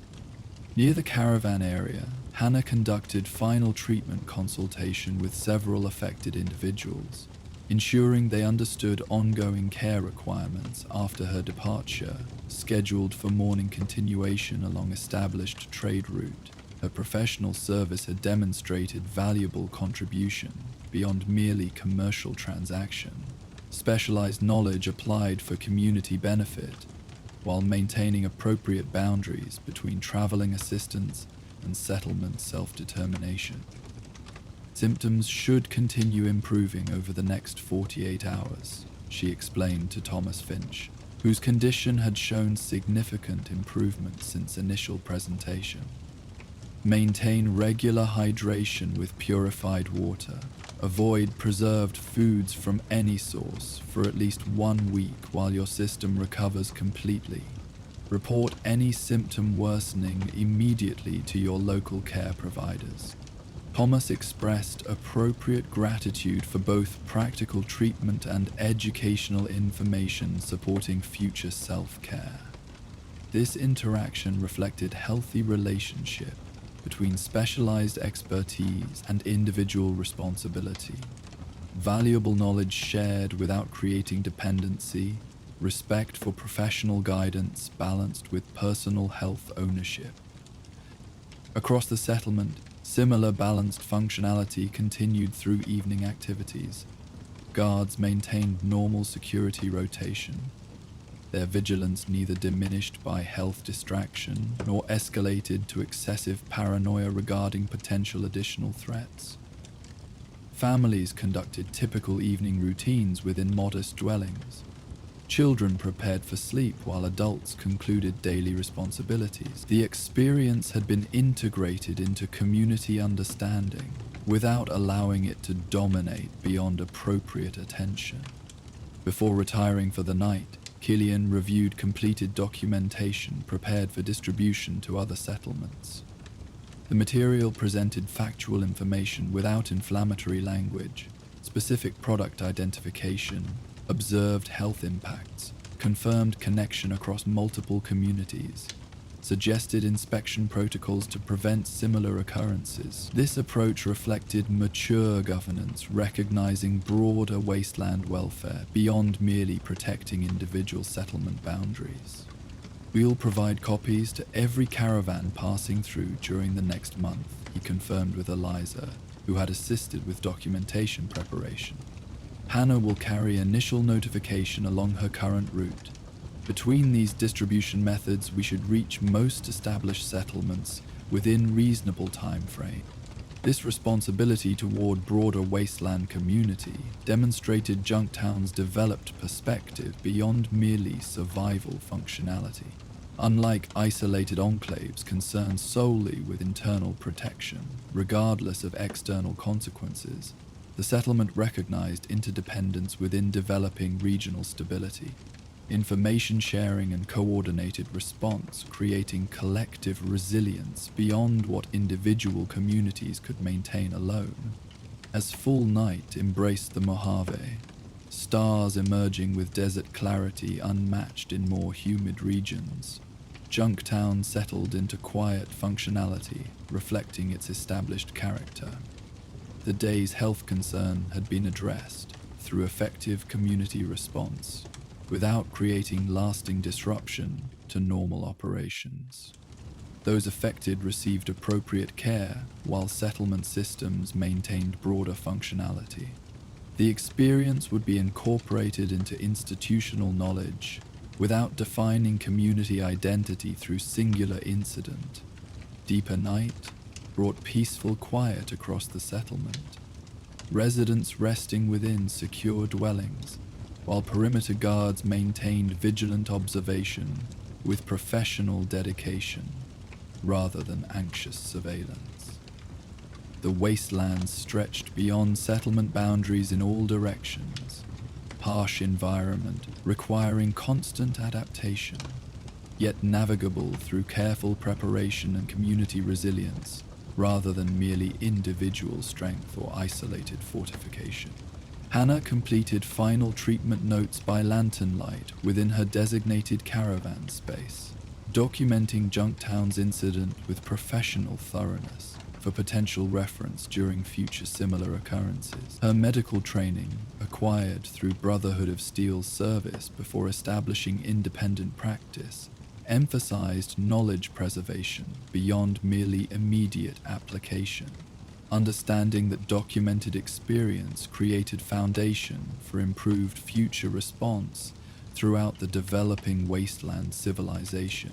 Near the caravan area, Hannah conducted final treatment consultation with several affected individuals, ensuring they understood ongoing care requirements after her departure, scheduled for morning continuation along established trade route. Her professional service had demonstrated valuable contribution beyond merely commercial transaction, specialized knowledge applied for community benefit, while maintaining appropriate boundaries between traveling assistance and settlement self-determination. Symptoms should continue improving over the next 48 hours, she explained to Thomas Finch, whose condition had shown significant improvement since initial presentation. Maintain regular hydration with purified water. Avoid preserved foods from any source for at least 1 week while your system recovers completely. Report any symptom worsening immediately to your local care providers. Thomas expressed appropriate gratitude for both practical treatment and educational information supporting future self-care. This interaction reflected healthy relationship between specialized expertise and individual responsibility. Valuable knowledge shared without creating dependency, respect for professional guidance balanced with personal health ownership. Across the settlement, similar balanced functionality continued through evening activities. Guards maintained normal security rotation, their vigilance neither diminished by health distraction nor escalated to excessive paranoia regarding potential additional threats. Families conducted typical evening routines within modest dwellings. Children prepared for sleep while adults concluded daily responsibilities. The experience had been integrated into community understanding without allowing it to dominate beyond appropriate attention. Before retiring for the night, Killian reviewed completed documentation prepared for distribution to other settlements. The material presented factual information without inflammatory language, specific product identification, observed health impacts, confirmed connection across multiple communities, suggested inspection protocols to prevent similar occurrences. This approach reflected mature governance, recognizing broader wasteland welfare beyond merely protecting individual settlement boundaries. We'll provide copies to every caravan passing through during the next month, he confirmed with Eliza, who had assisted with documentation preparation. Hannah will carry initial notification along her current route. Between these distribution methods, we should reach most established settlements within reasonable time frame. This responsibility toward broader wasteland community demonstrated Junktown's developed perspective beyond merely survival functionality. Unlike isolated enclaves concerned solely with internal protection, regardless of external consequences, the settlement recognized interdependence within developing regional stability, information sharing and coordinated response, creating collective resilience beyond what individual communities could maintain alone. As full night embraced the Mojave, stars emerging with desert clarity unmatched in more humid regions, Junktown settled into quiet functionality, reflecting its established character. The day's health concern had been addressed through effective community response, without creating lasting disruption to normal operations. Those affected received appropriate care, while settlement systems maintained broader functionality. The experience would be incorporated into institutional knowledge, without defining community identity through singular incident. Deeper night brought peaceful quiet across the settlement, residents resting within secure dwellings, while perimeter guards maintained vigilant observation with professional dedication rather than anxious surveillance. The wastelands stretched beyond settlement boundaries in all directions, harsh environment requiring constant adaptation, yet navigable through careful preparation and community resilience, rather than merely individual strength or isolated fortification. Hannah completed final treatment notes by lantern light within her designated caravan space, documenting Junktown's incident with professional thoroughness for potential reference during future similar occurrences. Her medical training, acquired through Brotherhood of Steel's service before establishing independent practice, emphasized knowledge preservation beyond merely immediate application, understanding that documented experience created foundation for improved future response throughout the developing wasteland civilization.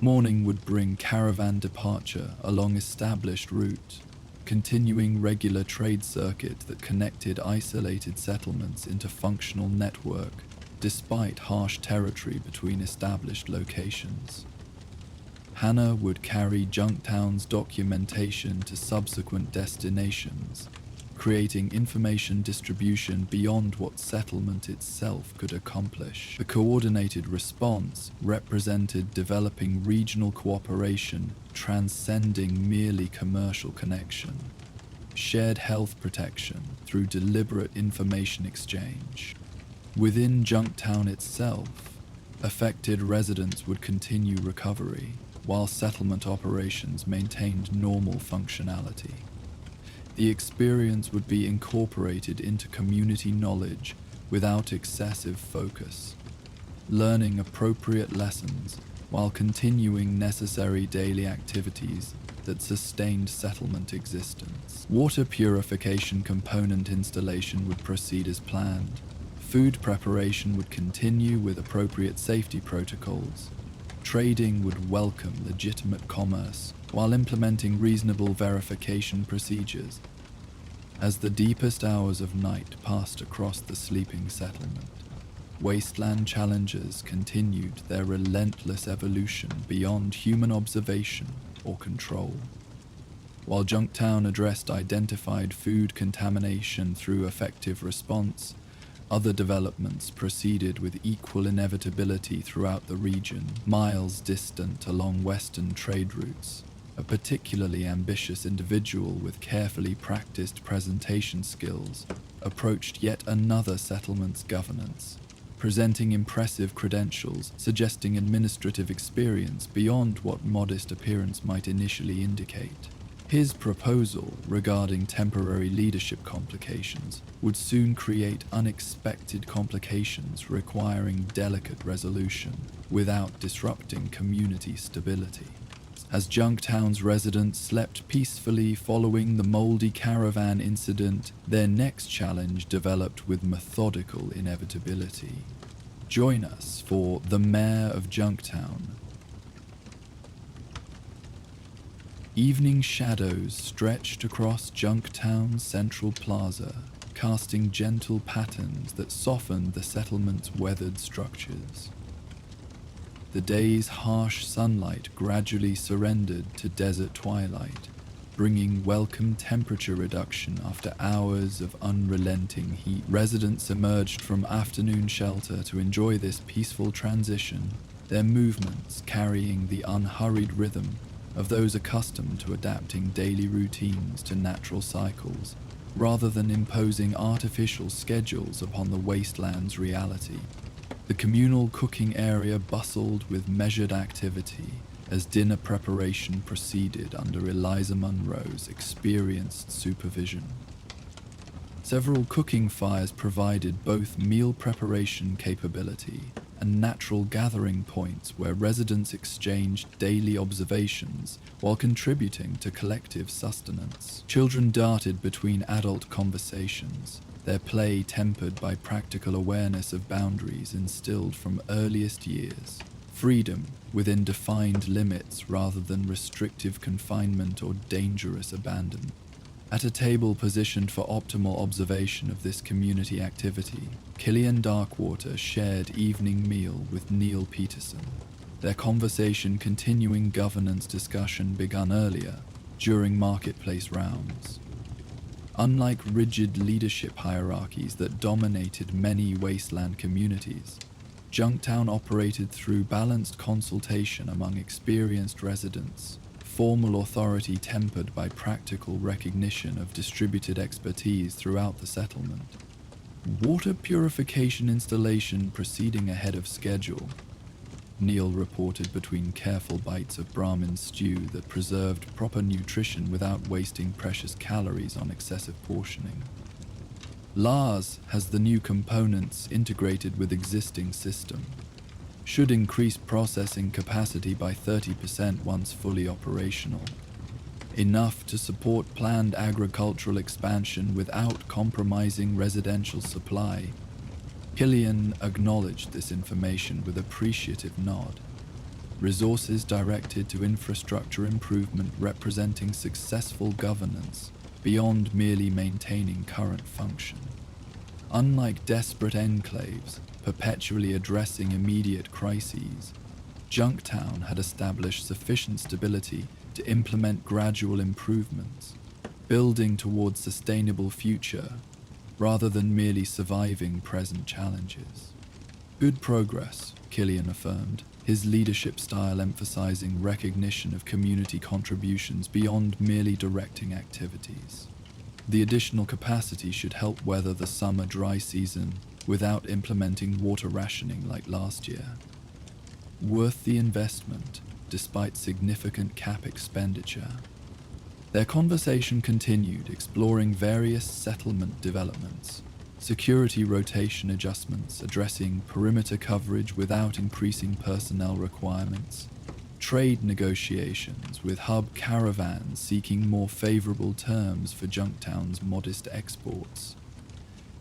Morning would bring caravan departure along established route, continuing regular trade circuit that connected isolated settlements into functional network despite harsh territory between established locations. Hannah would carry Junktown's documentation to subsequent destinations, creating information distribution beyond what settlement itself could accomplish. The coordinated response represented developing regional cooperation transcending merely commercial connection, shared health protection through deliberate information exchange. Within Junktown itself, affected residents would continue recovery, while settlement operations maintained normal functionality. The experience would be incorporated into community knowledge without excessive focus, learning appropriate lessons while continuing necessary daily activities that sustained settlement existence. Water purification component installation would proceed as planned. Food preparation would continue with appropriate safety protocols. Trading would welcome legitimate commerce while implementing reasonable verification procedures. As the deepest hours of night passed across the sleeping settlement, Wasteland challengers continued their relentless evolution beyond human observation or control. While Junktown addressed identified food contamination through effective response, other developments proceeded with equal inevitability throughout the region, miles distant along western trade routes. A particularly ambitious individual with carefully practiced presentation skills approached yet another settlement's governance, presenting impressive credentials suggesting administrative experience beyond what modest appearance might initially indicate. His proposal regarding temporary leadership complications would soon create unexpected complications requiring delicate resolution without disrupting community stability. As Junktown's residents slept peacefully following the moldy caravan incident, their next challenge developed with methodical inevitability. Join us for The Mayor of Junktown. Evening shadows stretched across Junktown's central plaza, casting gentle patterns that softened the settlement's weathered structures. The day's harsh sunlight gradually surrendered to desert twilight, bringing welcome temperature reduction after hours of unrelenting heat. Residents emerged from afternoon shelter to enjoy this peaceful transition, their movements carrying the unhurried rhythm of those accustomed to adapting daily routines to natural cycles, rather than imposing artificial schedules upon the wasteland's reality. The communal cooking area bustled with measured activity as dinner preparation proceeded under Eliza Munro's experienced supervision. Several cooking fires provided both meal preparation capability and natural gathering points where residents exchanged daily observations while contributing to collective sustenance. Children darted between adult conversations, their play tempered by practical awareness of boundaries instilled from earliest years. Freedom within defined limits rather than restrictive confinement or dangerous abandonment. At a table positioned for optimal observation of this community activity, Killian Darkwater shared evening meal with Neil Peterson. Their conversation continuing governance discussion begun earlier, during marketplace rounds. Unlike rigid leadership hierarchies that dominated many wasteland communities, Junktown operated through balanced consultation among experienced residents, formal authority tempered by practical recognition of distributed expertise throughout the settlement. Water purification installation proceeding ahead of schedule, Neil reported between careful bites of Brahmin stew that preserved proper nutrition without wasting precious calories on excessive portioning. Lars has the new components integrated with existing system. Should increase processing capacity by 30% once fully operational. Enough to support planned agricultural expansion without compromising residential supply. Killian acknowledged this information with appreciative nod. Resources directed to infrastructure improvement representing successful governance beyond merely maintaining current function. Unlike desperate enclaves, perpetually addressing immediate crises, Junktown had established sufficient stability to implement gradual improvements, building towards sustainable future rather than merely surviving present challenges. Good progress, Killian affirmed, his leadership style emphasizing recognition of community contributions beyond merely directing activities. The additional capacity should help weather the summer dry season without implementing water rationing like last year. Worth the investment, despite significant cap expenditure. Their conversation continued, exploring various settlement developments, security rotation adjustments addressing perimeter coverage without increasing personnel requirements, trade negotiations with hub caravans seeking more favorable terms for Junktown's modest exports,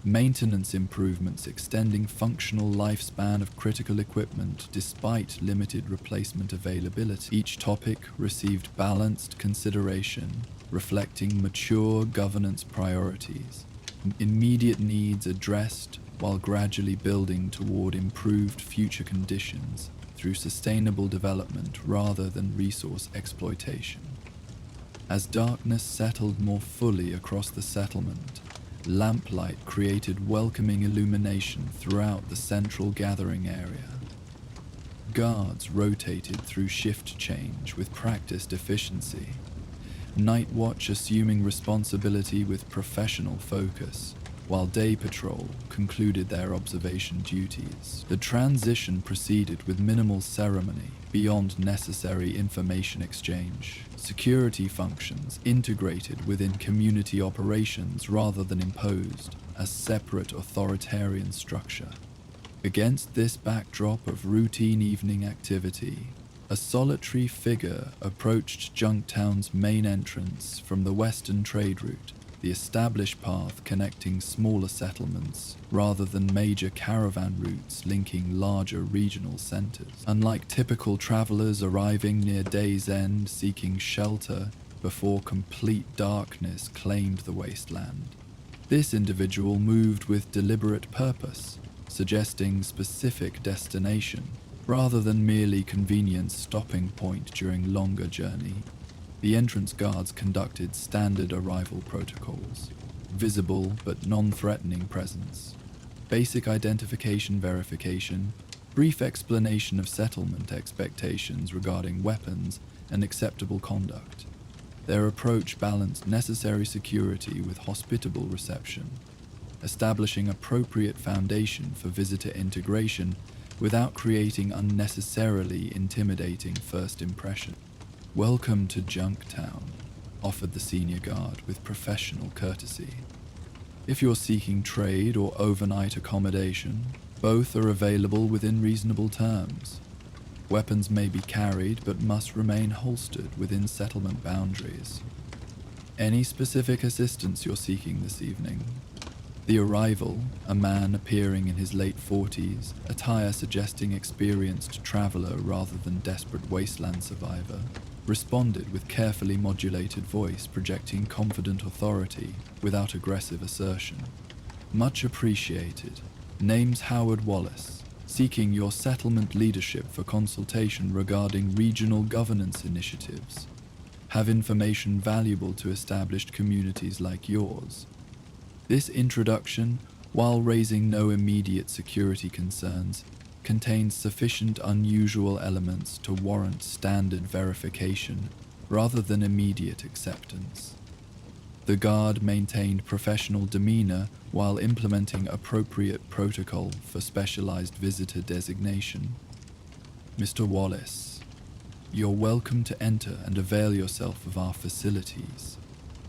maintenance improvements extending functional lifespan of critical equipment despite limited replacement availability. Each topic received balanced consideration, reflecting mature governance priorities, immediate needs addressed while gradually building toward improved future conditions through sustainable development rather than resource exploitation. As darkness settled more fully across the settlement, lamplight created welcoming illumination throughout the central gathering area. Guards rotated through shift change with practiced efficiency, night watch assuming responsibility with professional focus, while day patrol concluded their observation duties. The transition proceeded with minimal ceremony beyond necessary information exchange. Security functions integrated within community operations rather than imposed as separate authoritarian structure. Against this backdrop of routine evening activity, a solitary figure approached Junktown's main entrance from the western trade route, the established path connecting smaller settlements rather than major caravan routes linking larger regional centers. Unlike typical travelers arriving near day's end seeking shelter before complete darkness claimed the wasteland, this individual moved with deliberate purpose, suggesting specific destination rather than merely convenient stopping point during longer journey. The entrance guards conducted standard arrival protocols: visible but non-threatening presence, basic identification verification, brief explanation of settlement expectations regarding weapons and acceptable conduct. Their approach balanced necessary security with hospitable reception, establishing appropriate foundation for visitor integration without creating unnecessarily intimidating first impression. "Welcome to Junktown," offered the senior guard with professional courtesy. "If you're seeking trade or overnight accommodation, both are available within reasonable terms. Weapons may be carried but must remain holstered within settlement boundaries. Any specific assistance you're seeking this evening?" The arrival, a man appearing in his late 40s, attire suggesting experienced traveler rather than desperate wasteland survivor, responded with carefully modulated voice projecting confident authority without aggressive assertion. "Much appreciated. Name's Howard Wallace, seeking your settlement leadership for consultation regarding regional governance initiatives. Have information valuable to established communities like yours." This introduction, while raising no immediate security concerns, contains sufficient unusual elements to warrant standard verification rather than immediate acceptance. The guard maintained professional demeanor while implementing appropriate protocol for specialized visitor designation. "Mr. Wallace, you're welcome to enter and avail yourself of our facilities.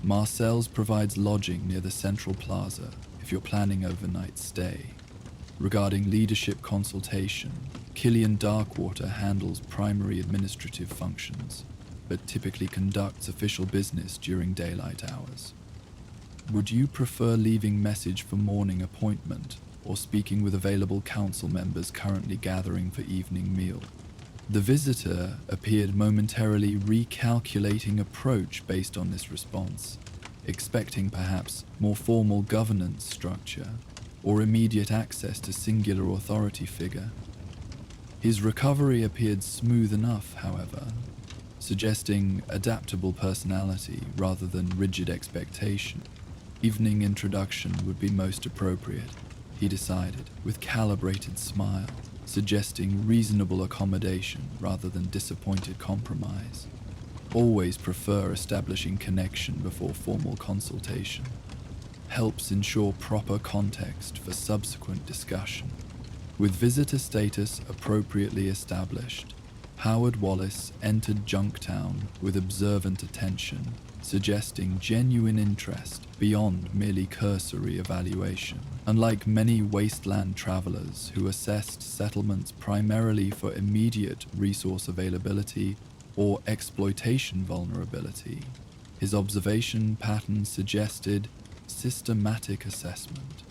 Marcel's provides lodging near the central plaza if you're planning overnight stay. Regarding leadership consultation, Killian Darkwater handles primary administrative functions, but typically conducts official business during daylight hours. Would you prefer leaving message for morning appointment or speaking with available council members currently gathering for evening meal?" The visitor appeared momentarily recalculating approach based on this response, expecting perhaps more formal governance structure or immediate access to singular authority figure. His recovery appeared smooth enough, however, suggesting adaptable personality rather than rigid expectation. Evening introduction would be most appropriate, he decided, with calibrated smile, suggesting reasonable accommodation rather than disappointed compromise. Always prefer establishing connection before formal consultation. Helps ensure proper context for subsequent discussion. With visitor status appropriately established, Howard Wallace entered Junktown with observant attention, suggesting genuine interest beyond merely cursory evaluation. Unlike many wasteland travelers who assessed settlements primarily for immediate resource availability or exploitation vulnerability, his observation pattern suggested systematic assessment,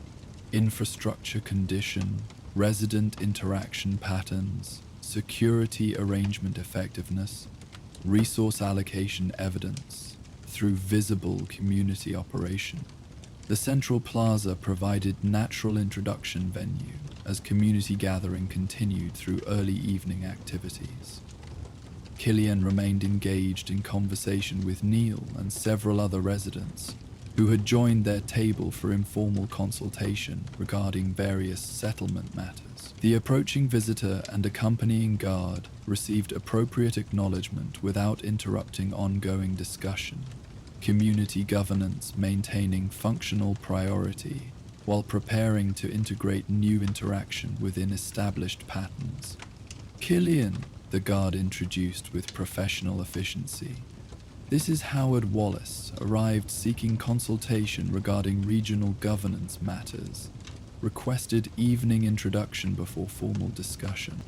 infrastructure condition, resident interaction patterns, security arrangement effectiveness, resource allocation evidence through visible community operation. The central plaza provided natural introduction venue as community gathering continued through early evening activities. Killian remained engaged in conversation with Neil and several other residents who had joined their table for informal consultation regarding various settlement matters. The approaching visitor and accompanying guard received appropriate acknowledgement without interrupting ongoing discussion, community governance maintaining functional priority while preparing to integrate new interaction within established patterns. Killian, the guard introduced with professional efficiency. This is Howard Wallace, arrived seeking consultation regarding regional governance matters. Requested evening introduction before formal discussion.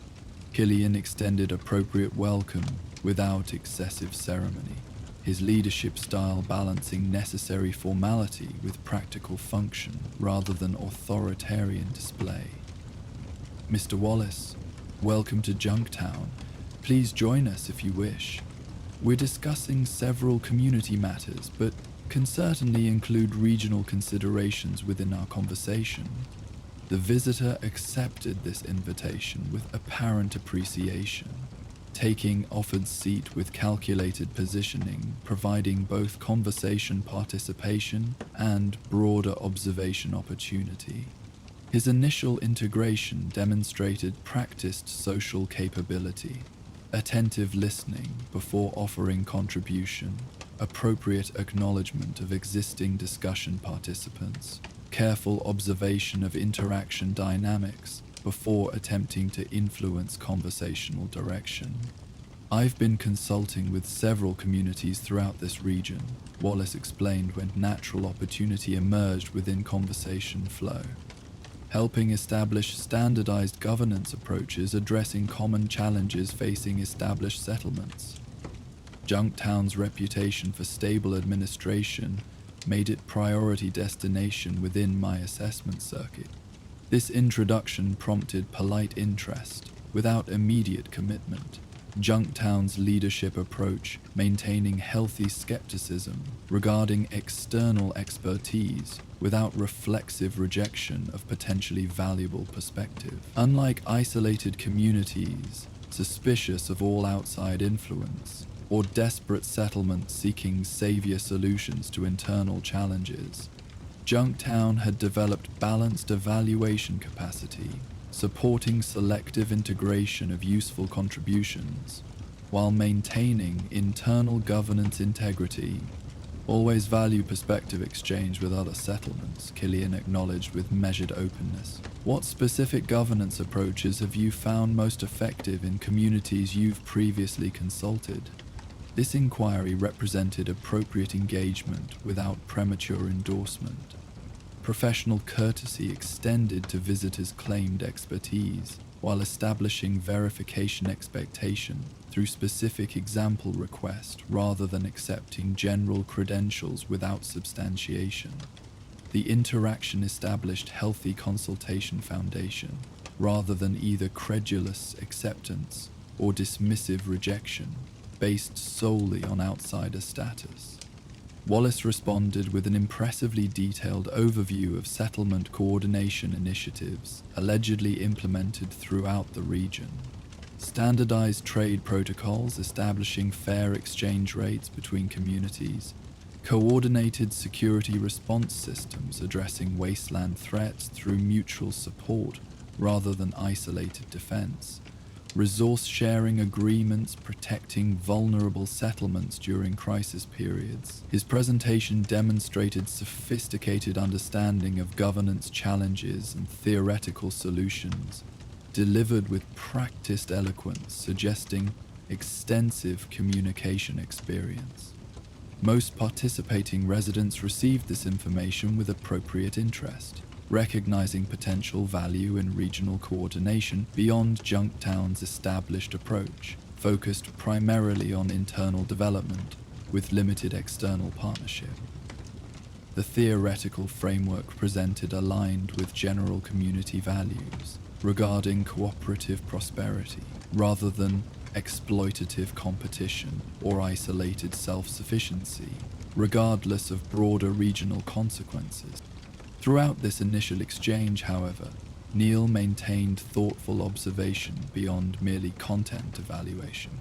Killian extended appropriate welcome without excessive ceremony, his leadership style balancing necessary formality with practical function rather than authoritarian display. Mr. Wallace, welcome to Junktown. Please join us if you wish. We're discussing several community matters, but can certainly include regional considerations within our conversation. The visitor accepted this invitation with apparent appreciation, taking offered seat with calculated positioning, providing both conversation participation and broader observation opportunity. His initial integration demonstrated practiced social capability, attentive listening before offering contribution, appropriate acknowledgement of existing discussion participants, careful observation of interaction dynamics before attempting to influence conversational direction. I've been consulting with several communities throughout this region, Wallace explained when natural opportunity emerged within conversation flow, helping establish standardized governance approaches addressing common challenges facing established settlements. Junktown's reputation for stable administration made it priority destination within my assessment circuit. This introduction prompted polite interest without immediate commitment. Junktown's leadership approach maintaining healthy skepticism regarding external expertise without reflexive rejection of potentially valuable perspective. Unlike isolated communities suspicious of all outside influence, or desperate settlements seeking savior solutions to internal challenges, Junktown had developed balanced evaluation capacity, supporting selective integration of useful contributions, while maintaining internal governance integrity. Always value perspective exchange with other settlements, Killian acknowledged with measured openness. What specific governance approaches have you found most effective in communities you've previously consulted? This inquiry represented appropriate engagement without premature endorsement. Professional courtesy extended to visitors' claimed expertise, while establishing verification expectation through specific example request rather than accepting general credentials without substantiation. The interaction established healthy consultation foundation, rather than either credulous acceptance or dismissive rejection, based solely on outsider status. Wallace responded with an impressively detailed overview of settlement coordination initiatives allegedly implemented throughout the region. Standardized trade protocols establishing fair exchange rates between communities, coordinated security response systems addressing wasteland threats through mutual support rather than isolated defense, resource-sharing agreements protecting vulnerable settlements during crisis periods. His presentation demonstrated sophisticated understanding of governance challenges and theoretical solutions, delivered with practiced eloquence suggesting extensive communication experience. Most participating residents received this information with appropriate interest, recognizing potential value in regional coordination beyond Junktown's established approach, focused primarily on internal development with limited external partnership. The theoretical framework presented aligned with general community values regarding cooperative prosperity rather than exploitative competition or isolated self-sufficiency, regardless of broader regional consequences. Throughout this initial exchange, however, Neil maintained thoughtful observation beyond merely content evaluation.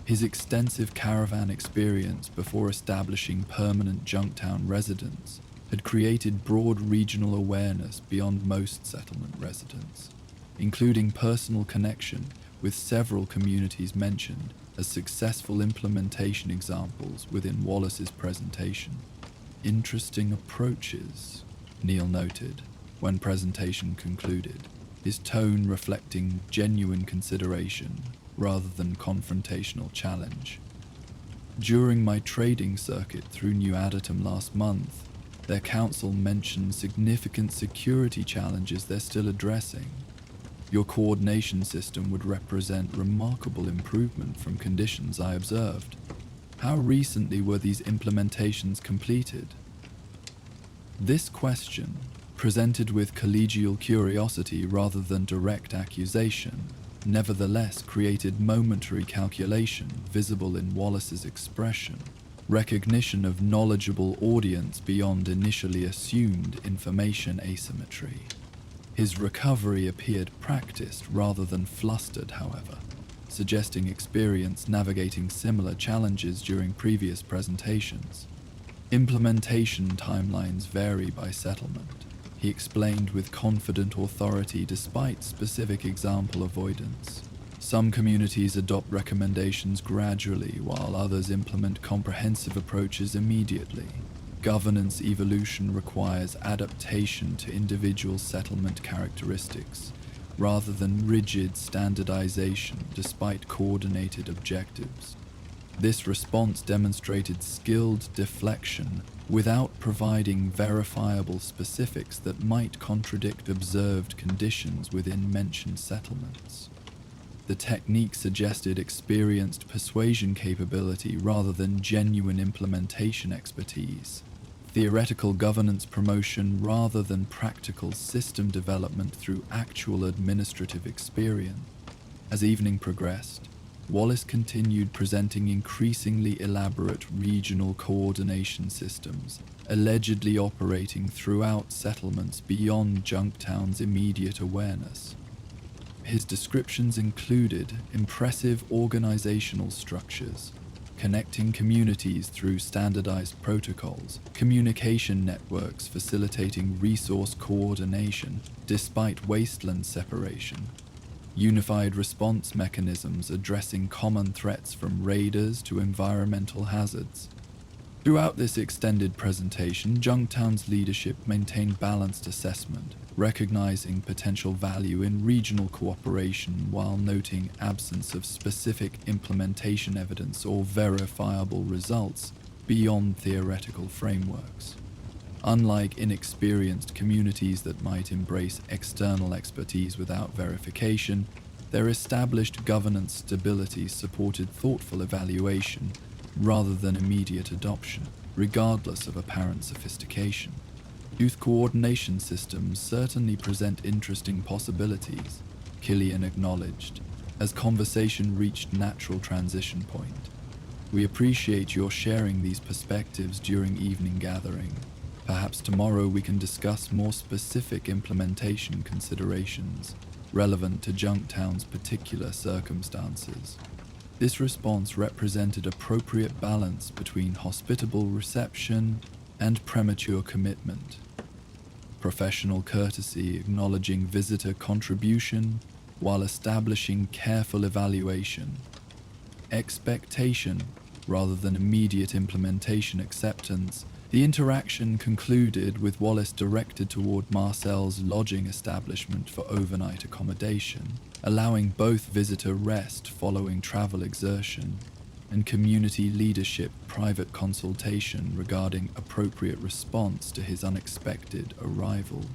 His extensive caravan experience before establishing permanent Junktown residence had created broad regional awareness beyond most settlement residents, including personal connection with several communities mentioned as successful implementation examples within Wallace's presentation. Interesting approaches, Neil noted when presentation concluded, his tone reflecting genuine consideration rather than confrontational challenge. During my trading circuit through New Adatum last month, their council mentioned significant security challenges they're still addressing. Your coordination system would represent remarkable improvement from conditions I observed. How recently were these implementations completed? This question, presented with collegial curiosity rather than direct accusation, nevertheless created momentary calculation visible in Wallace's expression, recognition of knowledgeable audience beyond initially assumed information asymmetry. His recovery appeared practiced rather than flustered, however, suggesting experience navigating similar challenges during previous presentations. Implementation timelines vary by settlement, he explained with confident authority despite specific example avoidance. Some communities adopt recommendations gradually, while others implement comprehensive approaches immediately. Governance evolution requires adaptation to individual settlement characteristics, rather than rigid standardization despite coordinated objectives. This response demonstrated skilled deflection without providing verifiable specifics that might contradict observed conditions within mentioned settlements. The technique suggested experienced persuasion capability rather than genuine implementation expertise, theoretical governance promotion rather than practical system development through actual administrative experience. As evening progressed, Wallace continued presenting increasingly elaborate regional coordination systems, allegedly operating throughout settlements beyond Junktown's immediate awareness. His descriptions included impressive organizational structures, connecting communities through standardized protocols, communication networks facilitating resource coordination despite wasteland separation, unified response mechanisms addressing common threats from raiders to environmental hazards. Throughout this extended presentation, Junktown's leadership maintained balanced assessment, recognizing potential value in regional cooperation while noting absence of specific implementation evidence or verifiable results beyond theoretical frameworks. Unlike inexperienced communities that might embrace external expertise without verification, their established governance stability supported thoughtful evaluation rather than immediate adoption, regardless of apparent sophistication. Youth coordination systems certainly present interesting possibilities, Killian acknowledged, as conversation reached natural transition point. We appreciate your sharing these perspectives during evening gathering. Perhaps tomorrow we can discuss more specific implementation considerations relevant to Junktown's particular circumstances. This response represented appropriate balance between hospitable reception and premature commitment. Professional courtesy acknowledging visitor contribution while establishing careful evaluation. Expectation rather than immediate implementation acceptance. The interaction concluded with Wallace directed toward Marcel's lodging establishment for overnight accommodation, allowing both visitor rest following travel exertion, and community leadership private consultation regarding appropriate response to his unexpected arrival.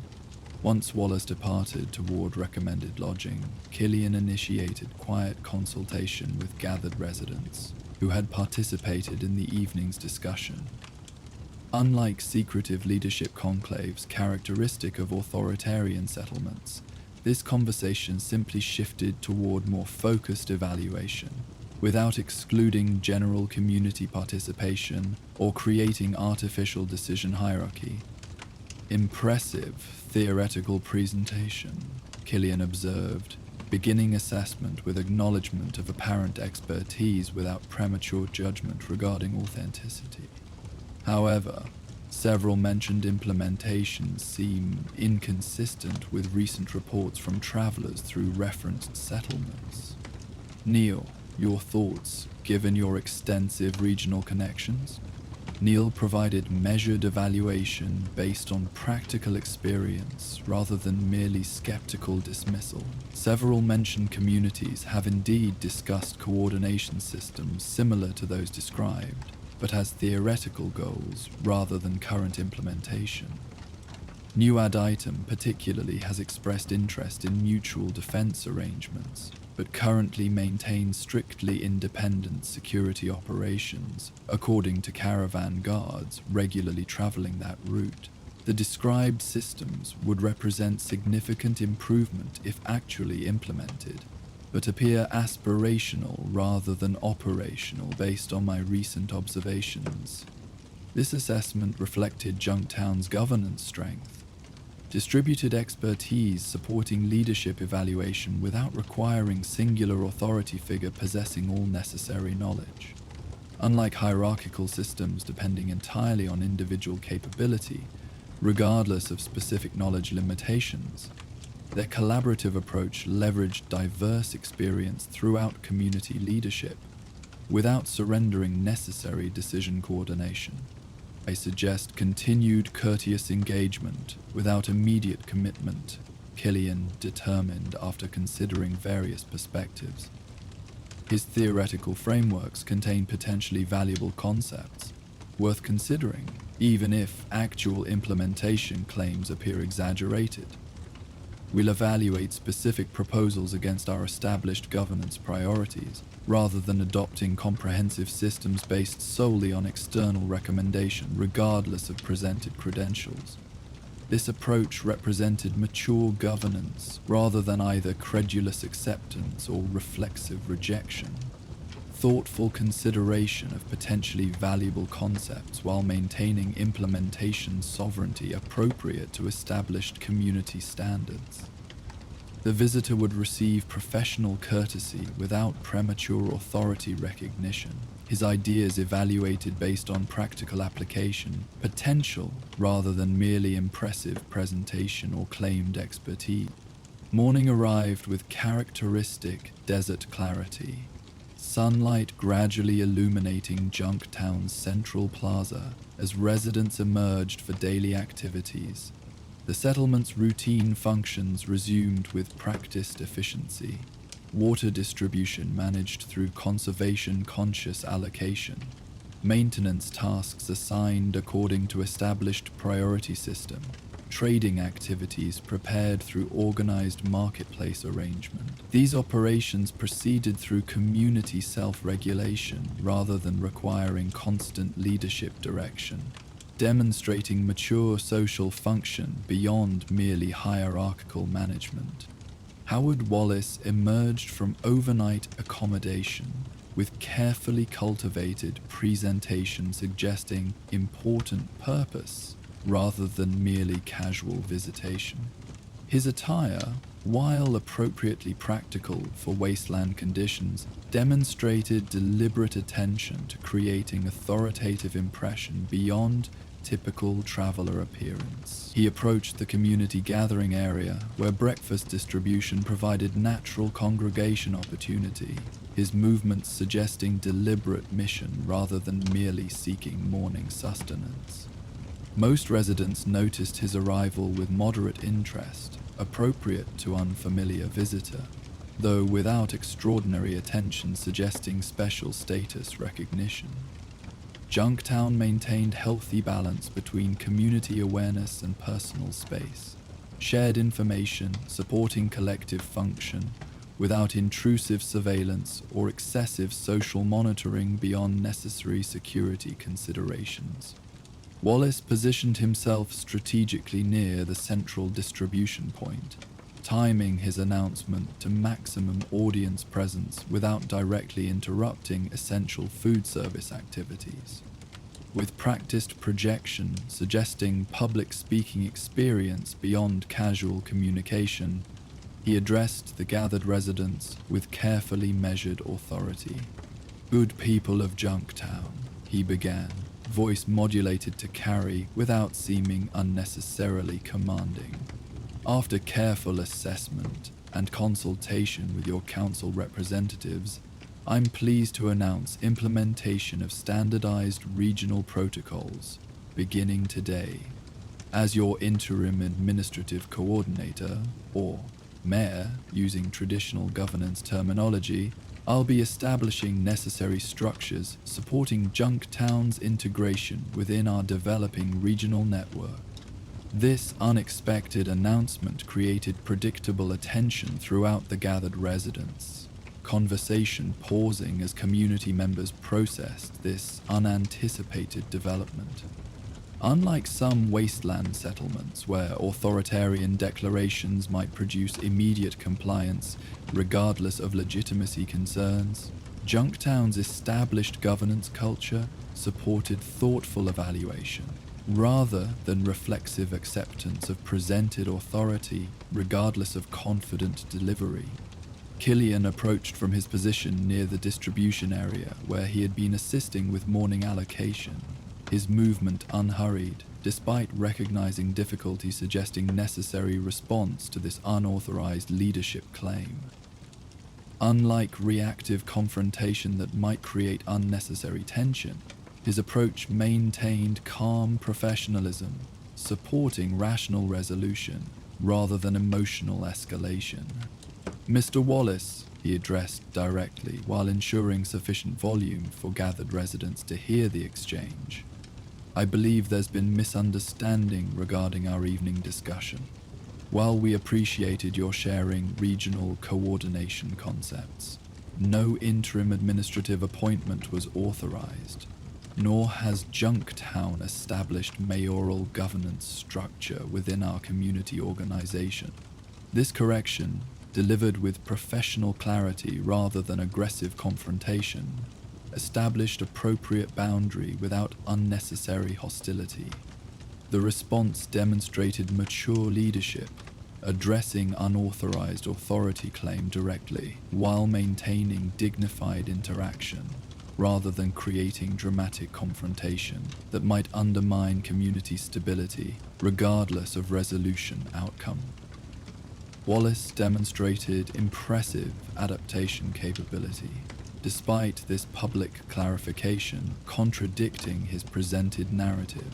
Once Wallace departed toward recommended lodging, Killian initiated quiet consultation with gathered residents who had participated in the evening's discussion. Unlike secretive leadership conclaves characteristic of authoritarian settlements, this conversation simply shifted toward more focused evaluation, without excluding general community participation or creating artificial decision hierarchy. Impressive theoretical presentation, Killian observed, beginning assessment with acknowledgement of apparent expertise without premature judgment regarding authenticity. However, several mentioned implementations seem inconsistent with recent reports from travelers through referenced settlements. Neil, your thoughts, given your extensive regional connections? Neil provided measured evaluation based on practical experience rather than merely skeptical dismissal. Several mentioned communities have indeed discussed coordination systems similar to those described, but as theoretical goals rather than current implementation. New ad item particularly has expressed interest in mutual defense arrangements, but currently maintains strictly independent security operations, according to caravan guards regularly traveling that route. The described systems would represent significant improvement if actually implemented, but appear aspirational rather than operational based on my recent observations. This assessment reflected Junktown's governance strength, distributed expertise supporting leadership evaluation without requiring singular authority figure possessing all necessary knowledge. Unlike hierarchical systems depending entirely on individual capability, regardless of specific knowledge limitations, their collaborative approach leveraged diverse experience throughout community leadership without surrendering necessary decision coordination. I suggest continued courteous engagement without immediate commitment, Killian determined after considering various perspectives. His theoretical frameworks contain potentially valuable concepts, worth considering, even if actual implementation claims appear exaggerated. We'll evaluate specific proposals against our established governance priorities, rather than adopting comprehensive systems based solely on external recommendation regardless of presented credentials. This approach represented mature governance rather than either credulous acceptance or reflexive rejection. Thoughtful consideration of potentially valuable concepts while maintaining implementation sovereignty appropriate to established community standards. The visitor would receive professional courtesy without premature authority recognition, his ideas evaluated based on practical application, potential rather than merely impressive presentation or claimed expertise. Morning arrived with characteristic desert clarity, sunlight gradually illuminating Junktown's central plaza as residents emerged for daily activities. The settlement's routine functions resumed with practiced efficiency. Water distribution managed through conservation-conscious allocation. Maintenance tasks assigned according to established priority system. Trading activities prepared through organized marketplace arrangement. These operations proceeded through community self-regulation rather than requiring constant leadership direction, demonstrating mature social function beyond merely hierarchical management. Howard Wallace emerged from overnight accommodation with carefully cultivated presentation suggesting important purpose rather than merely casual visitation. His attire, while appropriately practical for wasteland conditions, demonstrated deliberate attention to creating authoritative impression beyond typical traveler appearance. He approached the community gathering area where breakfast distribution provided natural congregation opportunity, his movements suggesting deliberate mission rather than merely seeking morning sustenance. Most residents noticed his arrival with moderate interest, appropriate to unfamiliar visitor, though without extraordinary attention suggesting special status recognition. Junktown maintained healthy balance between community awareness and personal space, shared information supporting collective function, without intrusive surveillance or excessive social monitoring beyond necessary security considerations. Wallace positioned himself strategically near the central distribution point, timing his announcement to maximum audience presence without directly interrupting essential food service activities. with practiced projection suggesting public speaking experience beyond casual communication. He addressed the gathered residents with carefully measured authority. "Good people of Junktown," he began, voice modulated to carry without seeming unnecessarily commanding. "After careful assessment and consultation with your council representatives, I'm pleased to announce implementation of standardized regional protocols beginning today. As your interim administrative coordinator, or mayor using traditional governance terminology, I'll be establishing necessary structures supporting Junktown's integration within our developing regional network." This unexpected announcement created predictable attention throughout the gathered residents, conversation pausing as community members processed this unanticipated development. Unlike some wasteland settlements where authoritarian declarations might produce immediate compliance regardless of legitimacy concerns, Junktown's established governance culture supported thoughtful evaluation, rather than reflexive acceptance of presented authority regardless of confident delivery. Killian approached from his position near the distribution area where he had been assisting with morning allocation, his movement unhurried, despite recognizing difficulty suggesting necessary response to this unauthorized leadership claim. Unlike reactive confrontation that might create unnecessary tension, his approach maintained calm professionalism, supporting rational resolution rather than emotional escalation. "Mr. Wallace," he addressed directly while ensuring sufficient volume for gathered residents to hear the exchange, "I believe there's been misunderstanding regarding our evening discussion. While we appreciated your sharing regional coordination concepts, no interim administrative appointment was authorized, nor has Junktown established mayoral governance structure within our community organization. This correction, delivered with professional clarity rather than aggressive confrontation, established appropriate boundary without unnecessary hostility. The response demonstrated mature leadership, addressing unauthorized authority claim directly while maintaining dignified interaction, rather than creating dramatic confrontation that might undermine community stability regardless of resolution outcome." Wallace demonstrated impressive adaptation capability, despite this public clarification contradicting his presented narrative.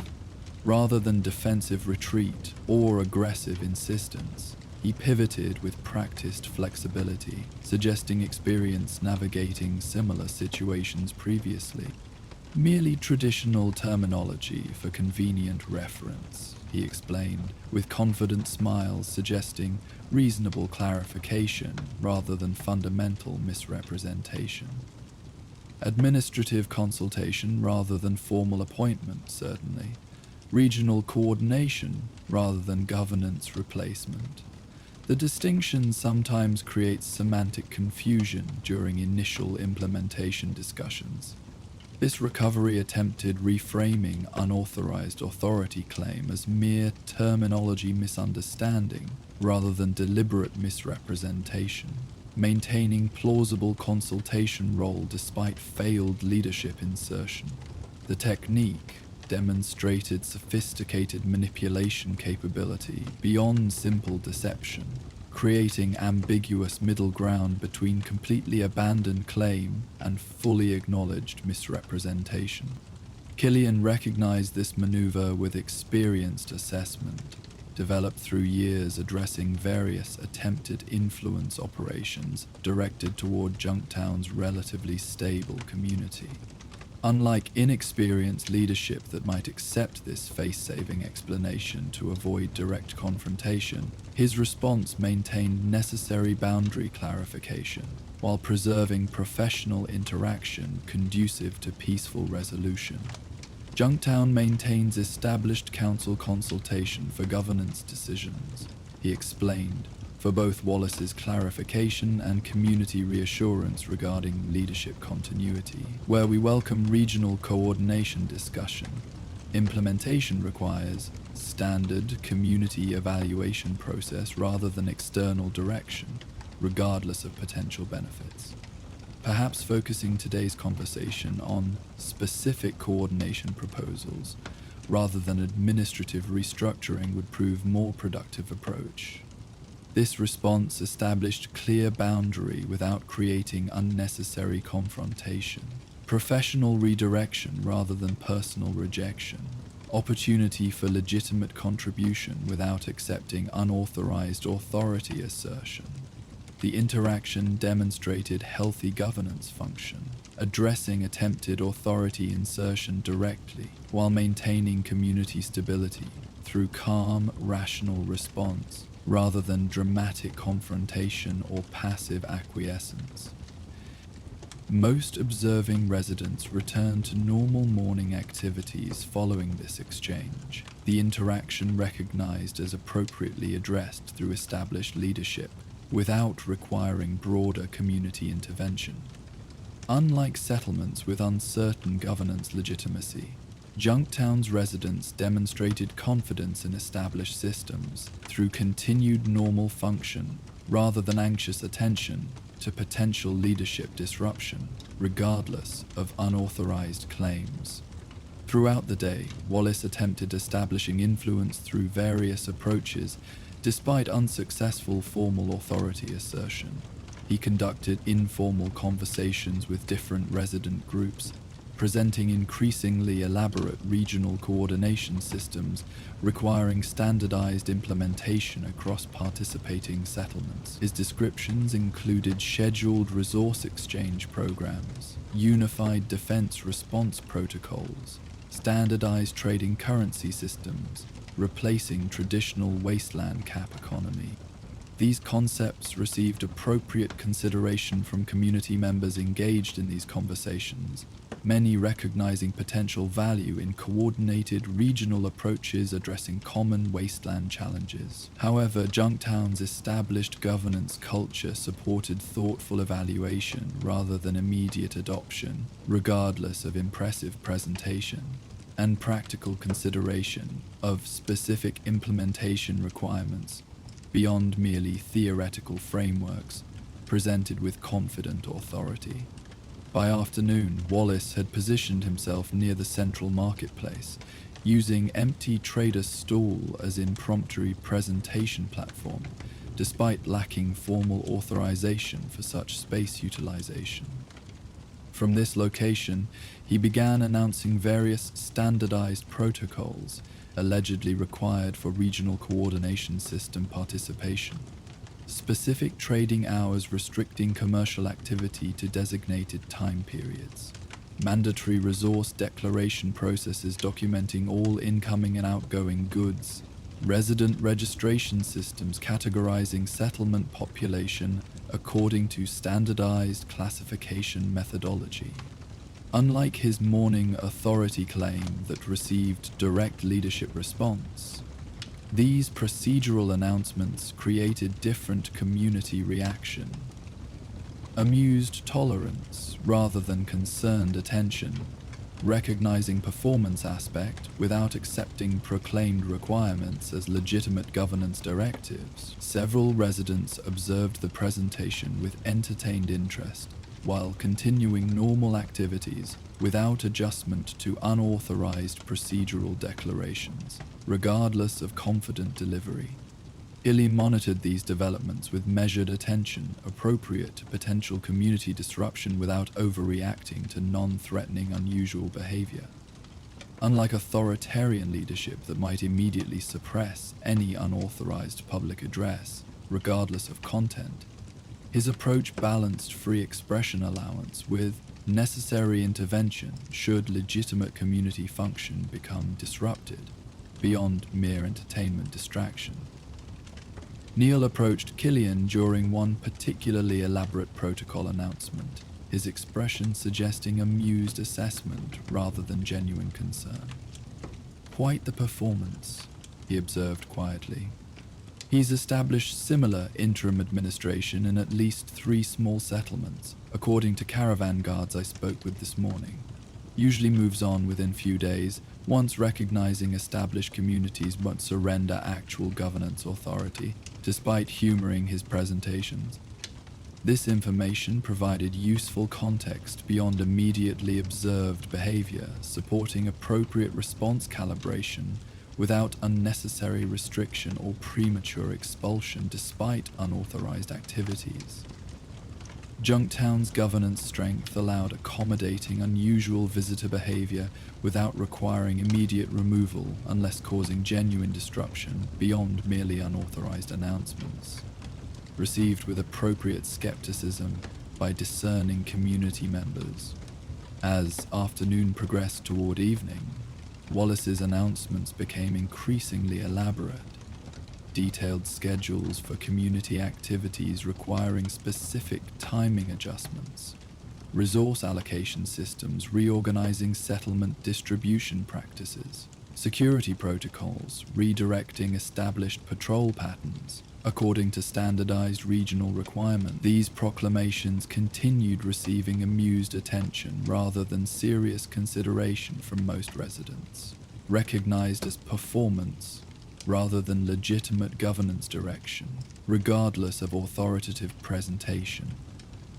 Rather than defensive retreat or aggressive insistence, he pivoted with practiced flexibility, suggesting experience navigating similar situations previously. "Merely traditional terminology for convenient reference," he explained, with confident smiles suggesting reasonable clarification rather than fundamental misrepresentation. "Administrative consultation rather than formal appointment, certainly. Regional coordination rather than governance replacement. The distinction sometimes creates semantic confusion during initial implementation discussions. This recovery attempted reframing unauthorized authority claim as mere terminology misunderstanding rather than deliberate misrepresentation, maintaining plausible consultation role despite failed leadership insertion. The technique demonstrated sophisticated manipulation capability beyond simple deception, creating ambiguous middle ground between completely abandoned claim and fully acknowledged misrepresentation. Killian recognized this maneuver with experienced assessment, developed through years addressing various attempted influence operations directed toward Junktown's relatively stable community. Unlike inexperienced leadership that might accept this face-saving explanation to avoid direct confrontation, his response maintained necessary boundary clarification while preserving professional interaction conducive to peaceful resolution. "Junktown maintains established council consultation for governance decisions," he explained, for both Wallace's clarification and community reassurance regarding leadership continuity, where we welcome regional coordination discussion. Implementation requires standard community evaluation process rather than external direction, regardless of potential benefits. Perhaps focusing today's conversation on specific coordination proposals rather than administrative restructuring would prove more productive approach. This response established clear boundary without creating unnecessary confrontation, professional redirection rather than personal rejection, opportunity for legitimate contribution without accepting unauthorized authority assertion. The interaction demonstrated healthy governance function, addressing attempted authority insertion directly while maintaining community stability through calm, rational response rather than dramatic confrontation or passive acquiescence. Most observing residents returned to normal morning activities following this exchange, the interaction recognized as appropriately addressed through established leadership without requiring broader community intervention. Unlike settlements with uncertain governance legitimacy, Junktown's residents demonstrated confidence in established systems through continued normal function rather than anxious attention to potential leadership disruption, regardless of unauthorized claims. Throughout the day, Wallace attempted establishing influence through various approaches. Despite unsuccessful formal authority assertion, he conducted informal conversations with different resident groups, presenting increasingly elaborate regional coordination systems requiring standardized implementation across participating settlements. His descriptions included scheduled resource exchange programs, unified defense response protocols, standardized trading currency systems, replacing traditional wasteland cap economy. These concepts received appropriate consideration from community members engaged in these conversations, many recognizing potential value in coordinated regional approaches addressing common wasteland challenges. However, Junktown's established governance culture supported thoughtful evaluation rather than immediate adoption, regardless of impressive presentation, and practical consideration of specific implementation requirements beyond merely theoretical frameworks presented with confident authority. By afternoon, Wallace had positioned himself near the central marketplace, using empty trader's stall as impromptu presentation platform, despite lacking formal authorization for such space utilization. From this location, he began announcing various standardized protocols allegedly required for regional coordination system participation. Specific trading hours restricting commercial activity to designated time periods. Mandatory resource declaration processes documenting all incoming and outgoing goods. Resident registration systems categorizing settlement population according to standardized classification methodology. Unlike his morning authority claim that received direct leadership response, these procedural announcements created different community reaction. Amused tolerance rather than concerned attention, recognizing performance aspect without accepting proclaimed requirements as legitimate governance directives. Several residents observed the presentation with entertained interest, while continuing normal activities without adjustment to unauthorized procedural declarations, regardless of confident delivery. Illy monitored these developments with measured attention appropriate to potential community disruption without overreacting to non-threatening unusual behavior. Unlike authoritarian leadership that might immediately suppress any unauthorized public address, regardless of content, his approach balanced free expression allowance with necessary intervention should legitimate community function become disrupted, beyond mere entertainment distraction. Neil approached Killian during one particularly elaborate protocol announcement, his expression suggesting amused assessment rather than genuine concern. "Quite the performance," he observed quietly. He's established similar interim administration in at least 3 small settlements, according to caravan guards I spoke with this morning. Usually moves on within few days, once recognizing established communities won't surrender actual governance authority, despite humoring his presentations. This information provided useful context beyond immediately observed behavior, supporting appropriate response calibration without unnecessary restriction or premature expulsion despite unauthorized activities. Junktown's governance strength allowed accommodating unusual visitor behavior without requiring immediate removal unless causing genuine disruption beyond merely unauthorized announcements. Received with appropriate skepticism by discerning community members. As afternoon progressed toward evening, Wallace's announcements became increasingly elaborate. Detailed schedules for community activities requiring specific timing adjustments, resource allocation systems reorganizing settlement distribution practices, security protocols redirecting established patrol patterns according to standardized regional requirements. These proclamations continued receiving amused attention rather than serious consideration from most residents, recognized as performance rather than legitimate governance direction, regardless of authoritative presentation.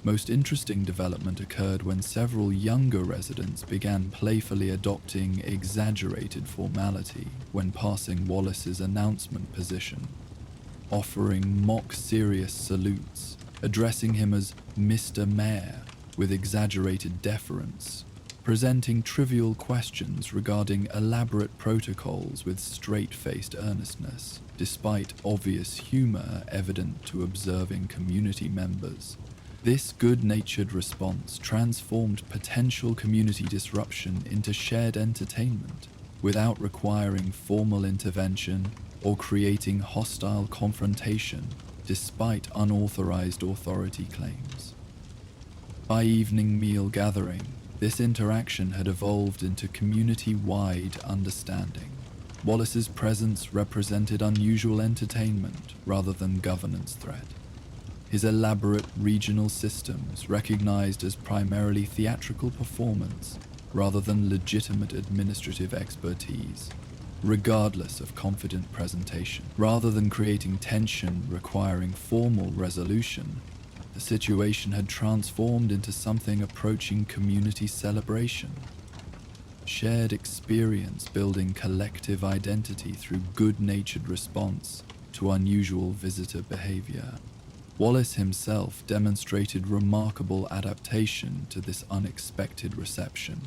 Most interesting development occurred when several younger residents began playfully adopting exaggerated formality when passing Wallace's announcement position, offering mock-serious salutes, addressing him as Mr. Mayor with exaggerated deference, presenting trivial questions regarding elaborate protocols with straight-faced earnestness, despite obvious humor evident to observing community members. This good-natured response transformed potential community disruption into shared entertainment without requiring formal intervention or creating hostile confrontation despite unauthorized authority claims. By evening meal gathering, this interaction had evolved into community-wide understanding. Wallace's presence represented unusual entertainment rather than governance threat. His elaborate regional systems recognized as primarily theatrical performance rather than legitimate administrative expertise, regardless of confident presentation. Rather than creating tension requiring formal resolution, the situation had transformed into something approaching community celebration. Shared experience building collective identity through good-natured response to unusual visitor behavior. Wallace himself demonstrated remarkable adaptation to this unexpected reception,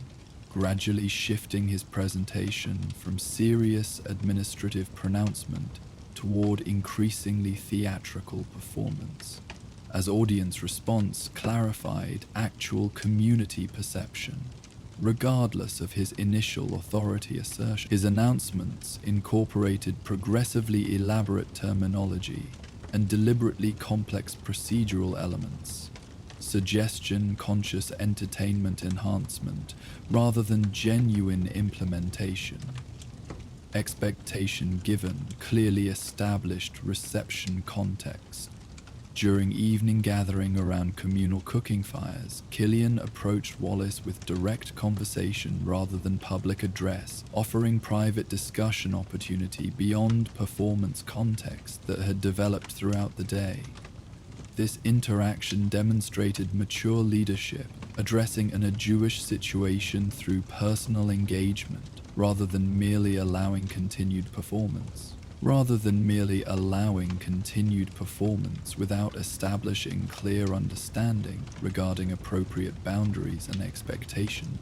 gradually shifting his presentation from serious administrative pronouncement toward increasingly theatrical performance, as audience response clarified actual community perception. Regardless of his initial authority assertion, his announcements incorporated progressively elaborate terminology and deliberately complex procedural elements, suggestion-conscious entertainment enhancement rather than genuine implementation. Expectation given clearly established reception context. During evening gathering around communal cooking fires, Killian approached Wallace with direct conversation rather than public address, offering private discussion opportunity beyond performance context that had developed throughout the day. This interaction demonstrated mature leadership, addressing a Jewish situation through personal engagement rather than merely allowing continued performance. Without establishing clear understanding regarding appropriate boundaries and expectation.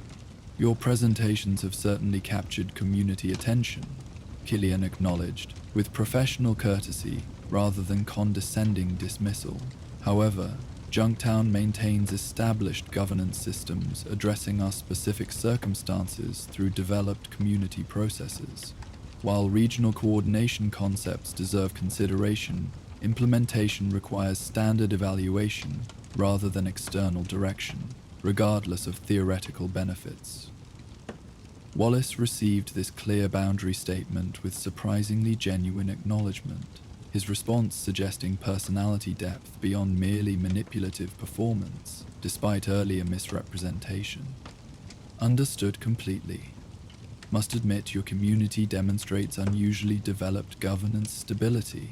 Your presentations have certainly captured community attention, Killian acknowledged, with professional courtesy rather than condescending dismissal. However, Junktown maintains established governance systems addressing our specific circumstances through developed community processes. While regional coordination concepts deserve consideration, implementation requires standard evaluation rather than external direction, regardless of theoretical benefits. Wallace received this clear boundary statement with surprisingly genuine acknowledgement. his response suggesting personality depth beyond merely manipulative performance, despite earlier misrepresentation. Understood completely. Must admit your community demonstrates unusually developed governance stability.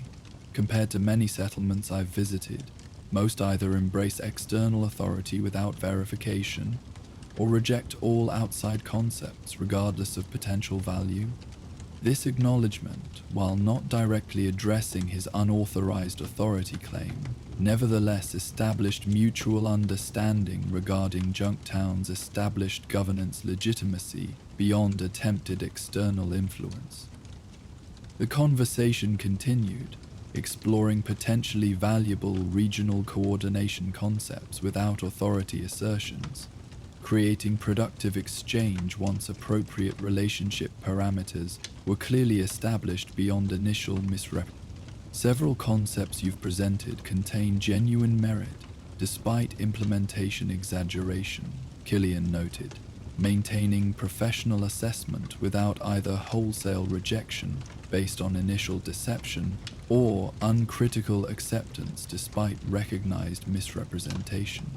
Compared to many settlements I've visited, most either embrace external authority without verification, or reject all outside concepts regardless of potential value. This acknowledgement, while not directly addressing his unauthorized authority claim, nevertheless established mutual understanding regarding Junktown's established governance legitimacy beyond attempted external influence. The conversation continued, exploring potentially valuable regional coordination concepts without authority assertions, creating productive exchange once appropriate relationship parameters were clearly established beyond initial misrepresentation. Several concepts you've presented contain genuine merit, despite implementation exaggeration, Killian noted, maintaining professional assessment without either wholesale rejection based on initial deception or uncritical acceptance despite recognized misrepresentation.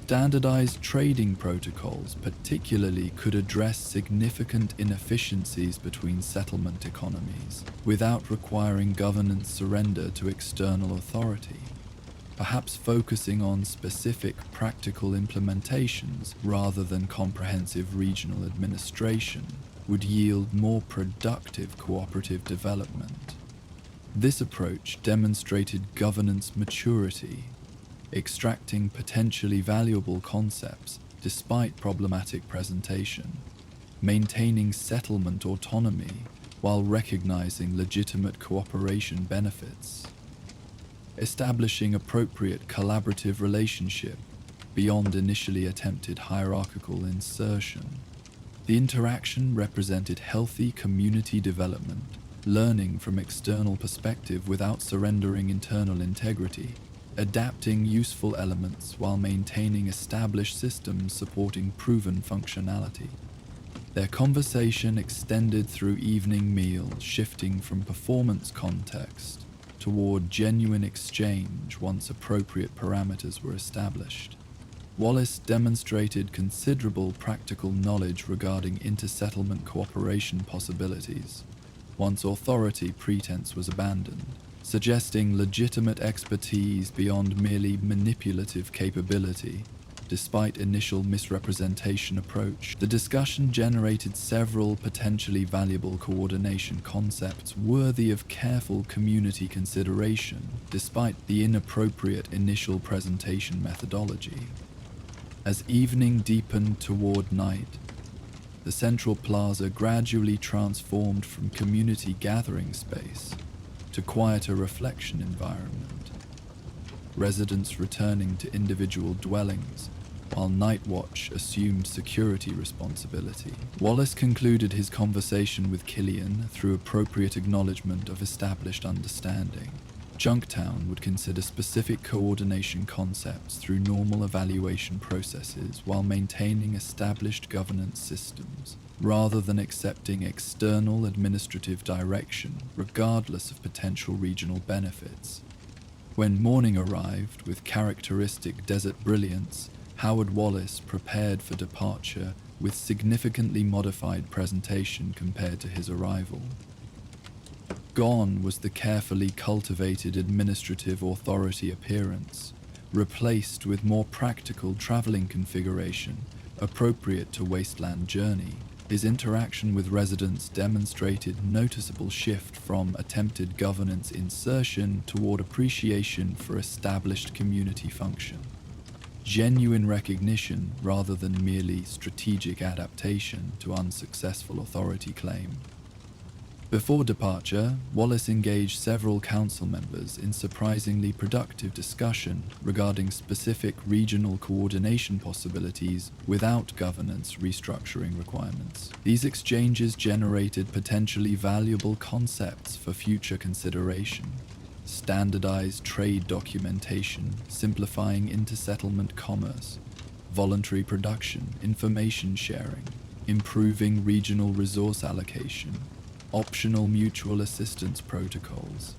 Standardized trading protocols particularly could address significant inefficiencies between settlement economies without requiring governance surrender to external authority, perhaps focusing on specific practical implementations rather than comprehensive regional administration would yield more productive cooperative development. This approach demonstrated governance maturity, extracting potentially valuable concepts despite problematic presentation, maintaining settlement autonomy while recognizing legitimate cooperation benefits, establishing appropriate collaborative relationship beyond initially attempted hierarchical insertion. The interaction represented healthy community development, learning from external perspective without surrendering internal integrity, adapting useful elements while maintaining established systems supporting proven functionality. Their conversation extended through evening meals, shifting from performance context toward genuine exchange once appropriate parameters were established. Wallace demonstrated considerable practical knowledge regarding inter-settlement cooperation possibilities, once authority pretense was abandoned, suggesting legitimate expertise beyond merely manipulative capability. Despite initial misrepresentation approach, the discussion generated several potentially valuable coordination concepts worthy of careful community consideration, despite the inappropriate initial presentation methodology. As evening deepened toward night, the central plaza gradually transformed from community gathering space to quieter reflection environment, residents returning to individual dwellings while Night Watch assumed security responsibility. Wallace concluded his conversation with Killian through appropriate acknowledgement of established understanding. Junktown would consider specific coordination concepts through normal evaluation processes while maintaining established governance systems, rather than accepting external administrative direction regardless of potential regional benefits. When morning arrived with characteristic desert brilliance, Howard Wallace prepared for departure with significantly modified presentation compared to his arrival. Gone was the carefully cultivated administrative authority appearance, replaced with more practical traveling configuration appropriate to Wasteland journey. His interaction with residents demonstrated noticeable shift from attempted governance insertion toward appreciation for established community function. Genuine recognition rather than merely strategic adaptation to unsuccessful authority claim. Before departure, Wallace engaged several council members in surprisingly productive discussion regarding specific regional coordination possibilities without governance restructuring requirements. These exchanges generated potentially valuable concepts for future consideration. Standardized trade documentation, simplifying inter-settlement commerce, voluntary production, information sharing, improving regional resource allocation, optional mutual assistance protocols.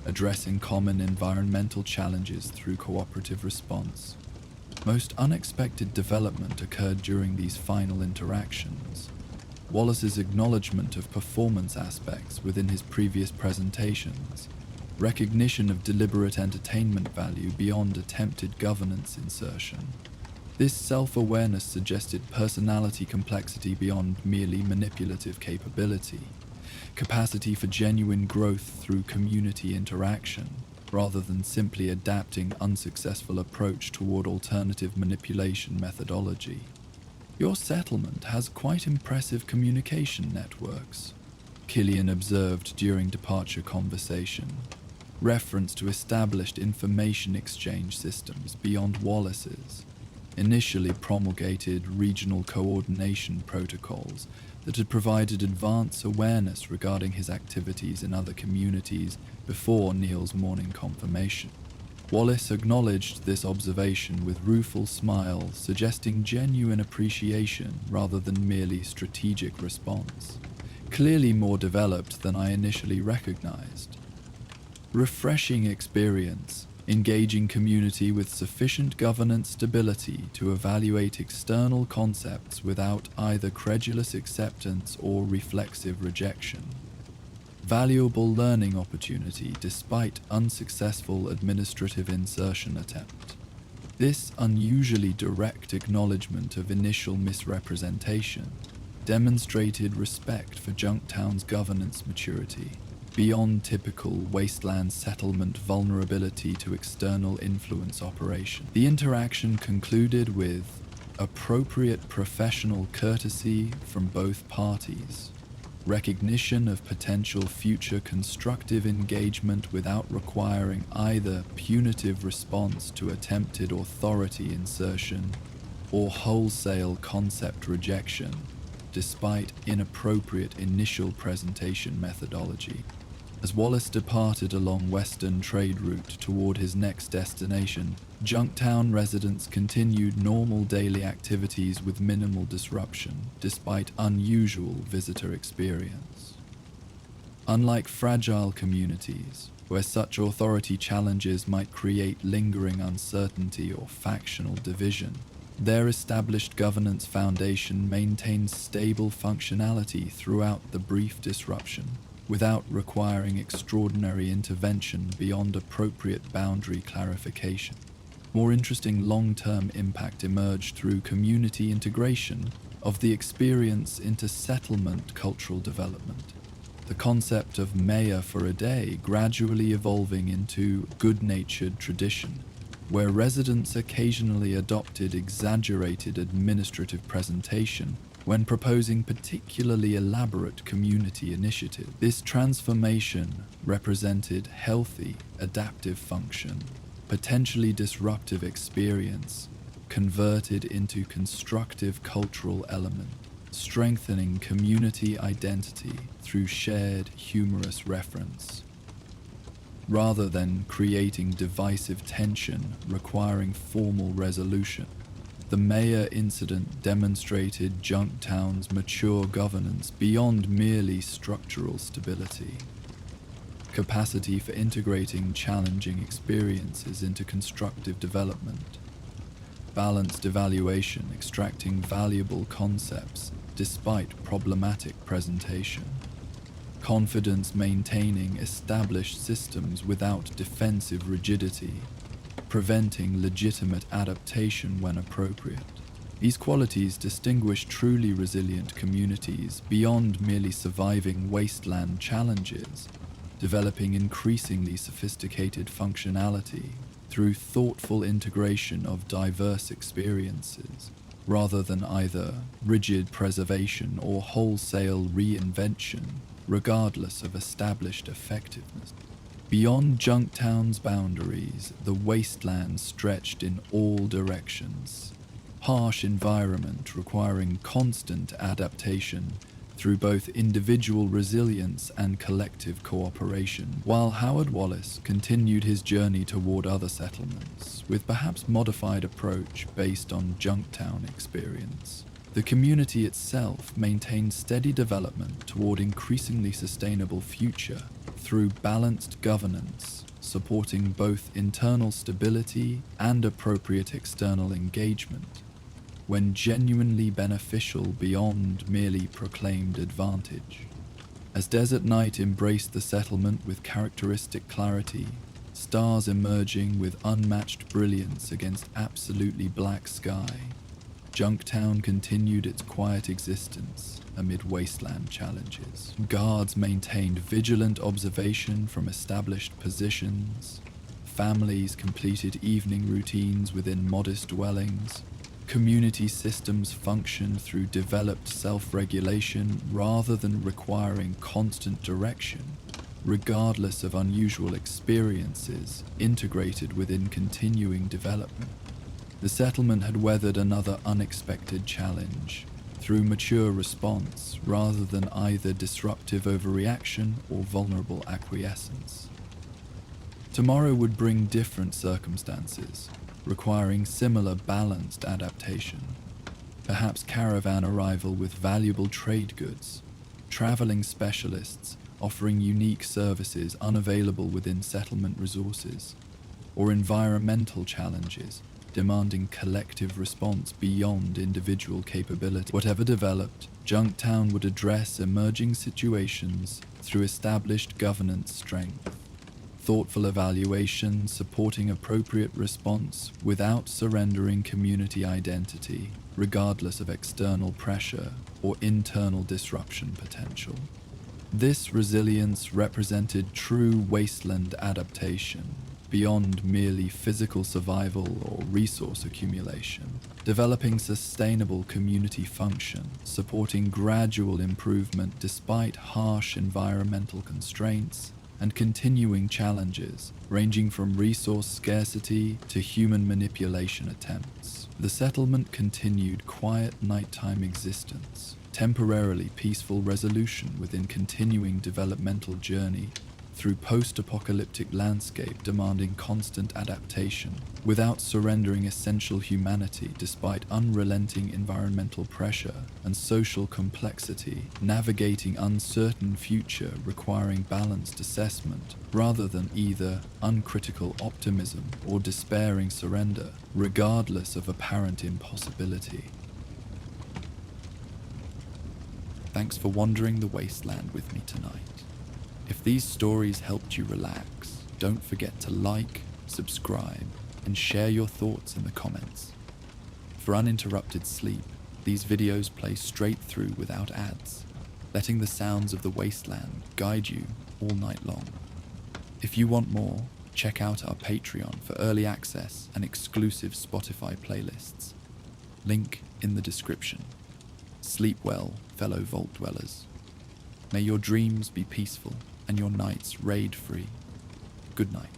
addressing common environmental challenges through cooperative response. Most unexpected development occurred during these final interactions. Wallace's acknowledgement of performance aspects within his previous presentations, recognition of deliberate entertainment value beyond attempted governance insertion. This self-awareness suggested personality complexity beyond merely manipulative capability, capacity for genuine growth through community interaction, rather than simply adapting unsuccessful approach toward alternative manipulation methodology. Your settlement has quite impressive communication networks, Killian observed during departure conversation. Reference to established information exchange systems beyond Wallace's, initially promulgated regional coordination protocols that had provided advance awareness regarding his activities in other communities before Neil's morning confirmation. Wallace acknowledged this observation with rueful smile, suggesting genuine appreciation rather than merely strategic response. Clearly more developed than I initially recognized. Refreshing experience, engaging community with sufficient governance stability to evaluate external concepts without either credulous acceptance or reflexive rejection. Valuable learning opportunity despite unsuccessful administrative insertion attempt. This unusually direct acknowledgement of initial misrepresentation demonstrated respect for Junktown's governance maturity, beyond typical wasteland settlement vulnerability to external influence operation. The interaction concluded with appropriate professional courtesy from both parties, recognition of potential future constructive engagement without requiring either punitive response to attempted authority insertion or wholesale concept rejection, despite inappropriate initial presentation methodology. As Wallace departed along western trade route toward his next destination, Junktown residents continued normal daily activities with minimal disruption, despite unusual visitor experience. Unlike fragile communities, where such authority challenges might create lingering uncertainty or factional division, their established governance foundation maintains stable functionality throughout the brief disruption, without requiring extraordinary intervention beyond appropriate boundary clarification. More interesting long-term impact emerged through community integration of the experience into settlement cultural development. The concept of mayor for a day gradually evolving into good-natured tradition, where residents occasionally adopted exaggerated administrative presentation when proposing particularly elaborate community initiatives. This transformation represented healthy, adaptive function, potentially disruptive experience, converted into constructive cultural element, strengthening community identity through shared humorous reference, rather than creating divisive tension requiring formal resolution. The mayor incident demonstrated Junktown's mature governance beyond merely structural stability. Capacity for integrating challenging experiences into constructive development. Balanced evaluation extracting valuable concepts despite problematic presentation. Confidence maintaining established systems without defensive rigidity, preventing legitimate adaptation when appropriate. These qualities distinguish truly resilient communities beyond merely surviving wasteland challenges, developing increasingly sophisticated functionality through thoughtful integration of diverse experiences, rather than either rigid preservation or wholesale reinvention, regardless of established effectiveness. Beyond Junktown's boundaries, the wasteland stretched in all directions. Harsh environment requiring constant adaptation through both individual resilience and collective cooperation, while Howard Wallace continued his journey toward other settlements, with perhaps modified approach based on Junktown experience. The community itself maintained steady development toward increasingly sustainable future, through balanced governance, supporting both internal stability and appropriate external engagement, when genuinely beneficial beyond merely proclaimed advantage. As desert night embraced the settlement with characteristic clarity, stars emerging with unmatched brilliance against absolutely black sky, Junktown continued its quiet existence amid wasteland challenges. Guards maintained vigilant observation from established positions, families completed evening routines within modest dwellings, community systems functioned through developed self-regulation rather than requiring constant direction, regardless of unusual experiences integrated within continuing development. The settlement had weathered another unexpected challenge through mature response rather than either disruptive overreaction or vulnerable acquiescence. Tomorrow would bring different circumstances, requiring similar balanced adaptation. Perhaps caravan arrival with valuable trade goods, traveling specialists offering unique services unavailable within settlement resources, or environmental challenges demanding collective response beyond individual capability. Whatever developed, Junktown would address emerging situations through established governance strength, thoughtful evaluation supporting appropriate response without surrendering community identity, regardless of external pressure or internal disruption potential. This resilience represented true wasteland adaptation, beyond merely physical survival or resource accumulation, developing sustainable community function, supporting gradual improvement despite harsh environmental constraints, and continuing challenges ranging from resource scarcity to human manipulation attempts. The settlement continued quiet nighttime existence, temporarily peaceful resolution within continuing developmental journey through post-apocalyptic landscape demanding constant adaptation, without surrendering essential humanity despite unrelenting environmental pressure and social complexity, navigating uncertain future requiring balanced assessment rather than either uncritical optimism or despairing surrender, regardless of apparent impossibility. Thanks for wandering the wasteland with me tonight. If these stories helped you relax, don't forget to like, subscribe, and share your thoughts in the comments. For uninterrupted sleep, these videos play straight through without ads, letting the sounds of the wasteland guide you all night long. If you want more, check out our Patreon for early access and exclusive Spotify playlists. Link in the description. Sleep well, fellow vault dwellers. May your dreams be peaceful and your nights raid-free. Good night.